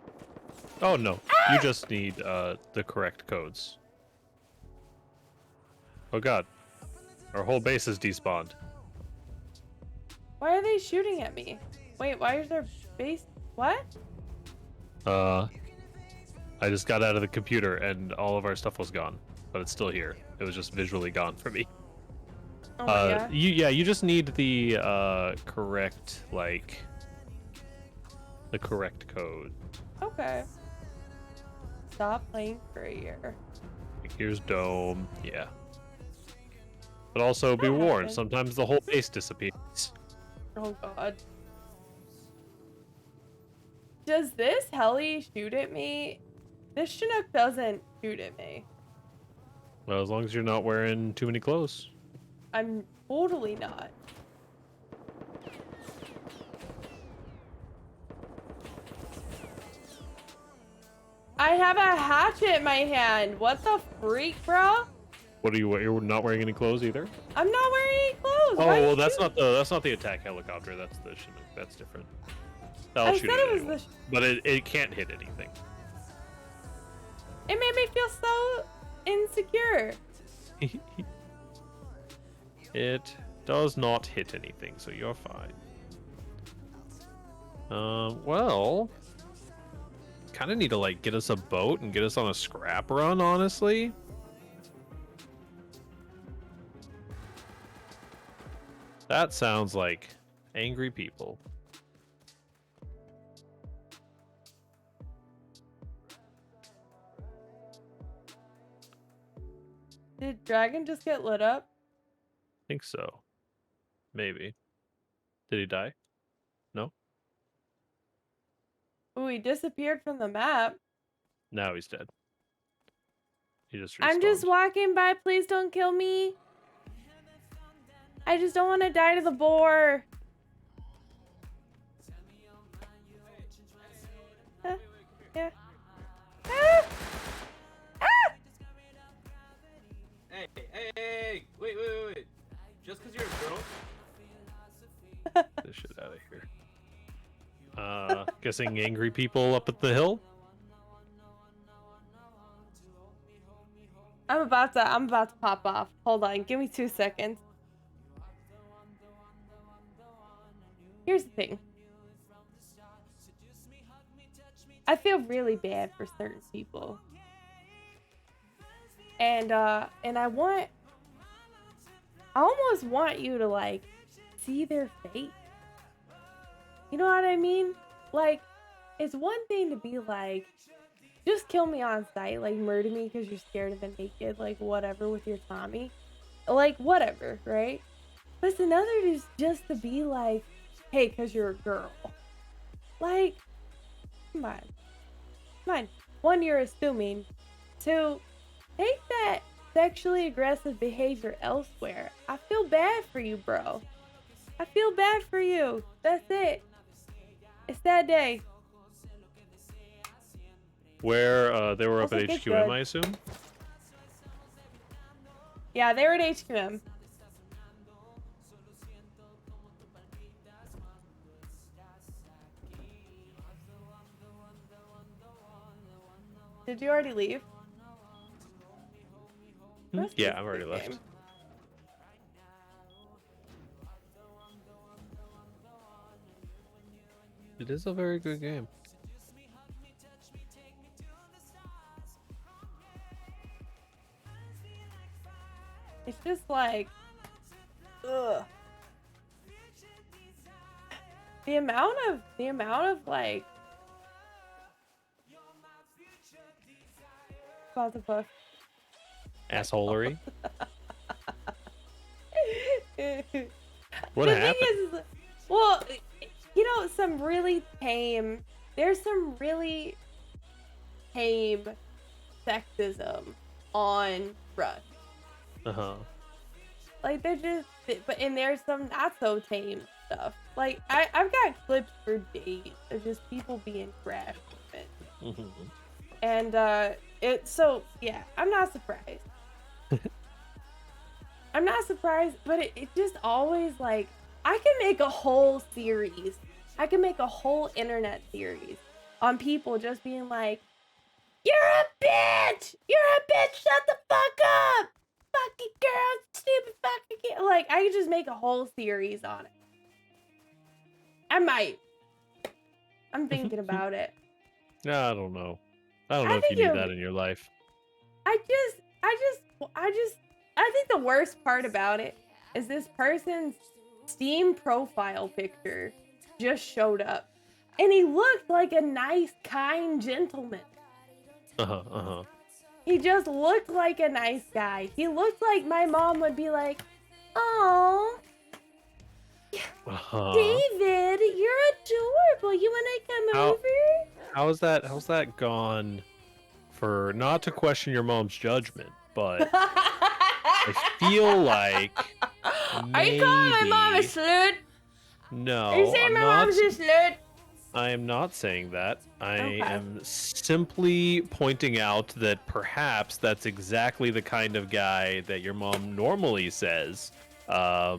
Oh no, you just need the correct codes. Oh god, our whole base is despawned. Why are they shooting at me? Wait, why is their base? What? I just got out of the computer and all of our stuff was gone, but it's still here. It was just visually gone for me. Oh my god. You just need the correct the correct code. Okay. Stop playing for a year. Like, here's Dome. Yeah. But also be That warned, happens. sometimes the whole base disappears. Oh god. Does this heli shoot at me? This Chinook doesn't shoot at me. Well, as long as you're not wearing too many clothes. I'm totally not. I have a hatchet in my hand. What the freak, bro? What are you're not wearing any clothes either? I'm not wearing any clothes. Oh, Why well, did that's you- not the attack helicopter. That's the Chinook. That's different. That'll I shoot said at it was anyone. the. But it can't hit anything. It made me feel so insecure. It does not hit anything, so you're fine. Well, kind of need to like get us a boat and get us on a scrap run, honestly. That sounds like angry people. Did Dragon just get lit up? Think so. Maybe. Did he die? No? Ooh, he disappeared from the map. Now he's dead. He just I'm just respawned. walking by. Please don't kill me. I just don't want to die to the boar. Yeah. Ah! Ah! Hey, wait. Just because you're a girl? Get this shit out of here. Guessing angry people up at the hill? I'm about to pop off. Hold on, give me 2 seconds. Here's the thing. I feel really bad for certain people. And I almost want you to like see their fate. You know what I mean? Like, it's one thing to be like, just kill me on sight, like murder me because you're scared of the naked, like whatever with your Tommy. Like, whatever, right? But it's another just to be like, hey, because you're a girl. Like, come on. Come on. 1, you're assuming. 2, take that sexually aggressive behavior elsewhere. I feel bad for you, bro. I feel bad for you. That's it. It's that day. Where they were up Also, at get HQM, good. I assume? Yeah, they were at HQM. Did you already leave? Must be Yeah, a I've already good left. game. It is a very good game. It's just like, ugh. The amount of like, about the book. Assholery. What The happened? thing is, well, you know, there's some really tame sexism on Rush. Uh-huh. Like, and there's some not so tame stuff. Like, I've got clips for days of just people being trash with it. Mhm. And, yeah, I'm not surprised. I'm not surprised, but it just always, like, I can make a whole series. I can make a whole internet series on people just being like, you're a bitch! You're a bitch! Shut the fuck up! Fucking girl! Stupid fucking kid! Like, I could just make a whole series on it. I might. I'm thinking about it. I don't know. I don't I know if you think need you're- that in your life. I think the worst part about it is this person's Steam profile picture just showed up. And he looked like a nice, kind gentleman. He just looked like a nice guy. He looked like my mom would be like, "Oh, David, you're adorable. You want to come How- over?" How's that gone? For not to question your mom's judgment, but I feel like Are you calling my mom a maybe- slut? No, Are you saying I'm my not. mom's a slut? I am not saying that. I Okay. am simply pointing out that perhaps that's exactly the kind of guy that your mom normally says. Oh,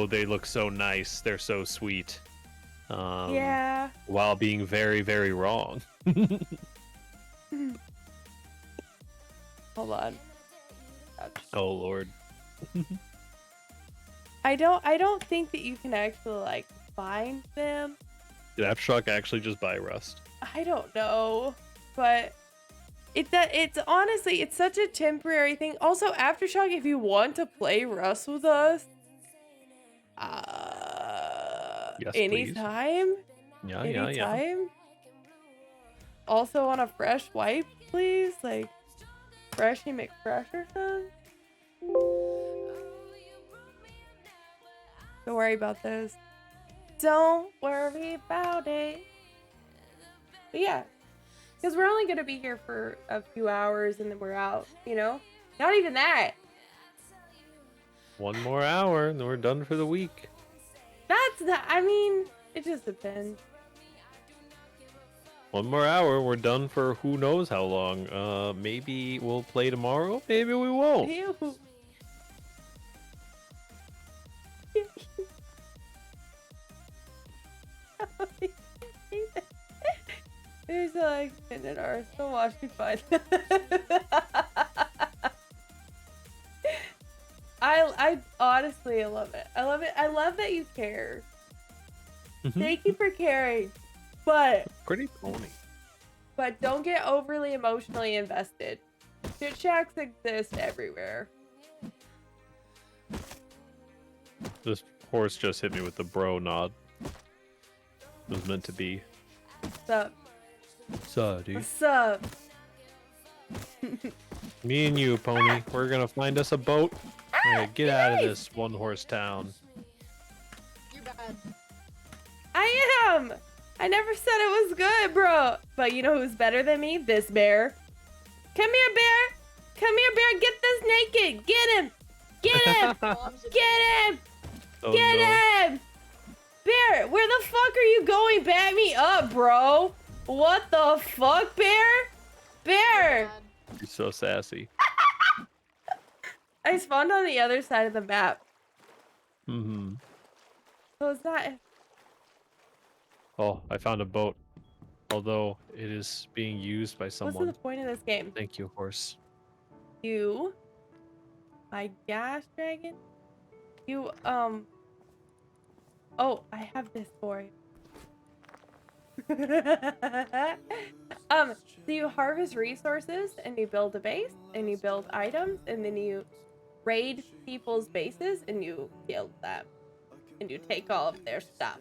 they look so nice. They're so sweet. Yeah. While being very, very wrong. Hold on. Oh Lord. I don't think that you can actually like find them. Did Aftershock actually just buy Rust? I don't know, but it's honestly it's such a temporary thing. Also, Aftershock, if you want to play Rust with us, Yes, please. anytime, Yeah. anytime. Also on a fresh wipe, please, like Freshy McFresh or something. Don't worry about those. Don't worry about it. But yeah, because we're only gonna be here for a few hours and then we're out. You know, not even that. One more hour and then we're done for the week. That's not. I mean, it just depends. One more hour, we're done for who knows how long. Maybe we'll play tomorrow. Maybe we won't. Ew. There's like minute or so watch me find. I honestly love it. I love it. I love that you care. Thank you for caring. But Pretty pony. don't get overly emotionally invested. Shit shacks exist everywhere. This horse just hit me with the bro nod. It was meant to be. What's up? So, dude. What's up? Me and you, pony. We're gonna find us a boat. We're gonna get out of this one horse town. You're bad. I am! I never said it was good, bro. But you know who's better than me? This bear. Come here, bear. Come here, bear. Get this naked. Get him. Get him. Get him. Oh, Get no. him. Bear, where the fuck are you going? Back me up, bro. What the fuck, bear? Bear. He's so sassy. I spawned on the other side of the map. Mm-hmm. So it's not... Oh, I found a boat. Although it is being used by What's someone. the point of this game? Thank you, horse. You... My gosh, dragon. You, Oh, I have this for you. So you harvest resources and you build a base and you build items and then you raid people's bases and you kill them and you take all of their stuff.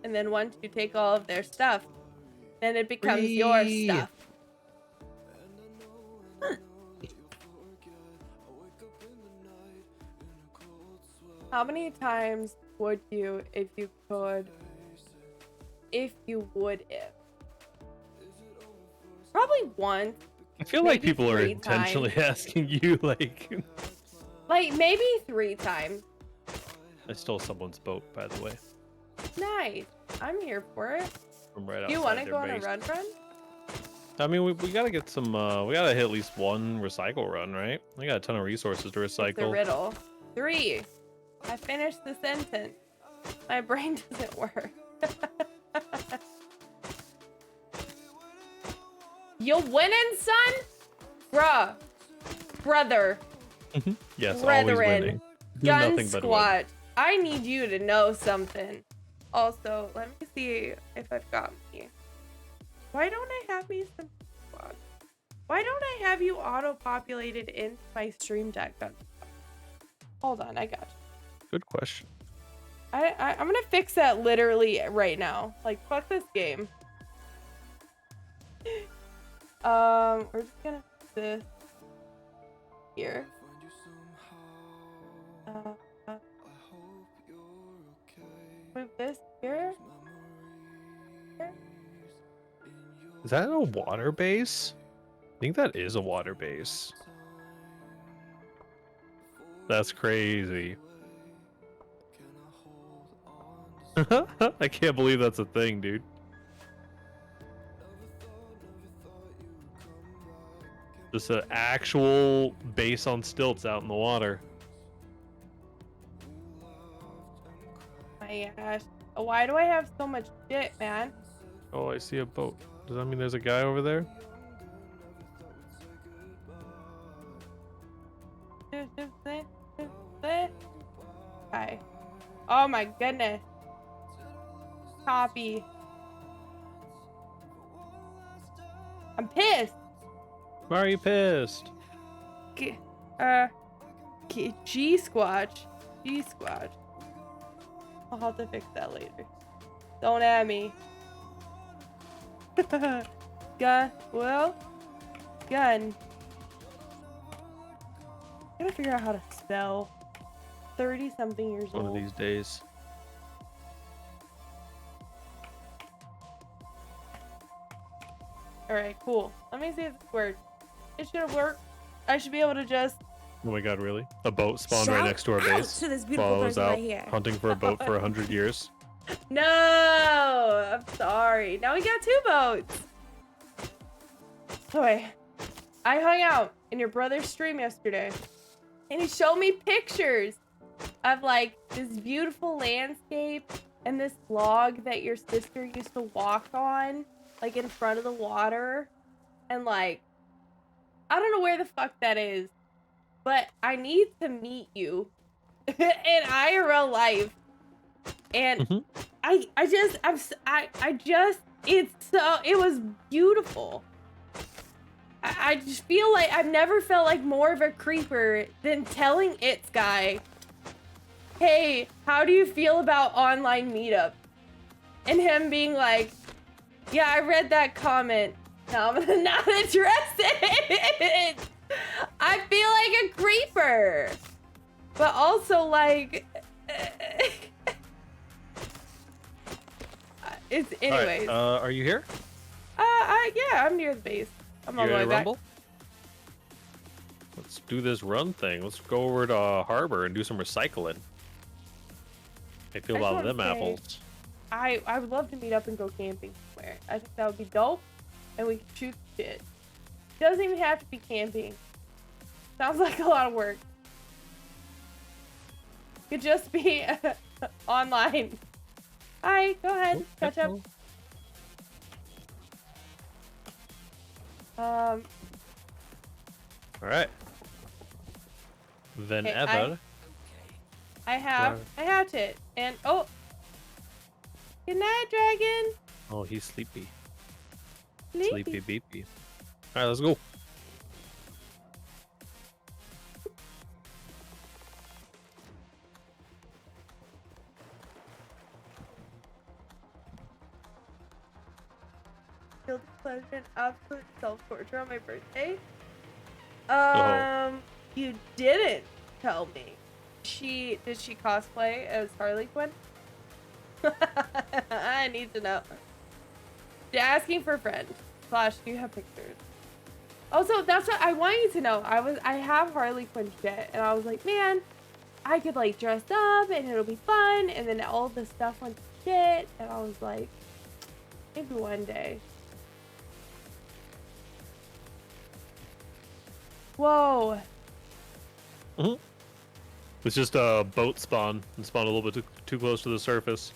And then once you take all of their stuff, then it becomes your Free. stuff. How many times would you, if you could, if? Probably once. I feel like Maybe people are 3 intentionally asking you, like... Like, maybe 3 times. I stole someone's boat, by the way. Nice. I'm here for it. From right Do you want want to go on a run? I mean, we gotta get some, we gotta hit at least one recycle run, right? We got a ton of resources to It's the recycle. riddle. 3. I finished the sentence. My brain doesn't work. You winning, son? Bruh. Brother. Yes, always Brethren. winning. Gun Nothing but win. squad. I need you to know something. Also, let me see if I've got me. Why don't I have me some squad? Why don't I have you auto-populated into my stream deck? Hold on, I got you. Good question. I'm gonna fix that literally right now. Like, fuck this game. We're just gonna put this here. Move this here. Is that a water base? I think that is a water base. That's crazy. I can't believe that's a thing, dude. Just an actual base on stilts out in the water. My gosh. Why do I have so much shit, man? Oh, I see a boat. Does that mean there's a guy over there? Hi. Oh my goodness. Copy. I'm pissed. Why are you pissed? G-Squatch. G-Squatch. I'll have to fix that later. Don't at me. Gun. Well, gun. I gotta figure out how to spell. 30-something years One old. of these days. Alright, cool. Let me see if this works. It should have worked. I should be able to just... Oh my god, really? A boat spawned Shout right next to our out base to this beautiful while I was person out right here. hunting for a boat for 100 years. No! I'm sorry. Now we got 2 boats. Boy, I hung out in your brother's stream yesterday, and he showed me pictures of like this beautiful landscape and this log that your sister used to walk on, like in front of the water. And like, I don't know where the fuck that is, but I need to meet you in IRL life. And it was beautiful. I just feel like I've never felt like more of a creeper than telling It's Guy, hey, how do you feel about online meetup? And him being like, yeah, I read that comment. No, I'm not interested. I feel like a creeper. But also like, it's anyways. All right, are you here? Yeah, I'm near the base. I'm You on my ready way to back. rumble? Let's do this run thing. Let's go over to Harbor and do some recycling. I feel I just about wanna them say- apples. I would love to meet up and go camping somewhere. I think that would be dope, and we could shoot shit. Doesn't even have to be camping. Sounds like a lot of work. Could just be online. Hi, go ahead, catch up. All right. Then Okay, ever. I have a hatchet, and oh, good night, dragon. Oh, he's sleepy. Sleepy. Sleepy beepy. All right, let's go. Guilty pleasure and absolute self-torture on my birthday. Oh. You didn't tell me. Did she cosplay as Harley Quinn? I need to know. You're asking for a friend. / do you have pictures? Also, that's what I want you to know. I have Harley Quinn shit, and I was like, man, I could like dress up and it'll be fun. And then all the stuff went to shit, and I was like, maybe one day. Whoa. It's just a boat spawn and spawn a little bit too close to the surface.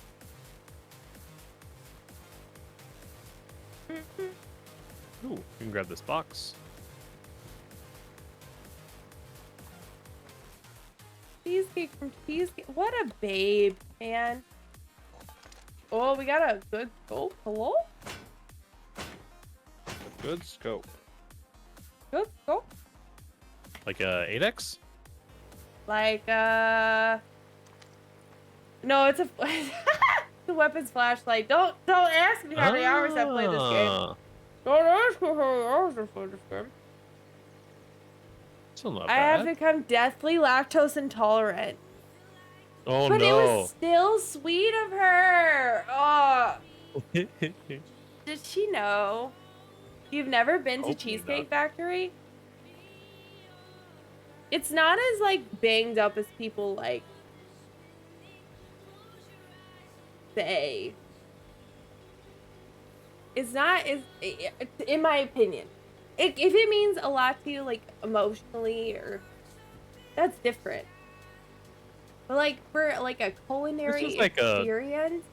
Ooh, you can grab this box. These cheesecake from Cheesecake. What a babe, man. Oh, we got a good scope. Hello? Good scope. Good scope. Like a 8x? Like, no, it's a the weapons flashlight. Don't ask me how many hours I played this game. Ah, Don't ask me how many hours I played this game. Still not I have bad. become deathly lactose intolerant. Oh But it was no. still sweet of her. Oh, did she know? You've never been to Hopefully Cheesecake not. Factory? It's not as like banged up as people like say. It's not as, in my opinion. If it means a lot to you, like emotionally, or that's different. But like for like a culinary This is like a- experience,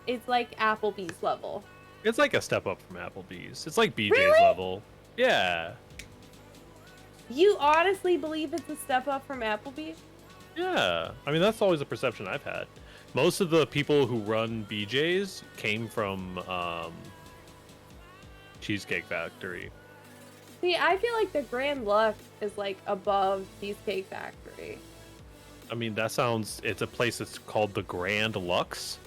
it's like Applebee's level. It's like a step up from Applebee's. It's like BJ's Really? level. Yeah. You honestly believe it's a step up from Applebee's? Yeah. I mean, that's always a perception I've had. Most of the people who run BJ's came from Cheesecake Factory. See, I feel like the Grand Lux is like above Cheesecake Factory. I mean, that sounds. It's a place that's called the Grand Lux.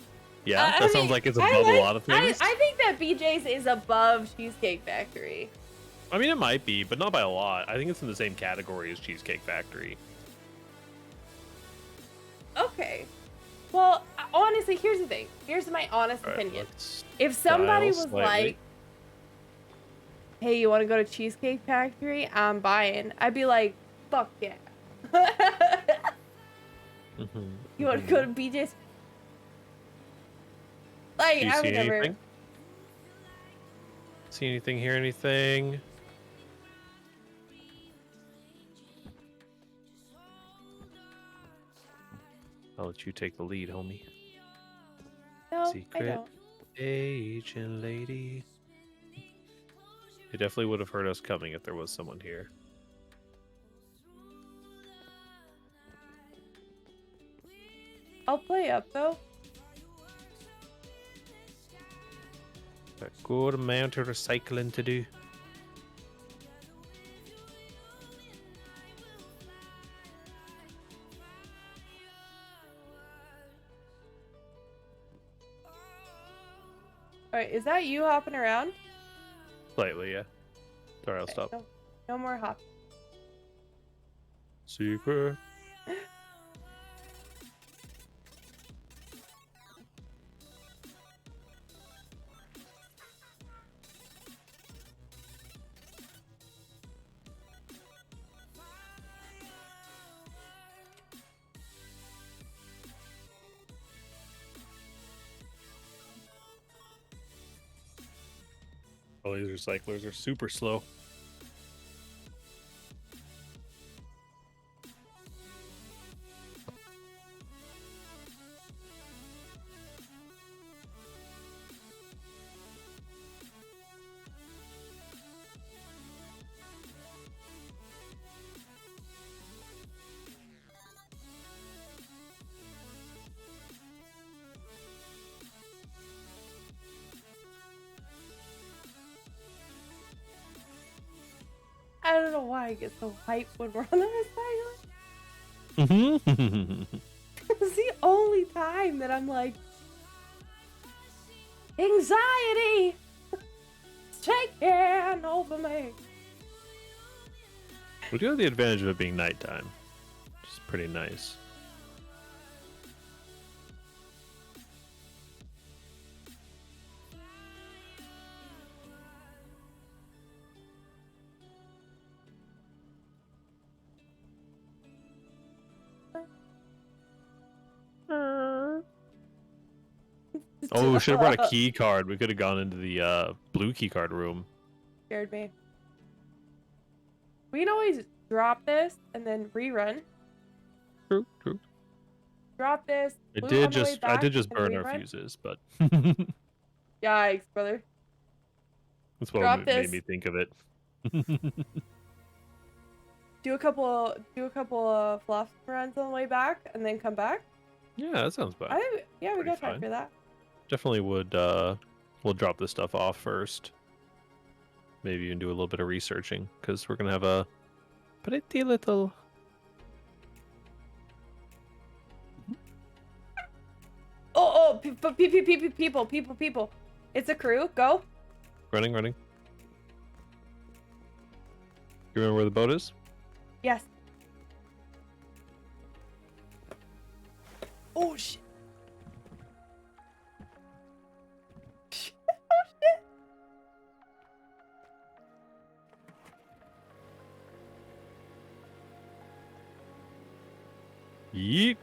Yeah, I that mean, sounds like it's I above like- a lot of things. I think that BJ's is above Cheesecake Factory. I mean, it might be, but not by a lot. I think it's in the same category as Cheesecake Factory. Okay. Well, honestly, here's the thing. Here's my honest All right, opinion. let's If somebody dial was slightly. like, hey, you want to go to Cheesecake Factory? I'm buying. I'd be like, fuck yeah. You want to go to BJ's? Like, Do you I see would never. anything? See anything? Hear anything? I'll let you take the lead, homie. No, I Secret don't. agent lady. They definitely would have heard us coming if there was someone here. I'll play up though. A good amount of recycling to do. Alright, is that you hopping around? Slightly, yeah. Sorry, I'll Okay, stop. No more hop. Secret. Oh, these recyclers are super slow. I don't know why I get so hyped when we're on the recycling. Mm-hmm. It's the only time that I'm like, anxiety is taking over me. We do have the advantage of it being nighttime, which is pretty nice. Oh, we should have brought a key card. We could have gone into the blue key card room. Scared me. We can always drop this and then rerun. True, true. Drop this. I blue did on the way just back, burn and our rerun. fuses, but Yikes, brother. that's what Drop made this. me think of it. do a couple of fluff runs on the way back, and then come back. Yeah, that sounds bad. Yeah, we Pretty got time fine. for that. Definitely would. We'll drop this stuff off first. Maybe even do a little bit of researching because we're gonna have a pretty little. Oh, people. It's a crew. Go. Running. You remember where the boat is? Yes. Oh shit. Oh shit. Yeet.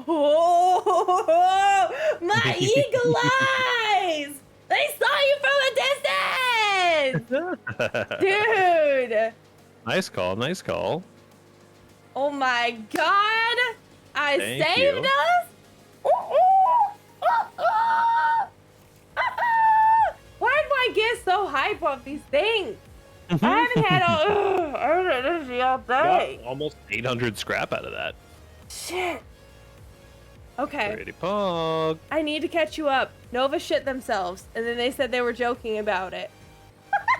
Oh, my eagle eyes! They saw you from a distance! Dude. Nice call. Oh my god. I Thank saved you. us. Why do I get so hype off these things? I haven't had energy all day. Got almost 800 scrap out of that. Shit. Okay. Pretty pog. I need to catch you up. Nova shit themselves, and then they said they were joking about it.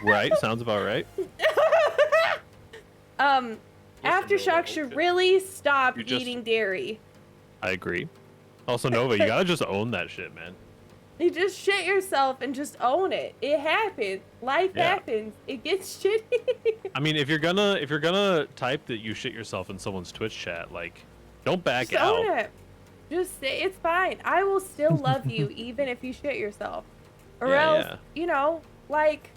Right, sounds about right. Aftershock should really stop You just- eating dairy. I agree. Also, Nova, you gotta just own that shit, man. You just shit yourself and just own it. It happens. Life Yeah. happens. It gets shitty. I mean, if you're gonna type that you shit yourself in someone's Twitch chat, like, don't back Just out. own it. Just say it's fine. I will still love you even if you shit yourself. Or Yeah, else, yeah. you know, like,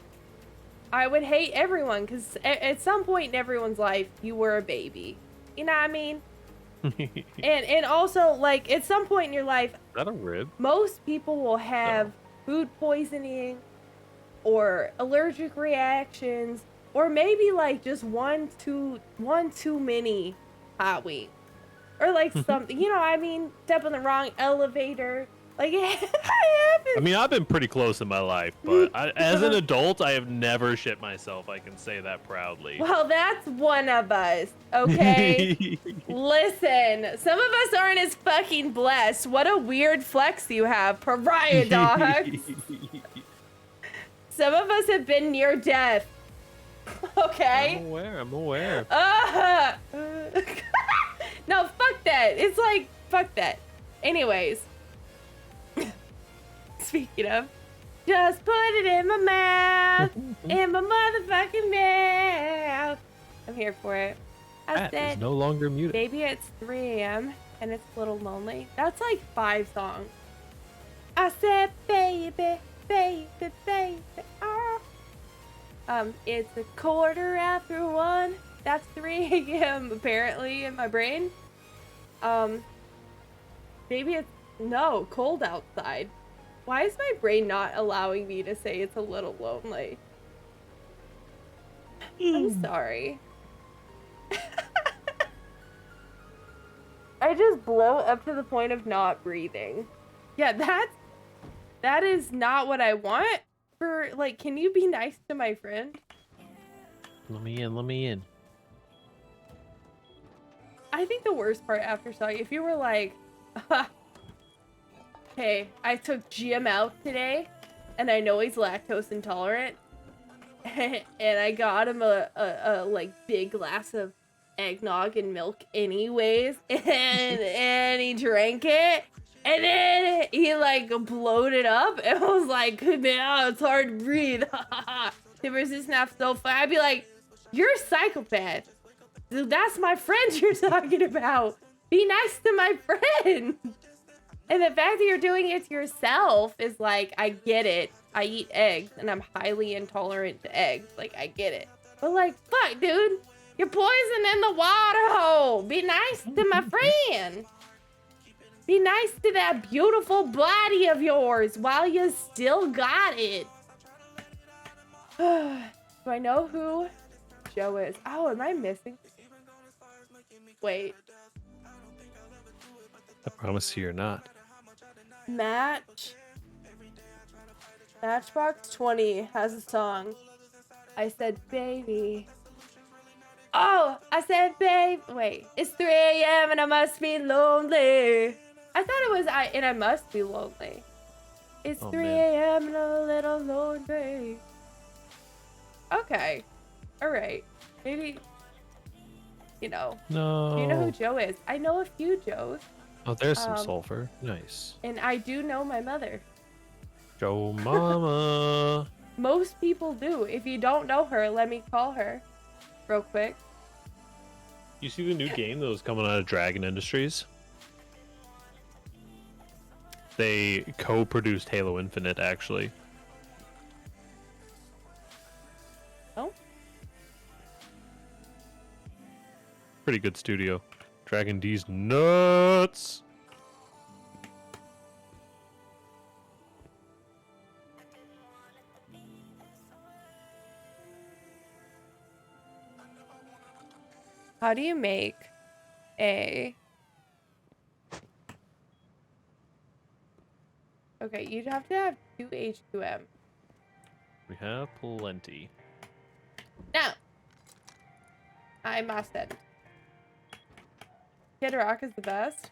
I would hate everyone because at some point in everyone's life, you were a baby. You know what I mean? And also, like, at some point in your life, Is that a rib? most people will have food poisoning or allergic reactions or maybe like just one too many hot wings or like something, you know, I mean, step on the wrong elevator, like it happens. I mean, I've been pretty close in my life, but as an adult, I have never shit myself. I can say that proudly. Well, that's one of us, okay? Listen, some of us aren't as fucking blessed. What a weird flex you have, pariah dogs. Some of us have been near death. Okay? I'm aware. No, fuck that. It's like, fuck that. Anyways. Speaking of, just put it in my mouth. In my motherfucking mouth. I'm here for it. I That is said, no longer muted. baby, it's 3 a.m. and it's a little lonely. That's like 5 songs. I said, baby, ah. It's 1:15. That's 3 a.m. apparently in my brain. Maybe it's, no, cold outside. Why is my brain not allowing me to say it's a little lonely? I'm sorry. I just blow up to the point of not breathing. Yeah, that is not what I want for, like, can you be nice to my friend? Let me in. I think the worst part after Soggy, if you were like, hey, I took Jim out today, and I know he's lactose intolerant, and I got him a like big glass of eggnog and milk anyways, and he drank it, and then he like bloated up and was like, man, it's hard to breathe. Tibbers is not so fun. I'd be like, you're a psychopath. Dude, that's my friend you're talking about. Be nice to my friend. And the fact that you're doing it to yourself is like, I get it. I eat eggs and I'm highly intolerant to eggs. Like, I get it. But like, fuck, dude. You're poisoning the water hole. Be nice to my friend. Be nice to that beautiful body of yours while you still got it. Do I know who Joe is? Oh, am I missing? Wait. I promise you, you're not. Matchbox 20 has a song. I said baby. Oh, I said babe. Wait, it's 3 a.m. and I must be lonely. I thought it was I must be lonely. It's Oh, 3 man. a.m. and a little lonely. Okay. Alright. Maybe, you know. No. Do you know who Joe is? I know a few Joes. Oh, there's some Um, sulfur. Nice. And I do know my mother. Joe Mama. Most people do. If you don't know her, let me call her real quick. You see the new game that was coming out of Dragon Industries? They co-produced Halo Infinite, actually. Oh? Pretty good studio. Dragon D's nuts! How do you make a... Okay, you'd have to have 2 H2M. We have plenty. Now, I must end. Kid Rock is the best.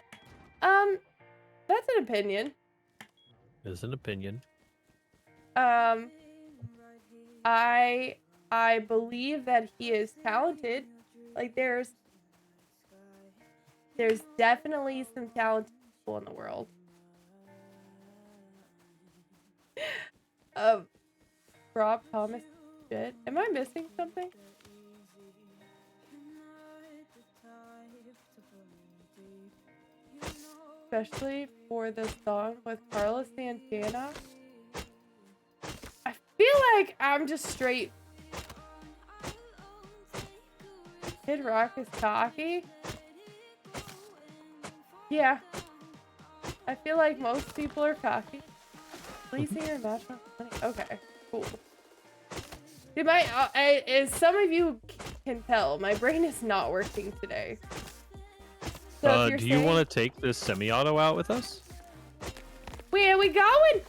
That's an opinion. Is an opinion. I believe that he is talented. Like there's definitely some talented people in the world. Rob Thomas shit. Am I missing something? Especially for the song with Carlos Santana. I feel like I'm just straight. Kid Rock is cocky. Yeah. I feel like most people are cocky. Please see your match. Okay, cool. Dude, as some of you can tell, my brain is not working today. So Do you want to take this semi-auto out with us? Where are we going?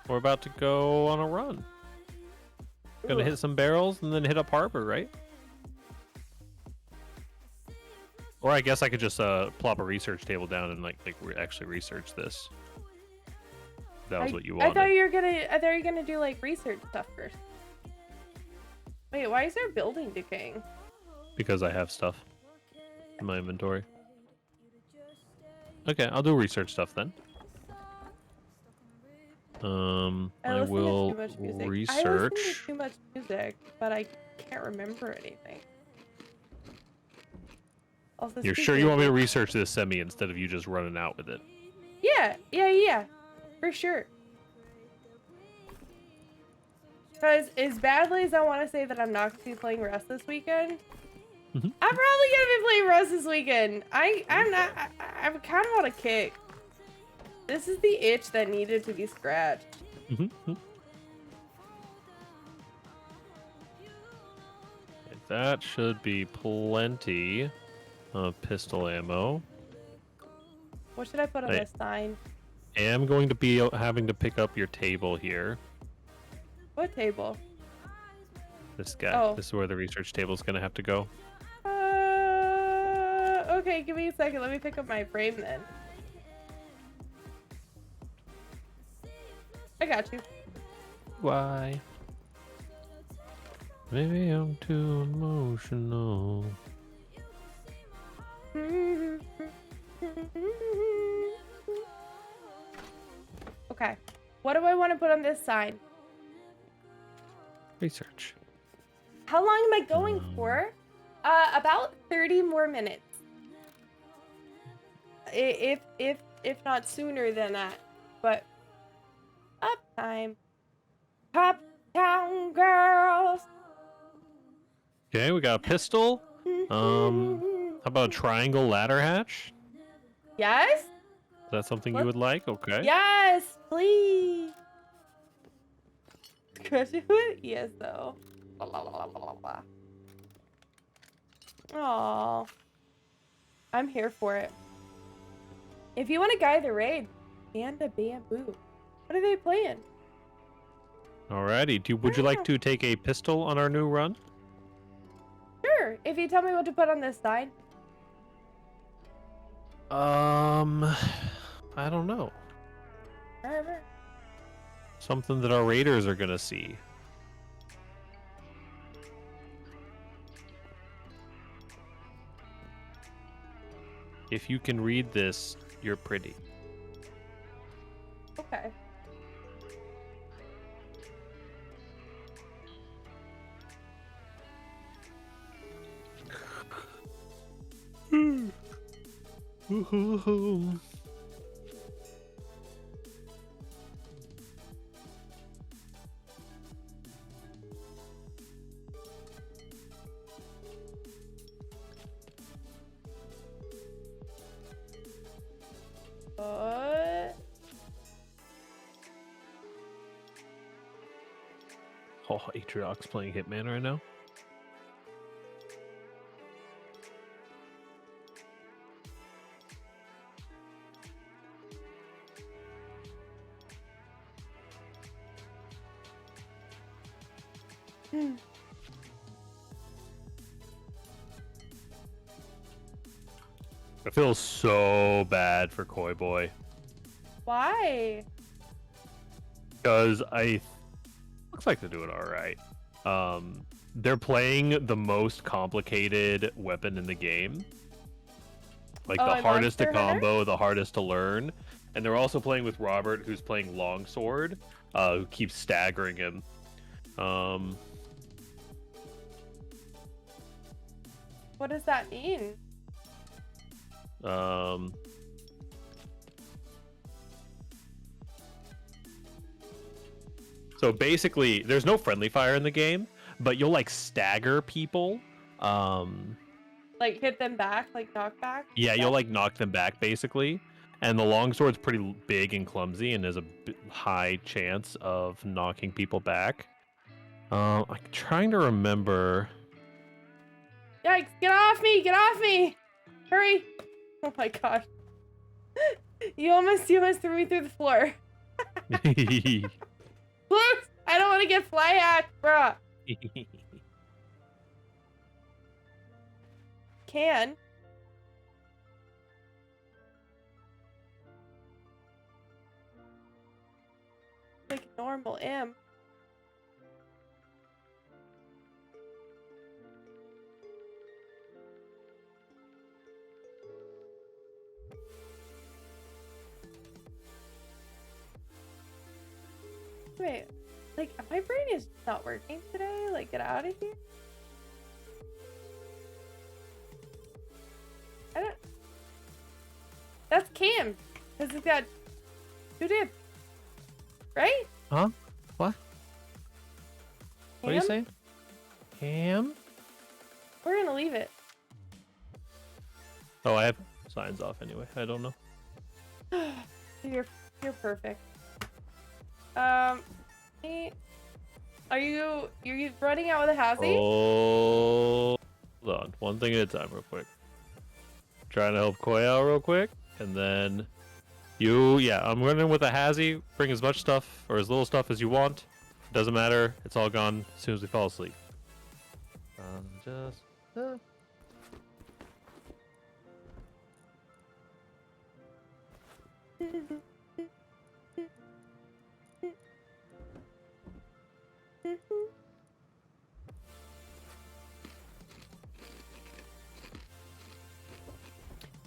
We're about to go on a run. Gonna Ugh. hit some barrels and then hit up harbor, right? Or I guess I could just plop a research table down and actually research this. If that was what you wanted. I thought you were gonna do like research stuff first. Wait, why is our building decaying? Because I have stuff in my inventory. Okay, I'll do research stuff then. I listen to will too much music. I listen research. to too much music, but I can't remember anything. Also, You're sure speaking you of want me to which- research this semi instead of you just running out with it? Yeah, for sure. Because as badly as I want to say that I'm not going to be playing Rust this weekend, Mhm. I'm probably going to be playing Rust this weekend. I'm kind of on a kick. This is the itch that needed to be scratched. That should be plenty of pistol ammo. What should I put on Hey. this sign? I am going to be having to pick up your table here. What table? This guy. Oh. This is where the research table is going to have to go. Okay, give me a second. Let me pick up my frame then. I got you. Why? Maybe I'm too emotional. Okay. What do I want to put on this sign? Research. How long am I going for? About 30 more minutes. If not sooner than that. But up time. Pop town girls. Okay, we got a pistol. How about a triangle ladder hatch? Yes? Is that something What? you would like? Okay. Yes, please. Question with yes though. Aww. I'm here for it. If you want to guide the raid, and a bamboo. What are they playing? Alrighty. Would you like to take a pistol on our new run? Sure, if you tell me what to put on this side. I don't know. Whatever. Something that our raiders are gonna see. If you can read this, you're pretty. Okay. What? Oh, Atriox playing Hitman right now. I feel so bad for Koi Boy Why? because looks like they're doing all right. They're playing the most complicated weapon in the game, like Oh, the and hardest to Monster Hunter? combo, the hardest to learn, and they're also playing with Robert, who's playing Longsword, who keeps staggering him. What does that mean? So basically, there's no friendly fire in the game, but you'll like stagger people. Like hit them back, like knock back? Yeah, you'll like knock them back basically. And the longsword's pretty big and clumsy, and there's a high chance of knocking people back. I'm trying to remember. Yikes, get off me! Get off me! Hurry! Oh my gosh. You almost threw me through the floor. Please! I don't want to get fly hacked, bruh. Can. Like normal imp. Wait, like my brain is not working today. Like, get out of here. I don't. That's Cam, because he's got 2 dips, right? Huh? What? What are you Cam? saying? Cam? We're gonna leave it. Oh, I have signs off anyway. I don't know. You're perfect. Are you running out with a hazy? Oh, hold on. One thing at a time, real quick. Trying to help Koi out real quick, and then I'm running with a hazy. Bring as much stuff or as little stuff as you want. Doesn't matter. It's all gone as soon as we fall asleep.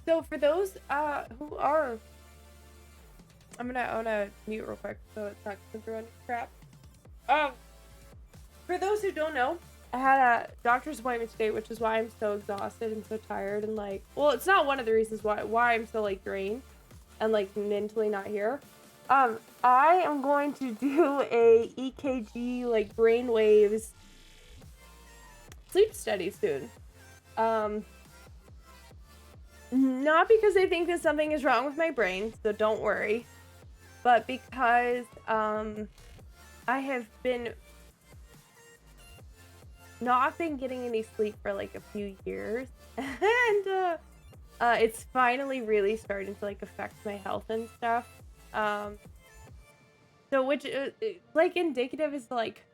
So for those who are, I'm gonna mute real quick so it's not going through any crap. For those who don't know, I had a doctor's appointment today, which is why I'm so exhausted and so tired and like, well, it's not one of the reasons why I'm so like drained and like mentally not here. I am going to do a EKG like brain waves sleep study soon. Not because I think that something is wrong with my brain, so don't worry, but because I have not been getting any sleep for like a few years, and it's finally really starting to like affect my health and stuff. So which like indicative is like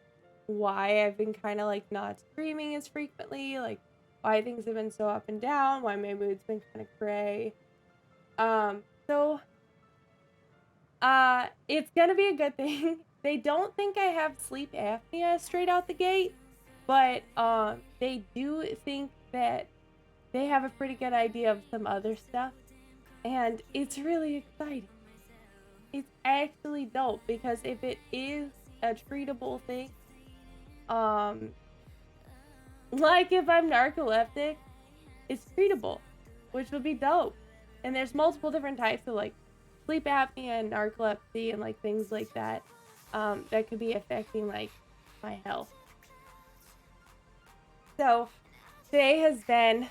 why I've been kind of like not streaming as frequently, like why things have been so up and down, why my mood's been kind of gray. So it's gonna be a good thing. They don't think I have sleep apnea straight out the gate, but they do think that they have a pretty good idea of some other stuff, and it's really exciting. It's actually dope because if it is a treatable thing, like if I'm narcoleptic, it's treatable, which would be dope. And there's multiple different types of like sleep apnea and narcolepsy and like things like that that could be affecting like my health. So today has been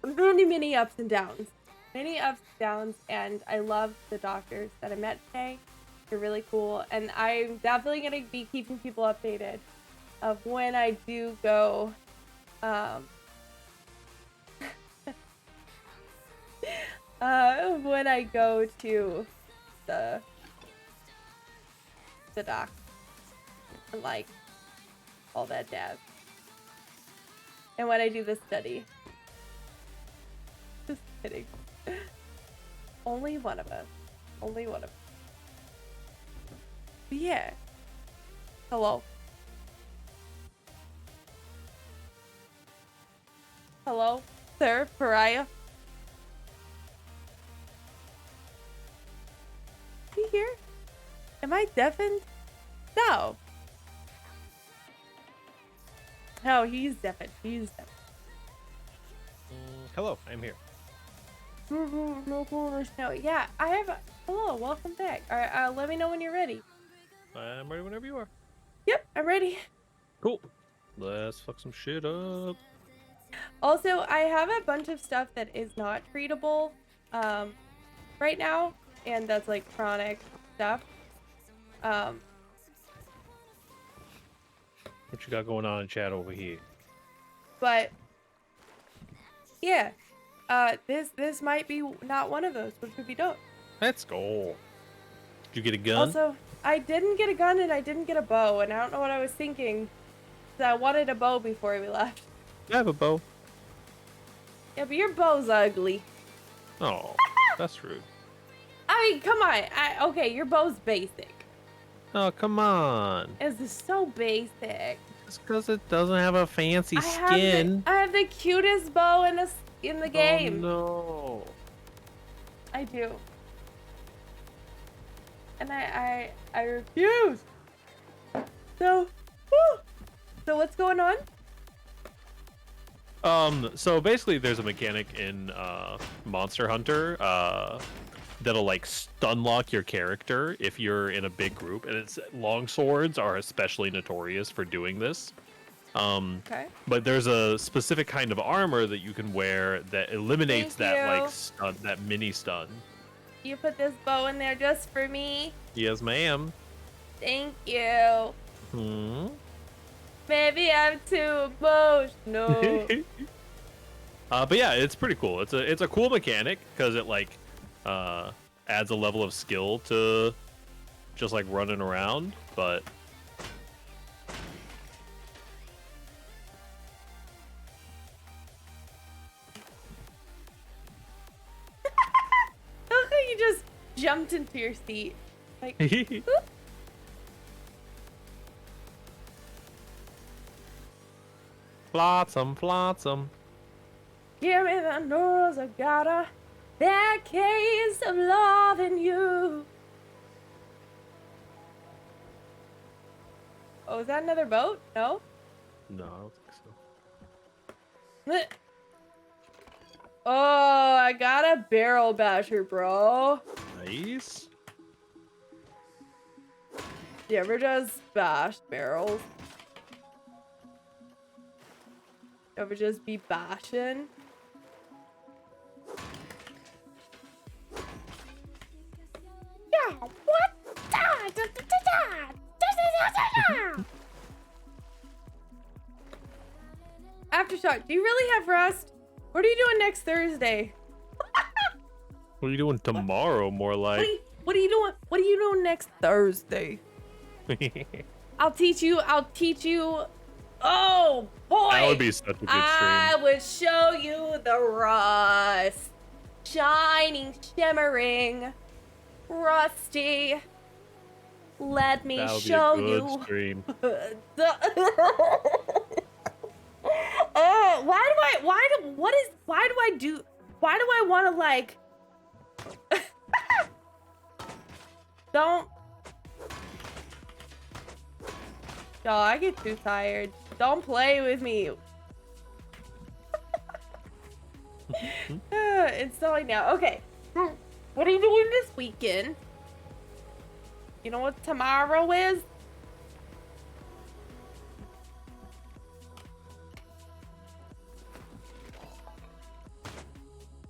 many ups and downs. Many ups and downs, and I love the doctors that I met today. They're really cool, and I'm definitely going to be keeping people updated of when I do go when I go to the doc and like all that jazz, and when I do the study. Just kidding. Only one of us. Only one of us. But yeah. Hello. Hello, sir, pariah. You here? Am I deafened? No. No, he's deafened. He's deafened. Hello, I'm here. No, yeah, I have. Hello, welcome back. All right, let me know when you're ready. I'm ready whenever you are. Yep, I'm ready. Cool. Let's fuck some shit up. Also, I have a bunch of stuff that is not treatable right now, and that's like chronic stuff. What you got going on in chat over here? But yeah, this might be not one of those, which would be dope. Let's go. Did you get a gun? Also, I didn't get a gun and I didn't get a bow, and I don't know what I was thinking. 'Cause I wanted a bow before we left. I have a bow. Yeah, but your bow's ugly. Oh, that's rude. I mean, come on. Okay, your bow's basic. Oh, come on. It's so basic. Just because it doesn't have a fancy skin. I have the cutest bow in the game. Oh, no. I do. And I refuse. So, whew. So what's going on? So basically there's a mechanic in Monster Hunter that'll like stun lock your character if you're in a big group, and it's long swords are especially notorious for doing this. Okay. But there's a specific kind of armor that you can wear that eliminates Thank that you. like stun, that mini stun. You put this bow in there just for me. Yes, ma'am. Thank you. Hmm. Maybe I'm too emotional. But yeah, it's pretty cool. It's a cool mechanic because it like adds a level of skill to just like running around. But Look how you just jumped into your seat. Like, oop. flotsam. Give me the news, I got that case of loving you. Oh, is that another boat? No? No, I don't think so. Blech. Oh, I got a barrel basher, bro. Nice. You ever just bash barrels? You ever just be bashing? Yeah, what? Aftershock, do you really have rest? What are you doing next Thursday? What are you doing tomorrow? More like. What are you doing? What are you doing next Thursday? I'll teach you. Oh boy. That would be such a good I stream. would show you the rust. Shining, shimmering, rusty. Let me That would be show a good you. stream. Oh, why do I want to like, don't, y'all, I get too tired. Don't play with me. It's snowing now. Okay. What are you doing this weekend? You know what tomorrow is?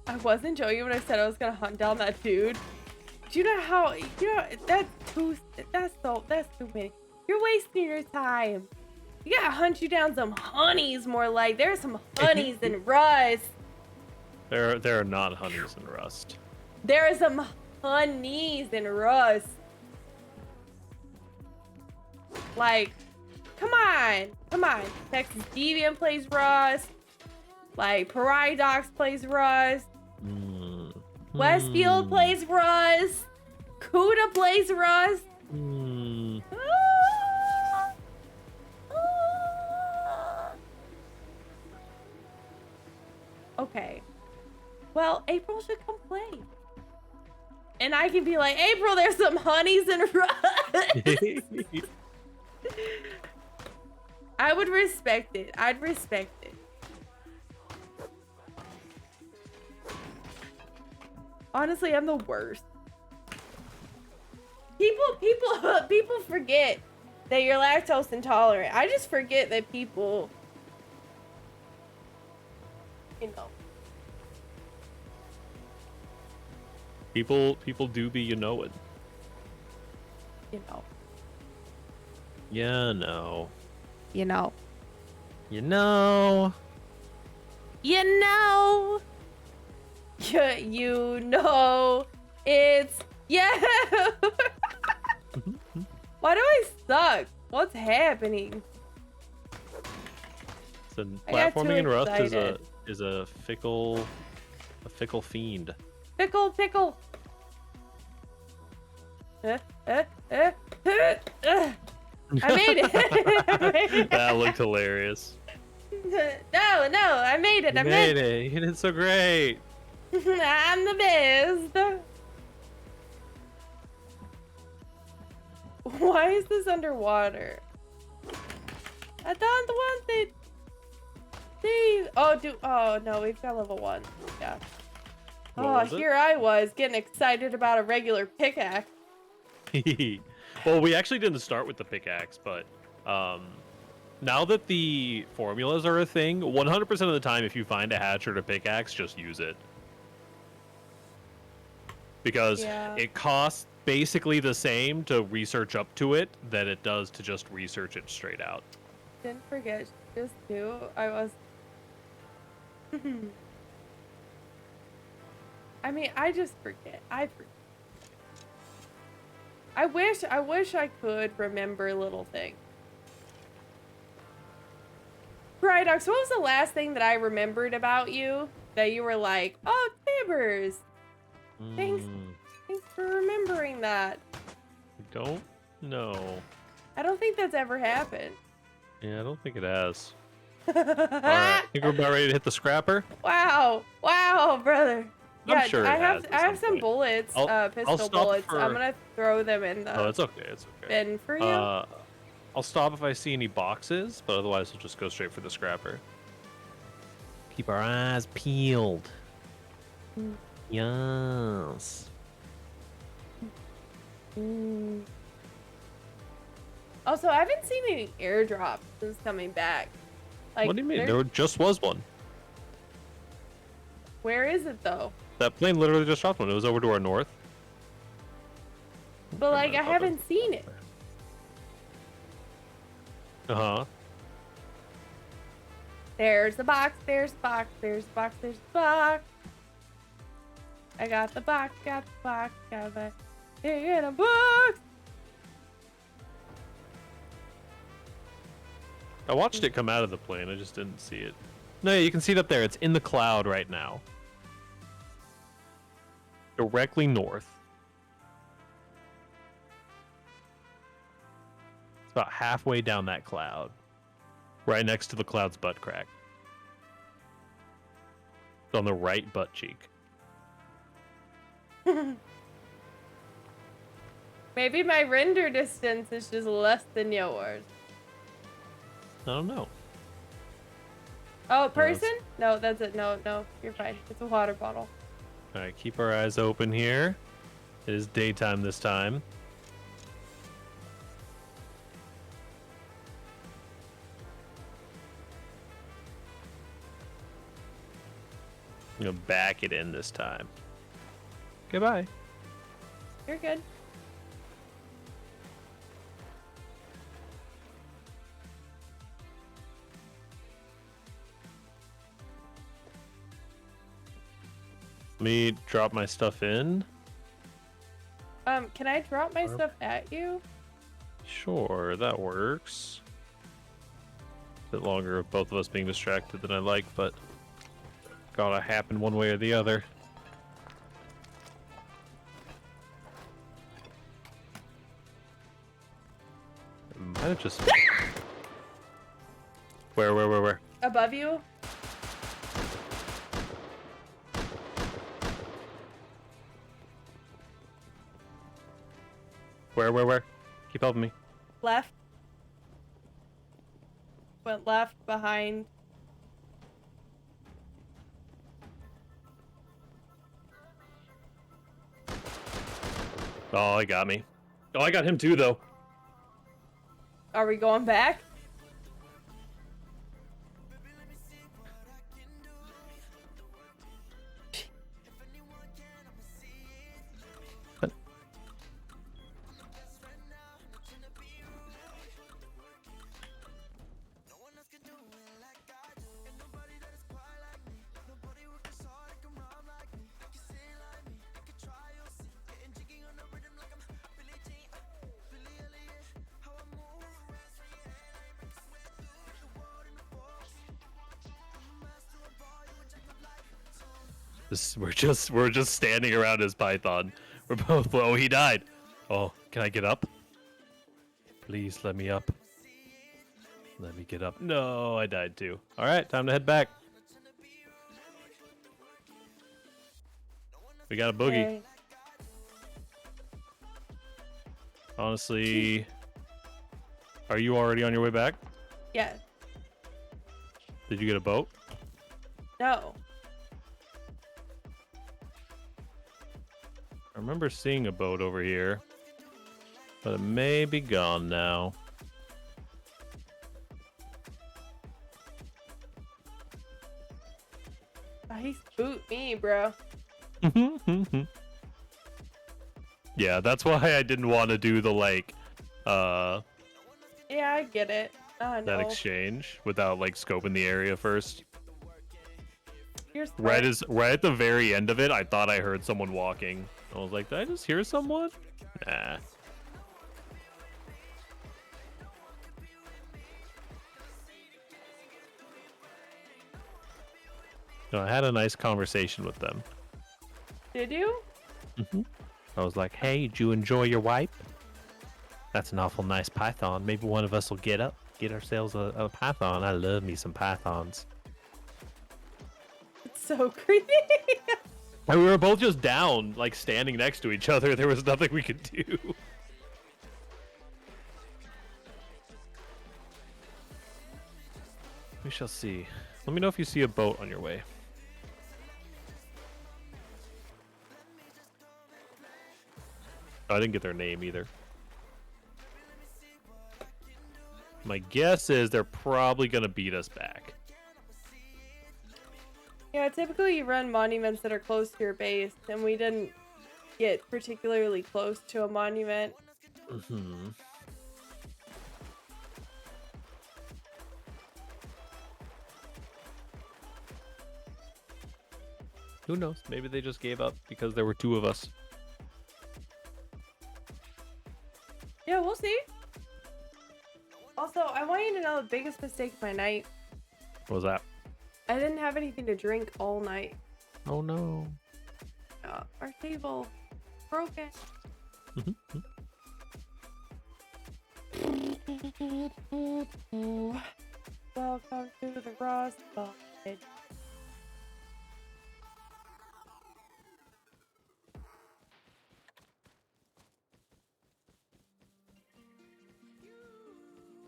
I wasn't joking when I said I was gonna hunt down that dude. Do you know how, that's too many. You're wasting your time. You gotta hunt you down some honeys more like. There's some honeys in Rust. There are not honeys in Rust. There are some honeys in Rust. Like, come on. Texas Deviant plays Rust. Like, Paradox plays Rust. Westfield plays Rust. Kuda plays Rust. Okay. Well, April should come play. And I can be like, April, there's some honeys in Rust. I would respect it. I'd respect it. Honestly, I'm the worst. People forget that you're lactose intolerant. I just forget that people, you know. People do be it. You know. Yeah, no. You know. You know. You know. You know. It's yeah. Why do I suck? What's happening? So I got platforming too in Rust excited. is a fickle fiend. Pickle. I made it. That looked hilarious. No, I made it. You made it. You did so great. I'm the best. Why is this underwater? I don't want it. Please. Oh no, we've got level 1. Yeah. What Oh, was it? here I was getting excited about a regular pickaxe. Well, we actually didn't start with the pickaxe, but now that the formulas are a thing, 100% of the time, if you find a hatchet or a pickaxe, just use it. Because Yeah. it costs basically the same to research up to it that it does to just research it straight out. Didn't forget, just knew I was. I mean, I just forget. I forget. I wish I could remember little things. Paradox, what was the last thing that I remembered about you that you were like, oh, Tibbers? Thanks for remembering that. I don't know. I don't think that's ever happened. Yeah, I don't think it has. Alright, I think we're about ready to hit the scrapper. Wow, brother. I'm sure it I has have at some some point. bullets, I'll pistol stop bullets. for- I'm gonna throw them in Oh, the it's okay. It's okay. bin for you. I'll stop if I see any boxes, but otherwise we'll just go straight for the scrapper. Keep our eyes peeled. Yes. Also, I haven't seen any airdrops since coming back. Like, What do you mean? there- There just was one. Where is it though? That plane literally just dropped one. It was over to our north. But like, I Never mind, haven't seen it. Uh-huh. There's the box. There's the box. There's the box. There's the box. I got the box. Got the box. Got the box. In a box. I watched it come out of the plane. I just didn't see it. No, you can see it up there. It's in the cloud right now. Directly north. It's about halfway down that cloud. Right next to the cloud's butt crack. It's on the right butt cheek. Maybe my render distance is just less than yours. I don't know. Oh, person? No, that's it. No, you're fine. It's a water bottle. Alright, keep our eyes open here. It is daytime this time. I'm gonna back it in this time. Goodbye. You're good. Let me drop my stuff in. Can I drop my stuff at you? Sure, that works. A bit longer of both of us being distracted than I like, but gotta happen one way or the other. Might have just. Where? Above you? Where? Keep helping me. Left. Went left behind. Oh, he got me. Oh, I got him too, though. Are we going back? We're just standing around his python. We're both. Oh, he died. Oh, can I get up? Please let me up. Let me get up. No, I died too. All right, time to head back. We got a boogie. Okay. Honestly, are you already on your way back? Yeah. Did you get a boat? No. I remember seeing a boat over here, but it may be gone now. Oh, he spooked me, bro. Yeah, that's why I didn't want to do the Yeah, I get it. Oh, no. that exchange without scoping the area first. You're smart. Right at the very end of it, I thought I heard someone walking. I was like, did I just hear someone? Nah. No, I had a nice conversation with them. Did you? I was like, hey, did you enjoy your wipe? That's an awful nice python. Maybe one of us will get ourselves a python. I love me some pythons. It's so creepy. And we were both just down, standing next to each other. There was nothing we could do. We shall see. Let me know if you see a boat on your way. Oh, I didn't get their name either. My guess is they're probably going to beat us back. Yeah, typically you run monuments that are close to your base, and we didn't get particularly close to a monument. Who knows? Maybe they just gave up because there were two of us. Yeah, we'll see. Also, I want you to know the biggest mistake of my night. What was that? I didn't have anything to drink all night. Oh no. Our table broken. Welcome to the Ross Village.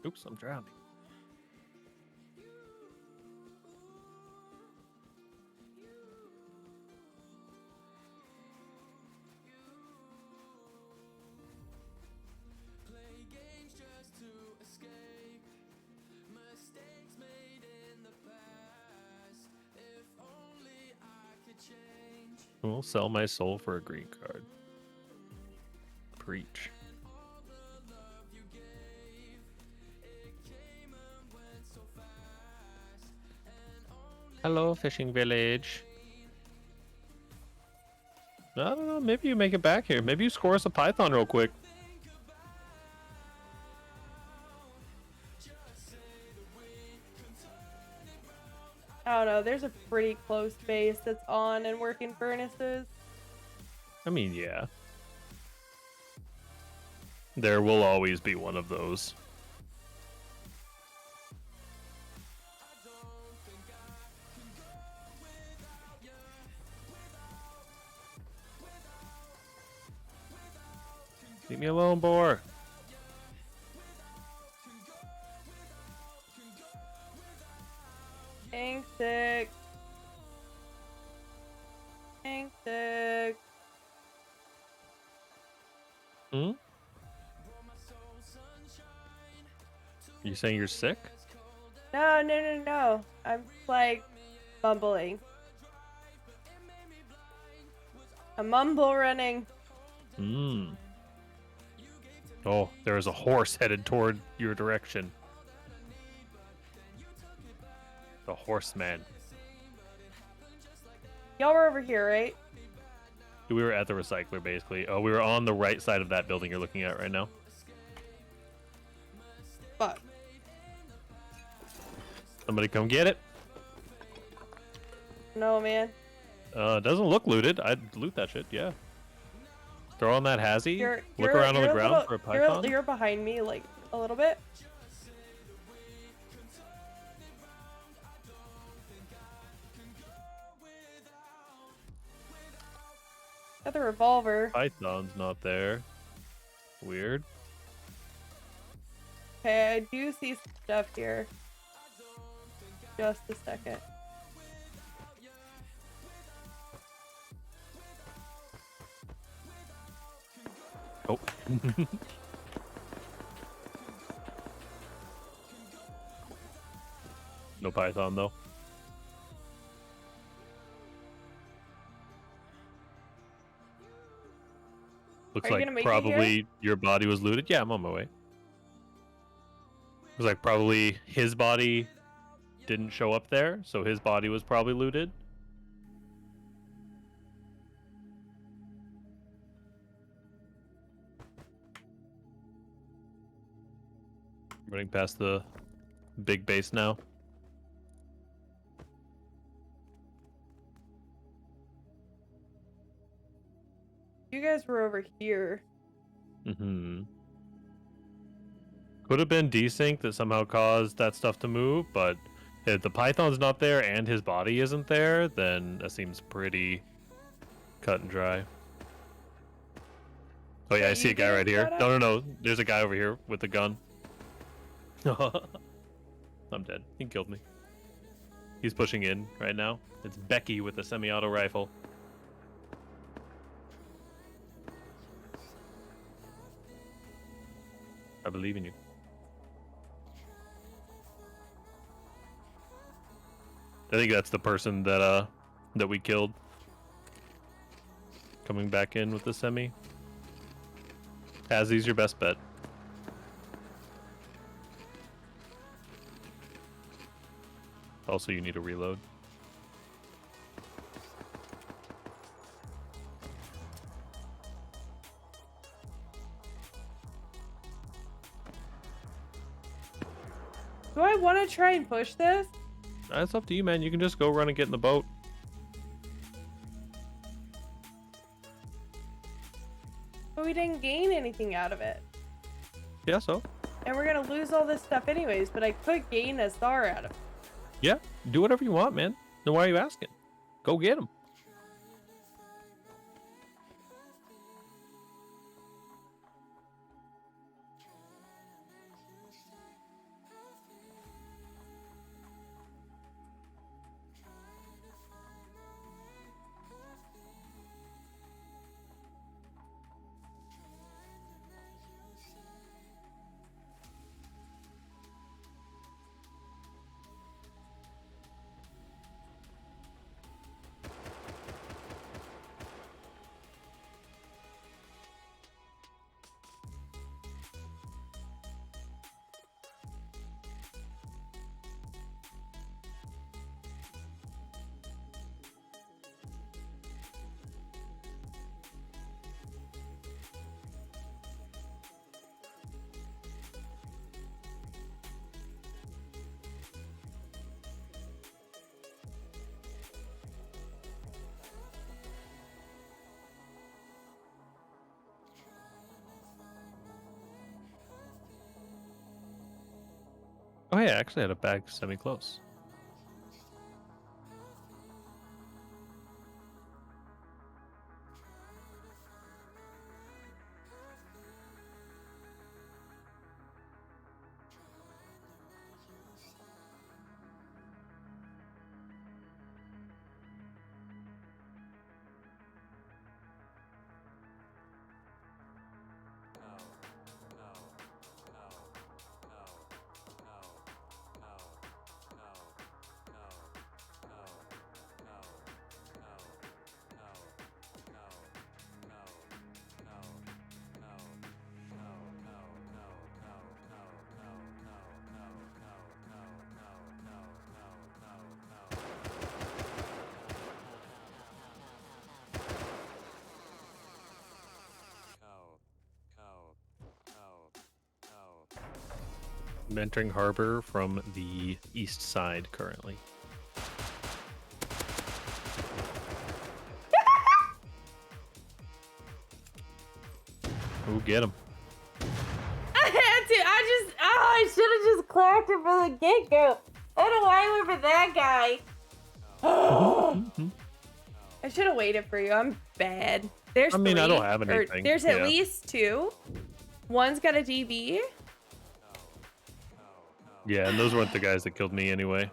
Oops, I'm drowning. I'll sell my soul for a green card. Preach. Hello, fishing village. I don't know, maybe you make it back here. Maybe you score us a python real quick. I don't know, there's a pretty close base that's on and working furnaces. I mean, yeah. There will always be one of those. Leave me alone, boar. Tank sick. Tank sick. Hmm? You saying you're sick? No. I'm like mumbling. A mumble running. Hmm. Oh, there is a horse headed toward your direction. The horseman. Y'all were over here, right? We were at the recycler, basically. Oh, we were on the right side of that building you're looking at right now. Fuck. Somebody come get it. No, man. It doesn't look looted. I'd loot that shit, yeah. Throw on that hazy. Look around on the ground for a python. You're behind me, like, a little bit. Got the revolver. Python's not there. Weird. Okay, I do see some stuff here. Just a second. Oh. No python, though. Looks Are you like gonna make it here? probably your body was looted. Yeah, I'm on my way. Looks like probably his body didn't show up there, so his body was probably looted. Running past the big base now. You guys were over here. Mm-hmm. Could have been desync that somehow caused that stuff to move, but if the python's not there and his body isn't there, then that seems pretty cut and dry. Oh yeah, So I see a you guy right didn't here. shut No, up? no, no. There's a guy over here with a gun. I'm dead. He killed me. He's pushing in right now. It's Becky with a semi-auto rifle. I believe in you. I think that's the person that that we killed. Coming back in with the semi. Hazzy's your best bet. Also, you need a reload. Do I want to try and push this? That's up to you, man. You can just go run and get in the boat. But we didn't gain anything out of it. Yeah, so. And we're gonna lose all this stuff anyways, but I could gain a star out of it. Yeah, do whatever you want, man. Then why are you asking? Go get him. Oh yeah, I actually had a bag semi-close. I'm entering harbor from the east side currently. Ooh, get him. I had to. I should have just clapped it from the get go. I don't know why I went for that guy. I should have waited for you. I'm bad. There's I mean, I three, don't have or anything. there's at Yeah. least two. One's got a DB. Yeah, and those weren't the guys that killed me anyway.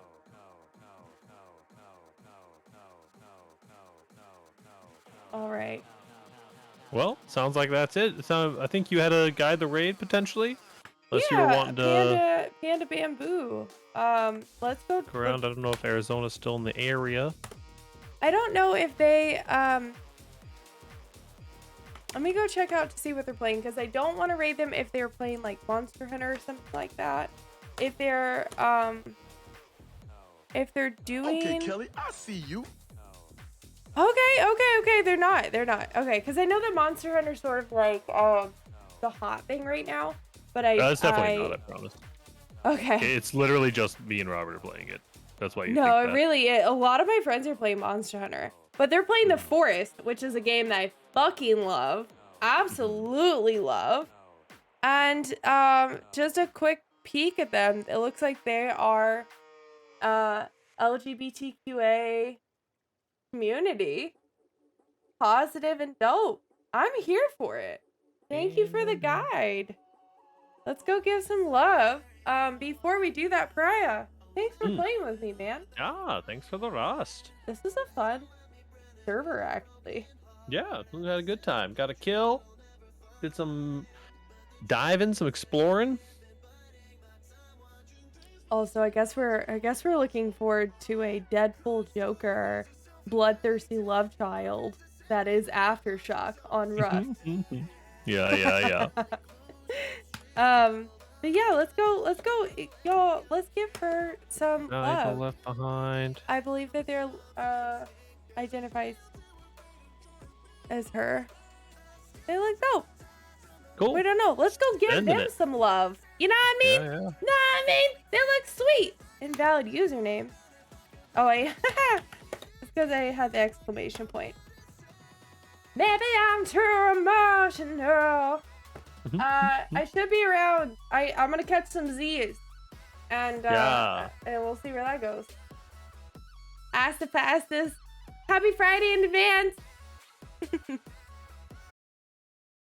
All right. Well, sounds like that's it. So I think you had a guide the raid potentially. Unless you yeah, were wanting to Panda Bamboo. Let's go look around. I don't know if Arizona's still in the area. I don't know if they let me go check out to see what they're playing, because I don't want to raid them if they're playing like Monster Hunter or something like that. If they're doing Okay, Kelly, I see you. Okay, they're not. Okay, because I know that Monster Hunter's sort of like the hot thing right now. But It's definitely not, I promise. Okay. It's literally just me and Robert are playing it. That's why you No, think it that. really is. A lot of my friends are playing Monster Hunter. But they're playing The Forest, which is a game that I fucking love. Absolutely love. And just a quick peek at them. It looks like they are LGBTQA community. Positive and dope. I'm here for it. Thank you for the guide. Let's go give some love. Before we do that, Pariah, thanks for playing with me, man. Ah, thanks for the rust. This is a fun server, actually. Yeah, we had a good time. Got a kill. Did some diving, some exploring. Also, I guess we're looking forward to a Deadpool Joker bloodthirsty love child that is Aftershock on Rust. Yeah. But yeah, let's go, y'all. Let's give her some Dive love. left behind. I believe that they're identifies as her. They look dope. Cool. We don't know. Let's go give Spending them it. some love. You know what I mean? Yeah, yeah. Know what I mean? They look sweet. Invalid username. Oh, wait. It's because I had the exclamation point. Maybe I'm too emotional. I should be around. I'm gonna catch some Z's. And, Yeah. and we'll see where that goes. Ask the fastest. Happy Friday in advance.